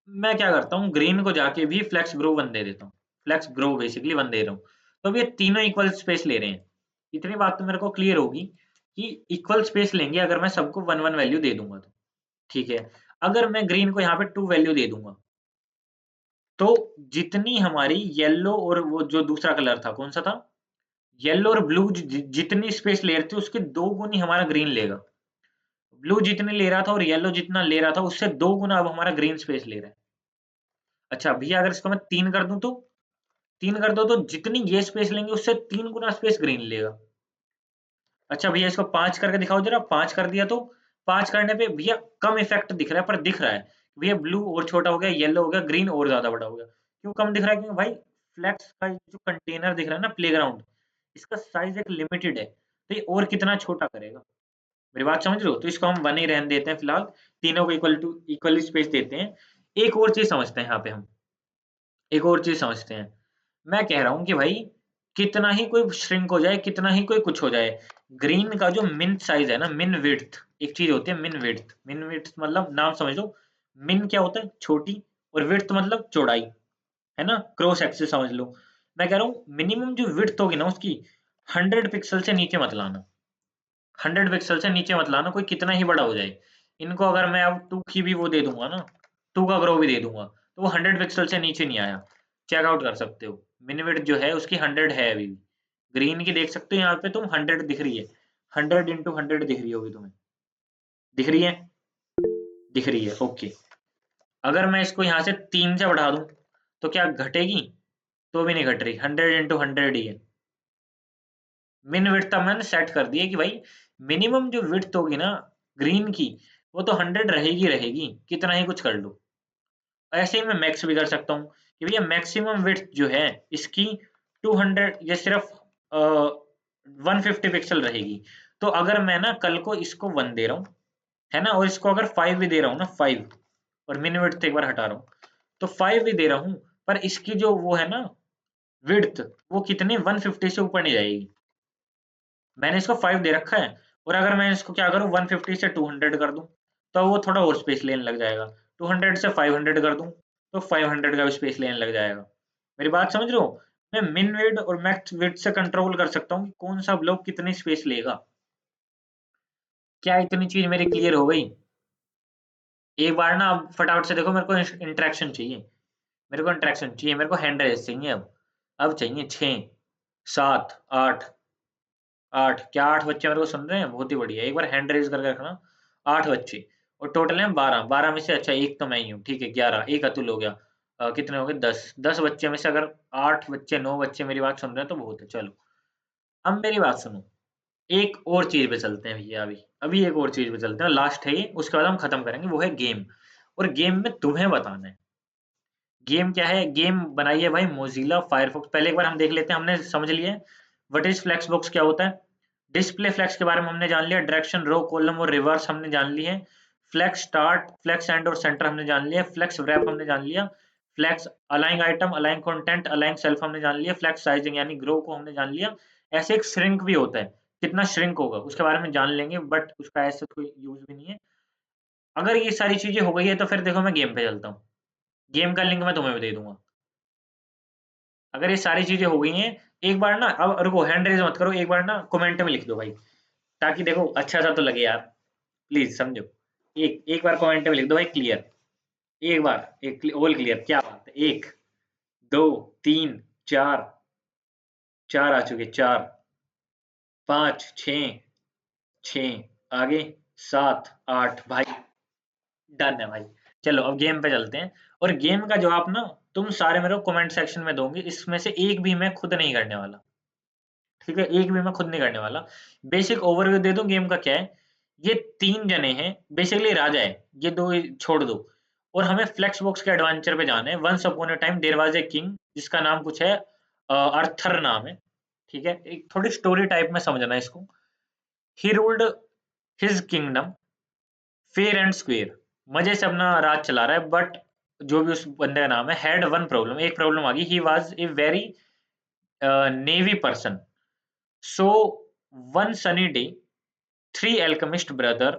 मैं क्या करता हूँ, ग्रीन को जाके भी फ्लेक्स ग्रो वन दे देता हूँ। फ्लेक्स ग्रो बेसिकली वन दे रहा हूँ। तो अब ये तीनों इक्वल स्पेस ले रहे हैं। इतनी बात तो मेरे को क्लियर होगी कि इक्वल स्पेस लेंगे अगर मैं सबको वन वन वैल्यू दे दूंगा तो। ठीक है, अगर मैं ग्रीन को यहाँ पे 2 वैल्यू दे दूंगा तो जितनी हमारी येलो और वो जो दूसरा कलर था कौन सा था, येलो और ब्लू जितनी स्पेस ले रहे थे उसके 2 गुनी हमारा ग्रीन लेगा। ब्लू जितनी ले रहा था और येलो जितना ले रहा था उससे 2 गुना अब हमारा ग्रीन स्पेस ले रहा है। अच्छा भैया अगर इसको मैं 3 कर दूं तो, 3 कर दो तो जितनी ये स्पेस लेंगे उससे 3 गुना स्पेस ग्रीन लेगा। अच्छा भैया इसको 5 करके दिखाओ जरा, 5 कर दिया तो 5 करने पे भैया कम इफेक्ट दिख रहा है, पर दिख रहा है। भैया ब्लू और छोटा हो गया, येलो हो गया, ग्रीन और ज्यादा बड़ा हो गया। क्यों कम दिख रहा है? क्योंकि भाई फ्लेक्स का जो कंटेनर दिख रहा है ना, प्लेग्राउंड, इसका साइज एक लिमिटेड है, तो ये और कितना छोटा करेगा। मेरी बात समझ रहे हो? तो इसको हम 1 ही रहने देते हैं फिलहाल, तीनों को इक्वली स्पेस देते हैं। एक और चीज समझते हैं यहाँ पे हम, एक और चीज समझते हैं। मैं कह रहा हूँ कि भाई कितना ही कोई श्रिंक हो जाए, कितना ही कोई कुछ हो जाए, ग्रीन का जो मिन साइज है ना, मिन विड्थ, एक चीज होती है मिन विड्थ। मिन विड्थ मतलब नाम समझ लो। मिन क्या होता है? छोटी, और विड्थ मतलब चौड़ाई, है ना, क्रॉस एक्सिस समझ लो। मैं कह रहा हूँ मिनिमम जो विड्थ होगी ना उसकी 100 पिक्सल से नीचे मत लाना। 100 पिक्सल से नीचे मत लाना, कोई कितना ही बड़ा हो जाए। इनको अगर मैं अब 2 की भी वो दे दूंगा ना, 2 का ग्रो भी दे दूंगा, तो वो 100 पिक्सल से नीचे नहीं आया। चेकआउट कर सकते हो, मिनविड्थ जो है उसकी 100 है अभी भी। ग्रीन की देख सकते हो यहाँ पे तुम, 100 दिख रही है। 100 इंटू 100 दिख रही होगी तुम्हें, दिख रही है? दिख रही है, ओके। अगर मैं इसको यहाँ से 3 से बढ़ा दूं तो क्या घटेगी? तो भी नहीं घट रही, 100 इंटू 100 ही है। मिन विड्थ तब मैंने सेट कर दी है कि भाई मिनिमम जो विड्थ होगी ना ग्रीन की, वो तो 100 रहेगी रहेगी, कितना ही कुछ कर लो। ऐसे ही मैं मैक्स भी कर सकता हूँ कि भैया मैक्सिमम विड्थ जो है इसकी 200, ये सिर्फ 150 पिक्सल रहेगी। तो अगर मैं ना कल को इसको 1 दे रहा हूँ, है ना, और इसको अगर 5 भी दे रहा हूँ ना, 5, और मिन विड्थ एक बार हटा रहा हूँ, तो 5 भी दे रहा हूँ, पर इसकी जो वो है ना विड्थ, वो कितनी 150 से ऊपर नहीं जाएगी। मैंने इसको 5 दे रखा है, और अगर मैं इसको क्या करूँ 150 से 200 कर दूं, तो वो थोड़ा और स्पेस लेने लग जाएगा। 200 से 500 कर दूं तो 500 का भी स्पेस लेने लग जाएगा। मेरी बात समझ रहे हो? मैं मिन विड्थ और मैक्स विड्थ से कंट्रोल कर सकता हूँ कि कौन सा ब्लॉक कितनी स्पेस लेगा। क्या इतनी चीज मेरी क्लियर हो गई? एक बार ना अब फटाफट से देखो, मेरे को इंटरेक्शन चाहिए, मेरे को इंटरेक्शन चाहिए, मेरे को हैंड रेस चाहिए अब चाहिए 6, 7, 8, 8, क्या 8 बच्चे मेरे को सुन रहे हैं? बहुत ही बढ़िया, एक बार हैंड रेज करके रखना। 8 बच्चे, और टोटल है 12, 12 में से अच्छा एक तो मैं ही हूँ, ठीक है, 11, एक अतुल हो गया। कितने हो गए? 10, 10 बच्चे में से अगर 8 बच्चे, 9 बच्चे मेरी बात सुन रहे हैं तो बहुत है। चलो अब मेरी बात सुनो, एक और चीज पे चलते हैं भैया, अभी अभी एक और चीज पे चलते हैं, लास्ट है ये, उसके बाद हम खत्म करेंगे, वो है गेम। और गेम में तुम्हें बताना है, गेम क्या है। गेम बनाई है भाई मोजिला फायरफॉक्स। पहले एक बार हम देख लेते हैं, हमने समझ लिया है व्हाट इज फ्लेक्स बॉक्स क्या होता है, डिस्प्ले फ्लेक्स के बारे में हमने जान लिया, डायरेक्शन, रो, कॉलम और रिवर्स हमने जान ली है, फ्लेक्स स्टार्ट, फ्लेक्स एंड और सेंटर हमने जान लिया, फ्लेक्स रैप हमने जान लिया, फ्लेक्स अलाइंग आइटम, अलाइंग कंटेंट, अलाइंग सेल्फ हमने जान लिया, फ्लेक्स साइजिंग यानी ग्रो को हमने जान लिया। ऐसे एक श्रिंक भी होता है, कितना श्रिंक होगा उसके बारे में जान लेंगे, बट उसका ऐसा कोई यूज भी नहीं है। अगर ये सारी चीजें हो गई है तो फिर देखो मैं गेम पे चलता हूँ। गेम का लिंक मैं तुम्हें भी दे दूंगा। अगर ये सारी चीजें हो गई हैं, एक बार ना, अब रुको, हैंड रेज मत करो, एक बार ना कमेंट में लिख दो भाई, ताकि देखो अच्छा सा तो लगे यार, प्लीज समझो। एक एक बार कमेंट में लिख दो भाई क्लियर, एक बार, एक ऑल क्लियर, क्या बात है। 1, 2, 3, 4, 4 आ चुके, 4, 5, 6, 6 आगे, 7, 8 भाई, डन है भाई। चलो अब गेम पे चलते हैं, और गेम का जवाब ना तुम सारे मेरे को कमेंट सेक्शन में दोगे, इसमें से एक भी मैं खुद नहीं करने वाला, ठीक है, एक भी मैं खुद नहीं करने वाला। बेसिक ओवरव्यू दे दूं गेम का क्या है। ये 3 जने हैं, बेसिकली राजा है, ये 2 छोड़ दो, और हमें फ्लेक्स बॉक्स के एडवेंचर पे जाना है। Once upon a time there was a king, जिसका नाम कुछ है, अर्थर नाम है, ठीक है, एक थोड़ी स्टोरी टाइप में समझना इसको। He ruled his kingdom fair and square, मजे से अपना राज चला रहा है, बट जो भी उस बंदे का नाम है, हैड वन प्रॉब्लम, एक प्रॉब्लम आ गई। He was a very navy person. So one sunny day, 3 alchemist brother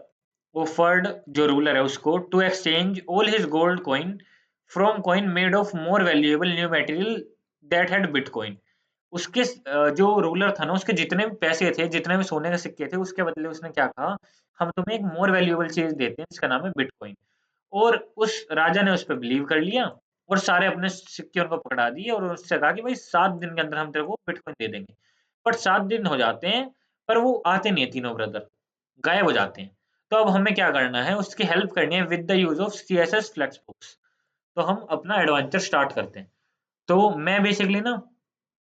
offered, जो रूलर है उसको, to exchange all his gold coin from coin made of more valuable new material that had bitcoin। उसके जो ruler था ना, उसके जितने भी पैसे थे, जितने भी सोने के सिक्के थे, उसके बदले उसने क्या कहा, हम तुम्हें एक मोर वैल्यूएबल चीज देते हैं जिसका नाम है बिटकॉइन। और उस राजा ने उस पर बिलीव कर लिया, और सारे अपने सिक्के उनको पकड़ा दिए, और उससे कहा कि भाई 7 दिन के अंदर हम तेरे को बिटकॉइन दे देंगे। बट 7 दिन हो जाते हैं, पर वो आते नहीं है, तीनों ब्रदर गायब हो जाते हैं। तो अब हमें क्या करना है, उसकी हेल्प करनी है with the use of CSS flexbox. तो हम अपना एडवेंचर स्टार्ट करते हैं। तो मैं बेसिकली ना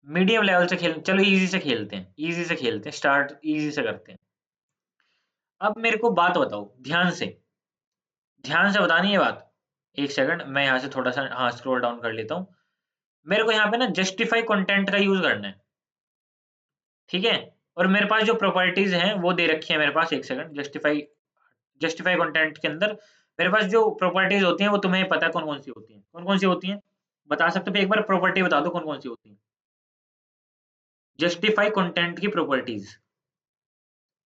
मीडियम लेवल से खेल, चलो इजी से खेलते हैं, इजी से खेलते हैं, स्टार्ट इजी से करते हैं। अब मेरे को बात बताओ ध्यान से, ध्यान से बतानी है बात। एक सेकंड, मैं यहाँ से थोड़ा सा हाँ स्क्रॉल डाउन कर लेता हूँ। मेरे को यहाँ पे ना जस्टिफाई कंटेंट का यूज करना है, ठीक है। और मेरे पास जो प्रॉपर्टीज हैं वो दे रखी है मेरे पास, एक सेकंड, जस्टिफाई, जस्टिफाई कंटेंट के अंदर मेरे पास जो प्रॉपर्टीज होती हैं वो तुम्हें पता है कौन कौन सी होती हैं, कौन कौन सी होती हैं, बता सकते हो? एक बार प्रॉपर्टी बता दो कौन कौन सी होती हैं, जस्टिफाई कंटेंट की प्रॉपर्टीज।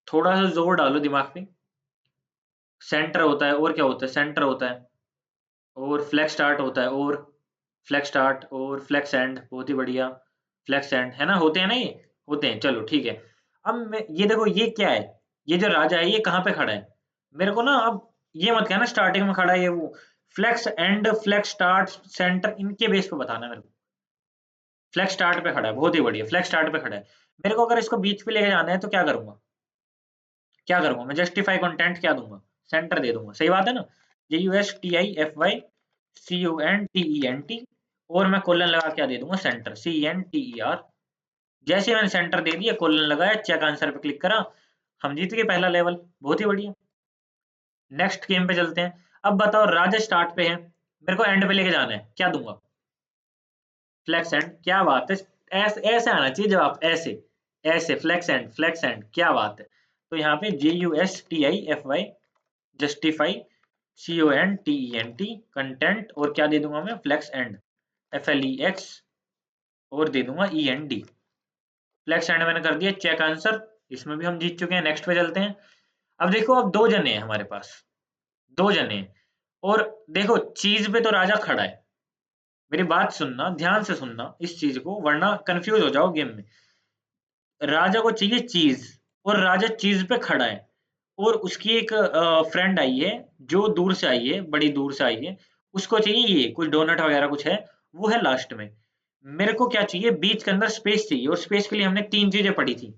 थोड़ा सा जोर डालो दिमाग पे। सेंटर होता है, और क्या होता है, सेंटर होता है, और फ्लेक्स स्टार्ट होता है, और फ्लेक्स स्टार्ट और फ्लेक्स एंड, बहुत ही बढ़िया, फ्लेक्स एंड है ना, होते हैं ना ये, होते हैं, चलो ठीक है। अब ये देखो ये क्या है, ये जो राजा है ये कहाँ पे खड़ा है, मेरे को ना अब ये मत कहना स्टार्टिंग में खड़ा है ये वो, flex end flex start centre इनके बेस पे बताना है मेरे को। फ्लेक्स स्टार्ट पे खड़ा है, बहुत ही बढ़िया, फ्लेक्स स्टार्ट पे खड़ा है। मेरे को अगर इसको बीच पे लेके जाना है तो क्या करूंगा, क्या करूंगा मैं, जस्टिफाई कंटेंट क्या दूंगा, सेंटर दे दूंगा, सही बात है ना। JUSTIFYCONTENT, और मैं कोलन लगा क्या दे दूंगा, सेंटर, CENTER। जैसे ही मैंने सेंटर दे दिया, कोलन लगाया, चेक आंसर पे क्लिक करा, हम जीत गए पहला लेवल, बहुत ही बढ़िया। नेक्स्ट गेम पे चलते हैं। अब बताओ राजा स्टार्ट पे है, मेरे को एंड पे लेके जाना है, क्या दूंगा, फ्लेक्स एंड, क्या बात है, ऐसे ऐसे आना चाहिए जवाब, ऐसे, ऐसे फ्लेक्स एंड, फ्लेक्स एंड, क्या बात है। तो यहाँ पे JUSTIFY, जस्टिफाई, CONTENT, कंटेंट, और क्या दे दूंगा मैं, फ्लेक्स एंड, FLEX, और दे दूंगा END। फ्लेक्स एंड मैंने कर दिया, चेक आंसर, इसमें भी हम जीत चुके हैं। नेक्स्ट पे चलते हैं। अब देखो, अब 2 जने हैं हमारे पास, 2 जने हैं, और देखो चीज पे तो राजा खड़ा है, मेरी बात सुनना, ध्यान से सुनना इस चीज को, वरना कंफ्यूज हो जाओ गेम में। राजा को चाहिए चीज, और राजा चीज पे खड़ा है, और उसकी एक फ्रेंड आई है, जो दूर से आई है, बड़ी दूर से आई है, उसको चाहिए ये कुछ डोनट वगैरह कुछ है, वो है लास्ट में। मेरे को क्या चाहिए, बीच के अंदर स्पेस चाहिए, और स्पेस के लिए हमने 3 चीजें पढ़ी थी,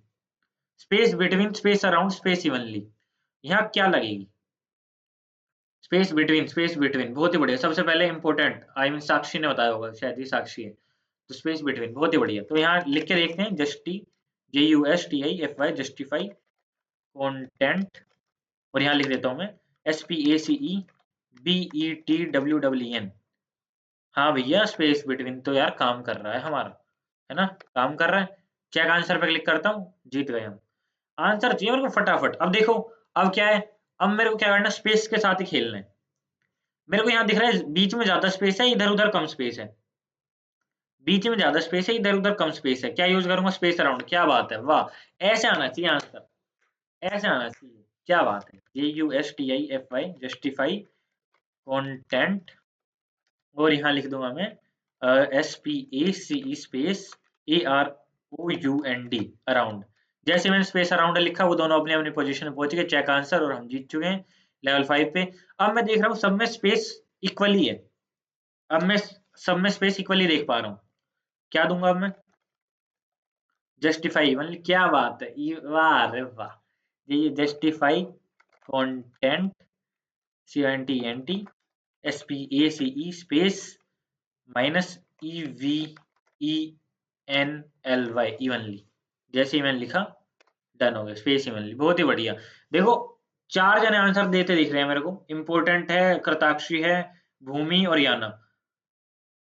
space between, space around, space evenly. यहाँ क्या लगेगी, स्पेस बिटवीन, स्पेस बिटवीन, बहुत ही बढ़िया, सबसे पहले इंपॉर्टेंट, आई मीन साक्षी ने बताया होगा, शायद ही साक्षी है, तो स्पेस बिटवीन, बहुत ही बढ़िया। तो यहाँ लिख के देखते हैं, JUSTIFY, जस्टिफाई कंटेंट, और यहाँ लिख देता हूँ मैं SPACEBETWEN। हाँ भैया, स्पेस बिटवीन तो यार काम कर रहा है हमारा, है ना, काम कर रहा है। चेक आंसर पे क्लिक करता हूँ, जीत गए हम। आंसर चाहिए मेरे को फटाफट। अब देखो, अब क्या है, अब मेरे को क्या करना है, स्पेस के साथ ही खेलना है। मेरे को यहाँ दिख रहा है बीच में ज्यादा स्पेस है, इधर उधर कम स्पेस है, बीच में ज्यादा स्पेस है, इधर उधर कम स्पेस है, क्या यूज करूंगा, स्पेस अराउंड, क्या बात है, वाह, ऐसे आना चाहिए आंसर, ऐसे आना चाहिए, क्या बात है। JUSTIFY, जस्टिफाई कंटेंट, और यहाँ लिख दूंगा मैं SPACE स्पेस AROUND, अराउंड। जैसे मैंने स्पेस अराउंड लिखा, वो दोनों अपनी अपनी पोजीशन में पहुंच गए, चेक आंसर, और हम जीत चुके हैं लेवल 5 पे। अब मैं देख रहा हूँ सब में स्पेस इक्वली है, अब मैं सब में स्पेस इक्वली देख पा रहा हूँ, क्या दूंगा अब मैं, जस्टिफाई इवनली, क्या बात है, वाह रे वाह। ये justify content, CONTENT, SPACE space minus EVENLY evenly, जैसे ही मैंने लिखा डन हो गया, स्पेस इवनली, बहुत ही बढ़िया। देखो 4 जने आंसर देते दिख रहे हैं मेरे को। इंपोर्टेंट है, कृताक्षी है, भूमि और याना।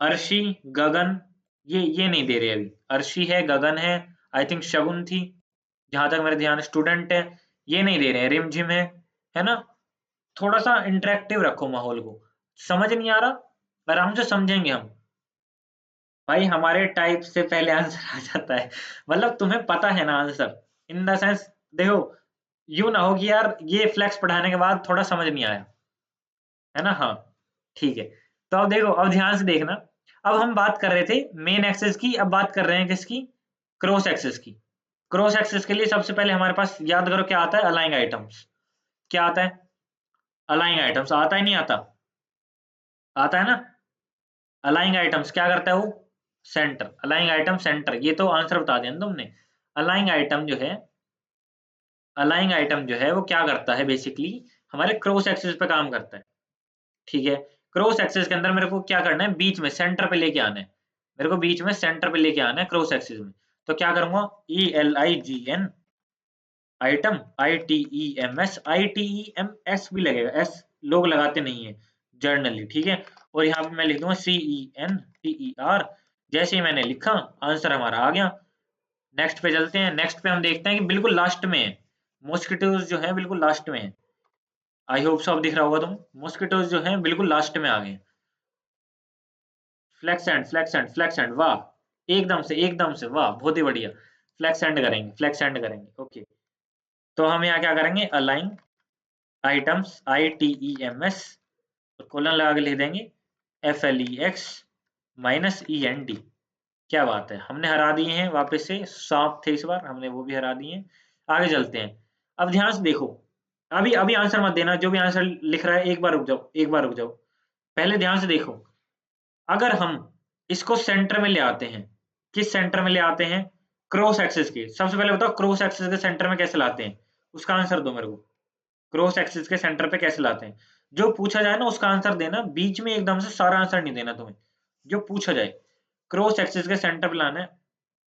अर्शी, गगन, ये नहीं दे रहे अभी। अर्शी है, गगन है, आई थिंक शगुन थी जहां तक मेरे ध्यान, स्टूडेंट है, ये नहीं दे रहे हैं। रिमझिम है ना। थोड़ा सा इंटरेक्टिव रखो माहौल को। समझ नहीं आ रहा, आराम से समझेंगे हम। भाई हमारे टाइप से पहले आंसर आ जाता है, मतलब तुम्हें पता है ना आंसर, इन द सेंस। देखो यूं ना हो कि यार ये फ्लेक्स पढ़ाने के बाद थोड़ा समझ नहीं आया, है ना। हाँ ठीक है। तो अब देखो, अब ध्यान से देखना। अब हम बात कर रहे थे मेन एक्सिस की, अब बात कर रहे हैं किसकी, क्रॉस एक्सिस की। क्रॉस एक्सिस के लिए सबसे पहले हमारे पास, याद करो क्या आता है, अलाइंग आइटम्स। क्या आता है, अलाइंग आइटम्स। आता है नहीं आता, आता है ना। अलाइंग आइटम्स क्या करता है वो, सेंटर। अलाइंग आइटम सेंटर, ये तो आंसर बता दिया ना तुमने। अलाइंग आइटम जो है, अलाइंग आइटम जो है वो क्या करता है, बेसिकली हमारे क्रॉस एक्सिस पे काम करता है। ठीक है। क्रॉस एक्सिस के अंदर मेरे को क्या करना है, बीच में सेंटर पे लेके आना है। मेरे को बीच में सेंटर पे लेके आना है क्रॉस एक्सिस में। तो क्या करूंगा, ELIGN आइटम, ITEMS, ITEMS भी लगेगा, एस लोग लगाते नहीं है जर्नली, ठीक है। और यहाँ पे मैं लिख दूंगा CENTER। जैसे ही मैंने लिखा, आंसर हमारा आ गया। नेक्स्ट पे चलते हैं। नेक्स्ट पे हम देखते हैं कि बिल्कुल लास्ट में है, मॉस्किटोज जो है बिल्कुल लास्ट में है। आई होप सब दिख रहा होगा तुम, मॉस्किटोज जो है बिल्कुल लास्ट में आ गए। फ्लैक्सेंट, फ्लैक्सेंट, फ्लैक्सेंट, वाह एकदम से वाह, बहुत ही बढ़िया। फ्लैक्सेंट करेंगे, फ्लैक्सेंट करेंगे, ओके। तो हम यहाँ क्या करेंगे, अलाइन आइटम्स, ITEMS, और कोलन लगा के लिख देंगे FLEX माइनस END। क्या बात है, हमने हरा दिए हैं। वापस से सांप थे इस बार, हमने वो भी हरा दिए हैं। आगे चलते हैं। अब ध्यान से देखो, अभी अभी आंसर मत देना, जो भी आंसर लिख रहा है एक बार रुक जाओ, एक बार रुक जाओ। पहले ध्यान से देखो, अगर हम इसको सेंटर में ले आते हैं, किस सेंटर में ले आते हैं, क्रॉस एक्सिस के। सबसे पहले बताओ क्रॉस एक्सिस के सेंटर में कैसे लाते हैं, उसका आंसर दो मेरे को। क्रॉस एक्सिस के सेंटर पे कैसे लाते हैं, जो पूछा जाए ना उसका आंसर देना, बीच में एकदम से सारा आंसर नहीं देना तुम्हें, जो पूछा जाए। क्रॉस एक्सिस के सेंटर पे लाना है,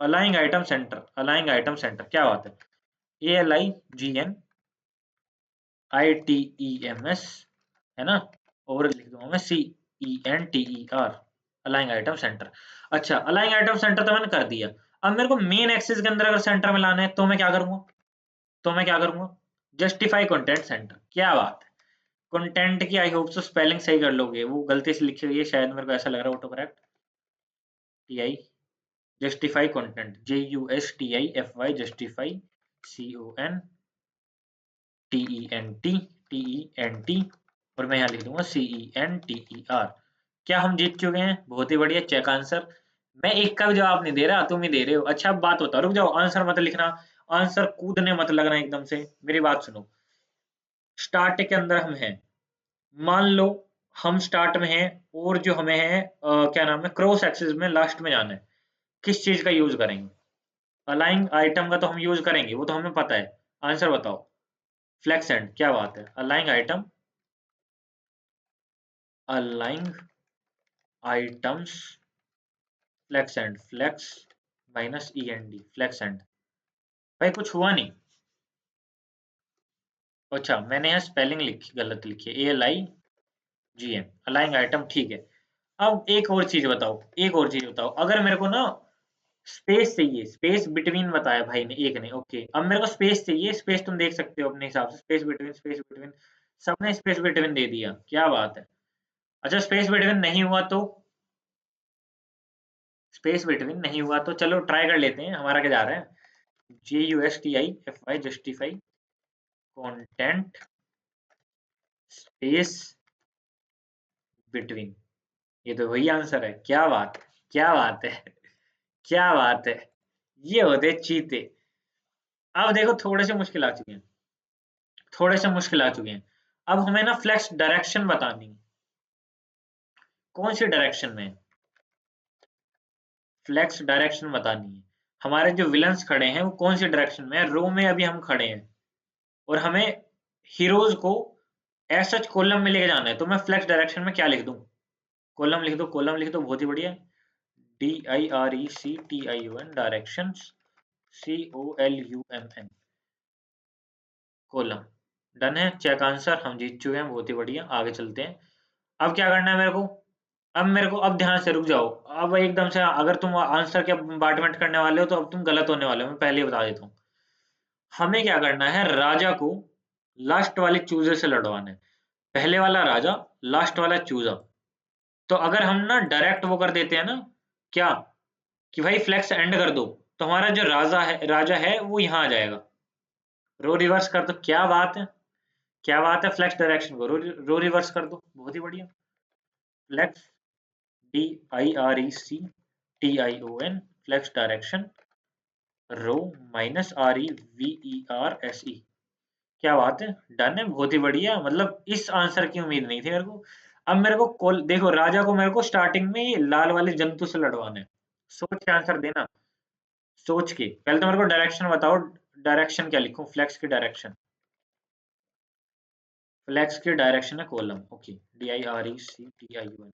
अलाइंग आइटम सेंटर, अलाइंग आइटम सेंटर, क्या बात है। ALIGN ITEMS, है ना। और लिख दूंगा मैं CENTER, अलाइंग आइटम सेंटर। अच्छा, अलाइंग आइटम सेंटर तो मैंने कर दिया। अब मेरे को मेन एक्सिस के अंदर अगर सेंटर में लाना है तो मैं क्या करूंगा, जस्टिफाई कंटेंट सेंटर। क्या बात है, कंटेंट की आई होप सो स्पेलिंग सही कर लोगे, वो गलती से लिखी हुई है शायद, मेरे को ऐसा लग रहा है, auto correct TI, justify content, JUSTIFY, justify CONTENT, और मैं यहाँ लिख दूंगा CENTER। क्या हम जीत चुके हैं, बहुत ही बढ़िया, चेक आंसर। मैं एक का भी जवाब नहीं दे रहा, तुम ही दे रहे हो। अच्छा अब बात बताओ, रुक जाओ, आंसर मत लिखना, आंसर कूदने मत लगना एकदम से, मेरी बात सुनो। स्टार्ट के अंदर हम हैं, मान लो हम स्टार्ट में हैं, और जो हमें है क्या नाम है, क्रॉस एक्सिस में लास्ट में जाना है, किस चीज का यूज करेंगे। अलाइंग आइटम का तो हम यूज करेंगे, वो तो हमें पता है। आंसर बताओ। फ्लेक्सेंट, क्या बात है, अलाइंग आइटम, अलाइंग items flex end, flex minus END, flex end. भाई कुछ हुआ नहीं। अच्छा मैंने यहाँ स्पेलिंग लिखी, गलत लिखी है, ALIGN, अलाइंग आइटम, ठीक है। अब एक और चीज बताओ, एक और चीज बताओ, अगर मेरे को ना स्पेस चाहिए, स्पेस बिटवीन बताया भाई ने, एक ने, ओके। अब मेरे को स्पेस चाहिए, स्पेस तुम देख सकते हो अपने हिसाब से, स्पेस बिटवीन, स्पेस बिटवीन, सबने स्पेस बिटवीन दे दिया, क्या बात है। अच्छा स्पेस बिटवीन नहीं हुआ तो, स्पेस बिटवीन नहीं हुआ तो चलो ट्राई कर लेते हैं, हमारा क्या जा रहा है, JUSTIFY, justify content space between, ये तो वही आंसर है। क्या बात है, क्या बात है, क्या बात है, ये होते चीते। अब देखो थोड़े से मुश्किल आ चुके हैं, थोड़े से मुश्किल आ चुके हैं। अब हमें ना फ्लेक्स डायरेक्शन बतानी है, कौन सी डायरेक्शन में, फ्लेक्स डायरेक्शन बतानी है। हमारे जो विलन्स खड़े हैं वो कौन सी डायरेक्शन में है, रो में अभी हम खड़े हैं, और हमें हीरोज को एज सच कॉलम में लेके जाना है। तो मैं फ्लेक्स डायरेक्शन में क्या लिख दूं, कॉलम लिख दो, कॉलम लिख दो, बहुत ही बढ़िया। DIRECTION directions, COLUMN column. Done है, चेक आंसर, हम जीत चुके हैं, बहुत ही बढ़िया। आगे चलते हैं। अब क्या करना है मेरे को, अब ध्यान से रुक जाओ। अब एकदम से अगर तुम आंसर के कंपार्टमेंट करने वाले हो तो अब तुम गलत होने वाले हो, मैं पहले ही बता देता हूँ। हमें क्या करना है, राजा को लास्ट वाले चूजे से लड़वाना है। पहले वाला राजा, लास्ट वाला चूजा। तो अगर हम ना डायरेक्ट वो कर देते हैं ना, क्या कि भाई फ्लेक्स एंड कर दो, तो हमारा जो राजा है वो यहाँ आ जाएगा। रो रिवर्स कर दो, क्या बात है, क्या बात है। फ्लेक्स डायरेक्शन को रो रिवर्स कर दो, बहुत ही बढ़िया। फ्लेक्स DIRECTION फ्लेक्स डायरेक्शन रो -REVERSE, क्या बात है, डन है, बहुत ही बढ़िया। मतलब इस आंसर की उम्मीद नहीं थी मेरे को। अब मेरे को देखो, राजा को मेरे को स्टार्टिंग में लाल वाले जंतु से लड़वाना है। सोच के आंसर देना, सोच के। पहले तो मेरे को डायरेक्शन बताओ, डायरेक्शन क्या लिखूं, फ्लेक्स की डायरेक्शन। फ्लेक्स की डायरेक्शन है column, okay, DIRECTION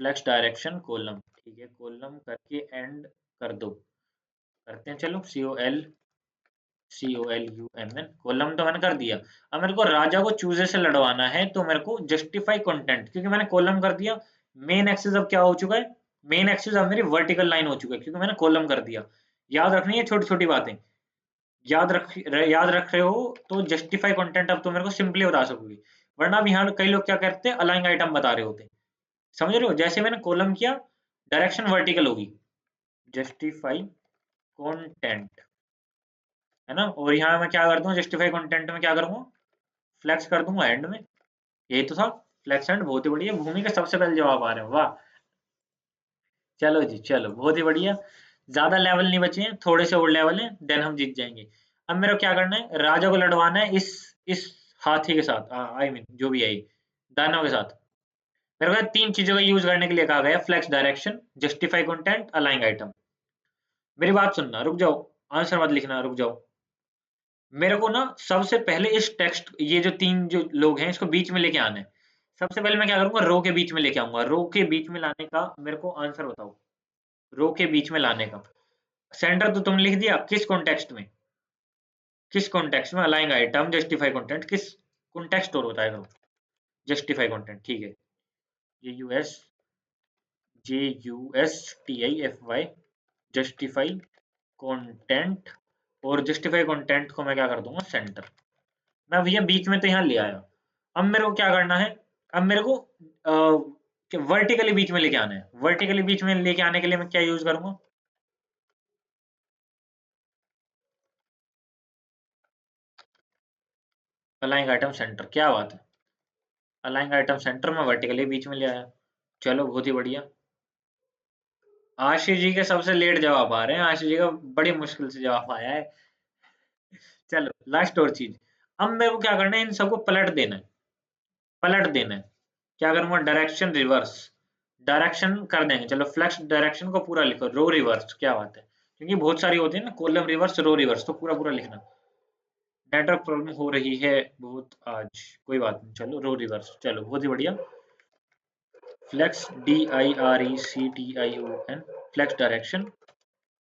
flex direction column, ठीक है, कॉलम करके एंड कर दो, करते हैं चलो। COLUMN कॉलम तो मैंने कर दिया। अब मेरे को राजा को चूजे से लड़वाना है, तो मेरे को जस्टिफाई कंटेंट, क्योंकि मैंने कॉलम कर दिया। मेन एक्सिस अब क्या हो चुका है, मेन एक्सिस अब मेरी वर्टिकल लाइन हो चुका है, क्योंकि मैंने कॉलम कर दिया। याद रखनी है छोटी छोटी बातें, याद रख रहे हो तो जस्टिफाई कंटेंट अब तो मेरे को सिंपली बता सकोगे। वरना अब यहाँ कई लोग क्या करते हैं, अलाइंग आइटम बता रहे होते हैं, समझ रहे हो। जैसे मैंने कॉलम किया, डायरेक्शन वर्टिकल होगी, जस्टिफाई कंटेंट, है ना। और यहाँ मैं क्या करता हूँ, जस्टिफाई कंटेंट में क्या करूंगा, फ्लेक्स कर दूंगा एंड में। यही तो था, फ्लेक्स एंड, बहुत ही बढ़िया। भूमि के सबसे पहले जवाब आ रहे हैं, वाह। चलो जी, चलो, बहुत ही बढ़िया। ज्यादा लेवल नहीं बचे हैं, थोड़े से और लेवल हैं, देन हम जीत जाएंगे। अब मेरे को क्या करना है, राजा को लड़वाना है इस हाथी के साथ, आई मीन जो भी है ये, दानव के साथ। मेरे को तीन चीजों का यूज करने के लिए कहा गया, फ्लेक्स डायरेक्शन, जस्टिफाई कंटेंट, अलाइंग आइटम। मेरी बात सुनना, रुक जाओ, आंसर मत लिखना, रुक जाओ। मेरे को ना सबसे पहले इस टेक्स्ट, ये जो तीन जो लोग हैं, इसको बीच में लेके आना है। सबसे पहले मैं क्या करूंगा, रो के बीच में लेके आऊंगा। रो के बीच में लाने का मेरे को आंसर बताओ, रो के बीच में लाने का। सेंटर तो तुमने लिख दिया, किस कॉन्टेक्स्ट में, किस कॉन्टेक्स्ट में, अलाइंग आइटम, जस्टिफाई कंटेंट, किस कॉन्टेक्स्ट और होता है करो, जस्टिफाई कंटेंट, ठीक है। JUSTIFY जस्टिफाई कंटेंट, और जस्टिफाई कंटेंट को मैं क्या कर दूंगा, सेंटर। मैं भैया बीच में तो यहाँ ले आया। अब मेरे को क्या करना है, अब मेरे को वर्टिकली बीच में लेके आना है। वर्टिकली बीच में लेके आने के लिए मैं क्या यूज करूंगा, अलाइंग आइटम सेंटर, क्या बात है। अलाइंग आइटम सेंटर में वर्टिकली बीच में ले आया, चलो, बहुत ही बढ़िया। आशीष जी के सबसे लेट जवाब आ रहे हैं, आशीष जी का बड़ी मुश्किल से जवाब आया है। चलो, लास्ट और चीज। अब मेरे को क्या करना है, इन सबको पलट देना है, पलट देना है। क्या करूंगा, डायरेक्शन रिवर्स, डायरेक्शन कर देंगे। चलो, फ्लेक्स डायरेक्शन को पूरा लिखो, रो रिवर्स, क्या बात है, क्योंकि बहुत सारी होती है ना, कॉलम रिवर्स, रो रिवर्स, तो पूरा पूरा लिखना। नेटवर्क प्रॉब्लम हो रही है बहुत आज, कोई बात नहीं, चलो रो रिवर्स, चलो, बहुत ही बढ़िया। फ्लेक्स DIRECTION फ्लेक्स डायरेक्शन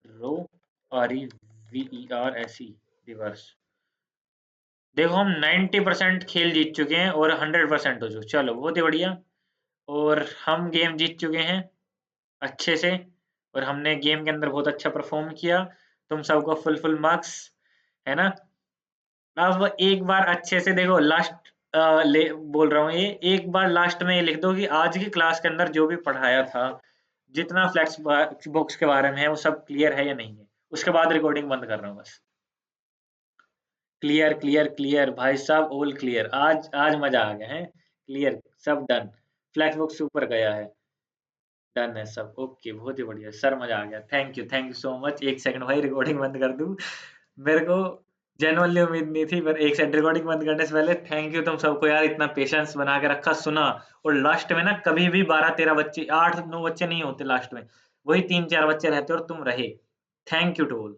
रो REVERSE रिवर्स। देखो, हम 90% खेल जीत चुके हैं और 100% हो चुके, चलो, बहुत ही बढ़िया। और हम गेम जीत चुके हैं अच्छे से, और हमने गेम के अंदर बहुत अच्छा परफॉर्म किया। तुम सबको फुल मार्क्स, है ना। अब एक बार अच्छे से देखो, लास्ट ले बोल रहा हूँ, ये एक बार लास्ट में ये लिख दो कि आज की क्लास के अंदर जो भी पढ़ाया था, जितना फ्लैक्स बॉक्स के बारे में है, वो सब क्लियर है या नहीं है। उसके बाद रिकॉर्डिंग बंद कर रहा हूँ बस। क्लियर क्लियर क्लियर भाई साहब, ऑल क्लियर। आज आज मजा आ गया है, क्लियर, सब डन। फ्लैक्स बॉक्स ऊपर गया है, डन है सब, ओके, बहुत ही बढ़िया सर, मजा आ गया। Thank you so much. एक सेकंड भाई, रिकॉर्डिंग बंद कर दूं। मेरे को जेनुअनली उम्मीद नहीं थी, पर एक सेकंड, रिकॉर्डिंग बंद करने से पहले थैंक यू तुम सबको यार, इतना पेशेंस बना के रखा, सुना। और लास्ट में ना कभी भी 12-13 बच्चे, 8-9 बच्चे नहीं होते लास्ट में, वही 3-4 बच्चे रहते और तुम रहे। Thank you to all.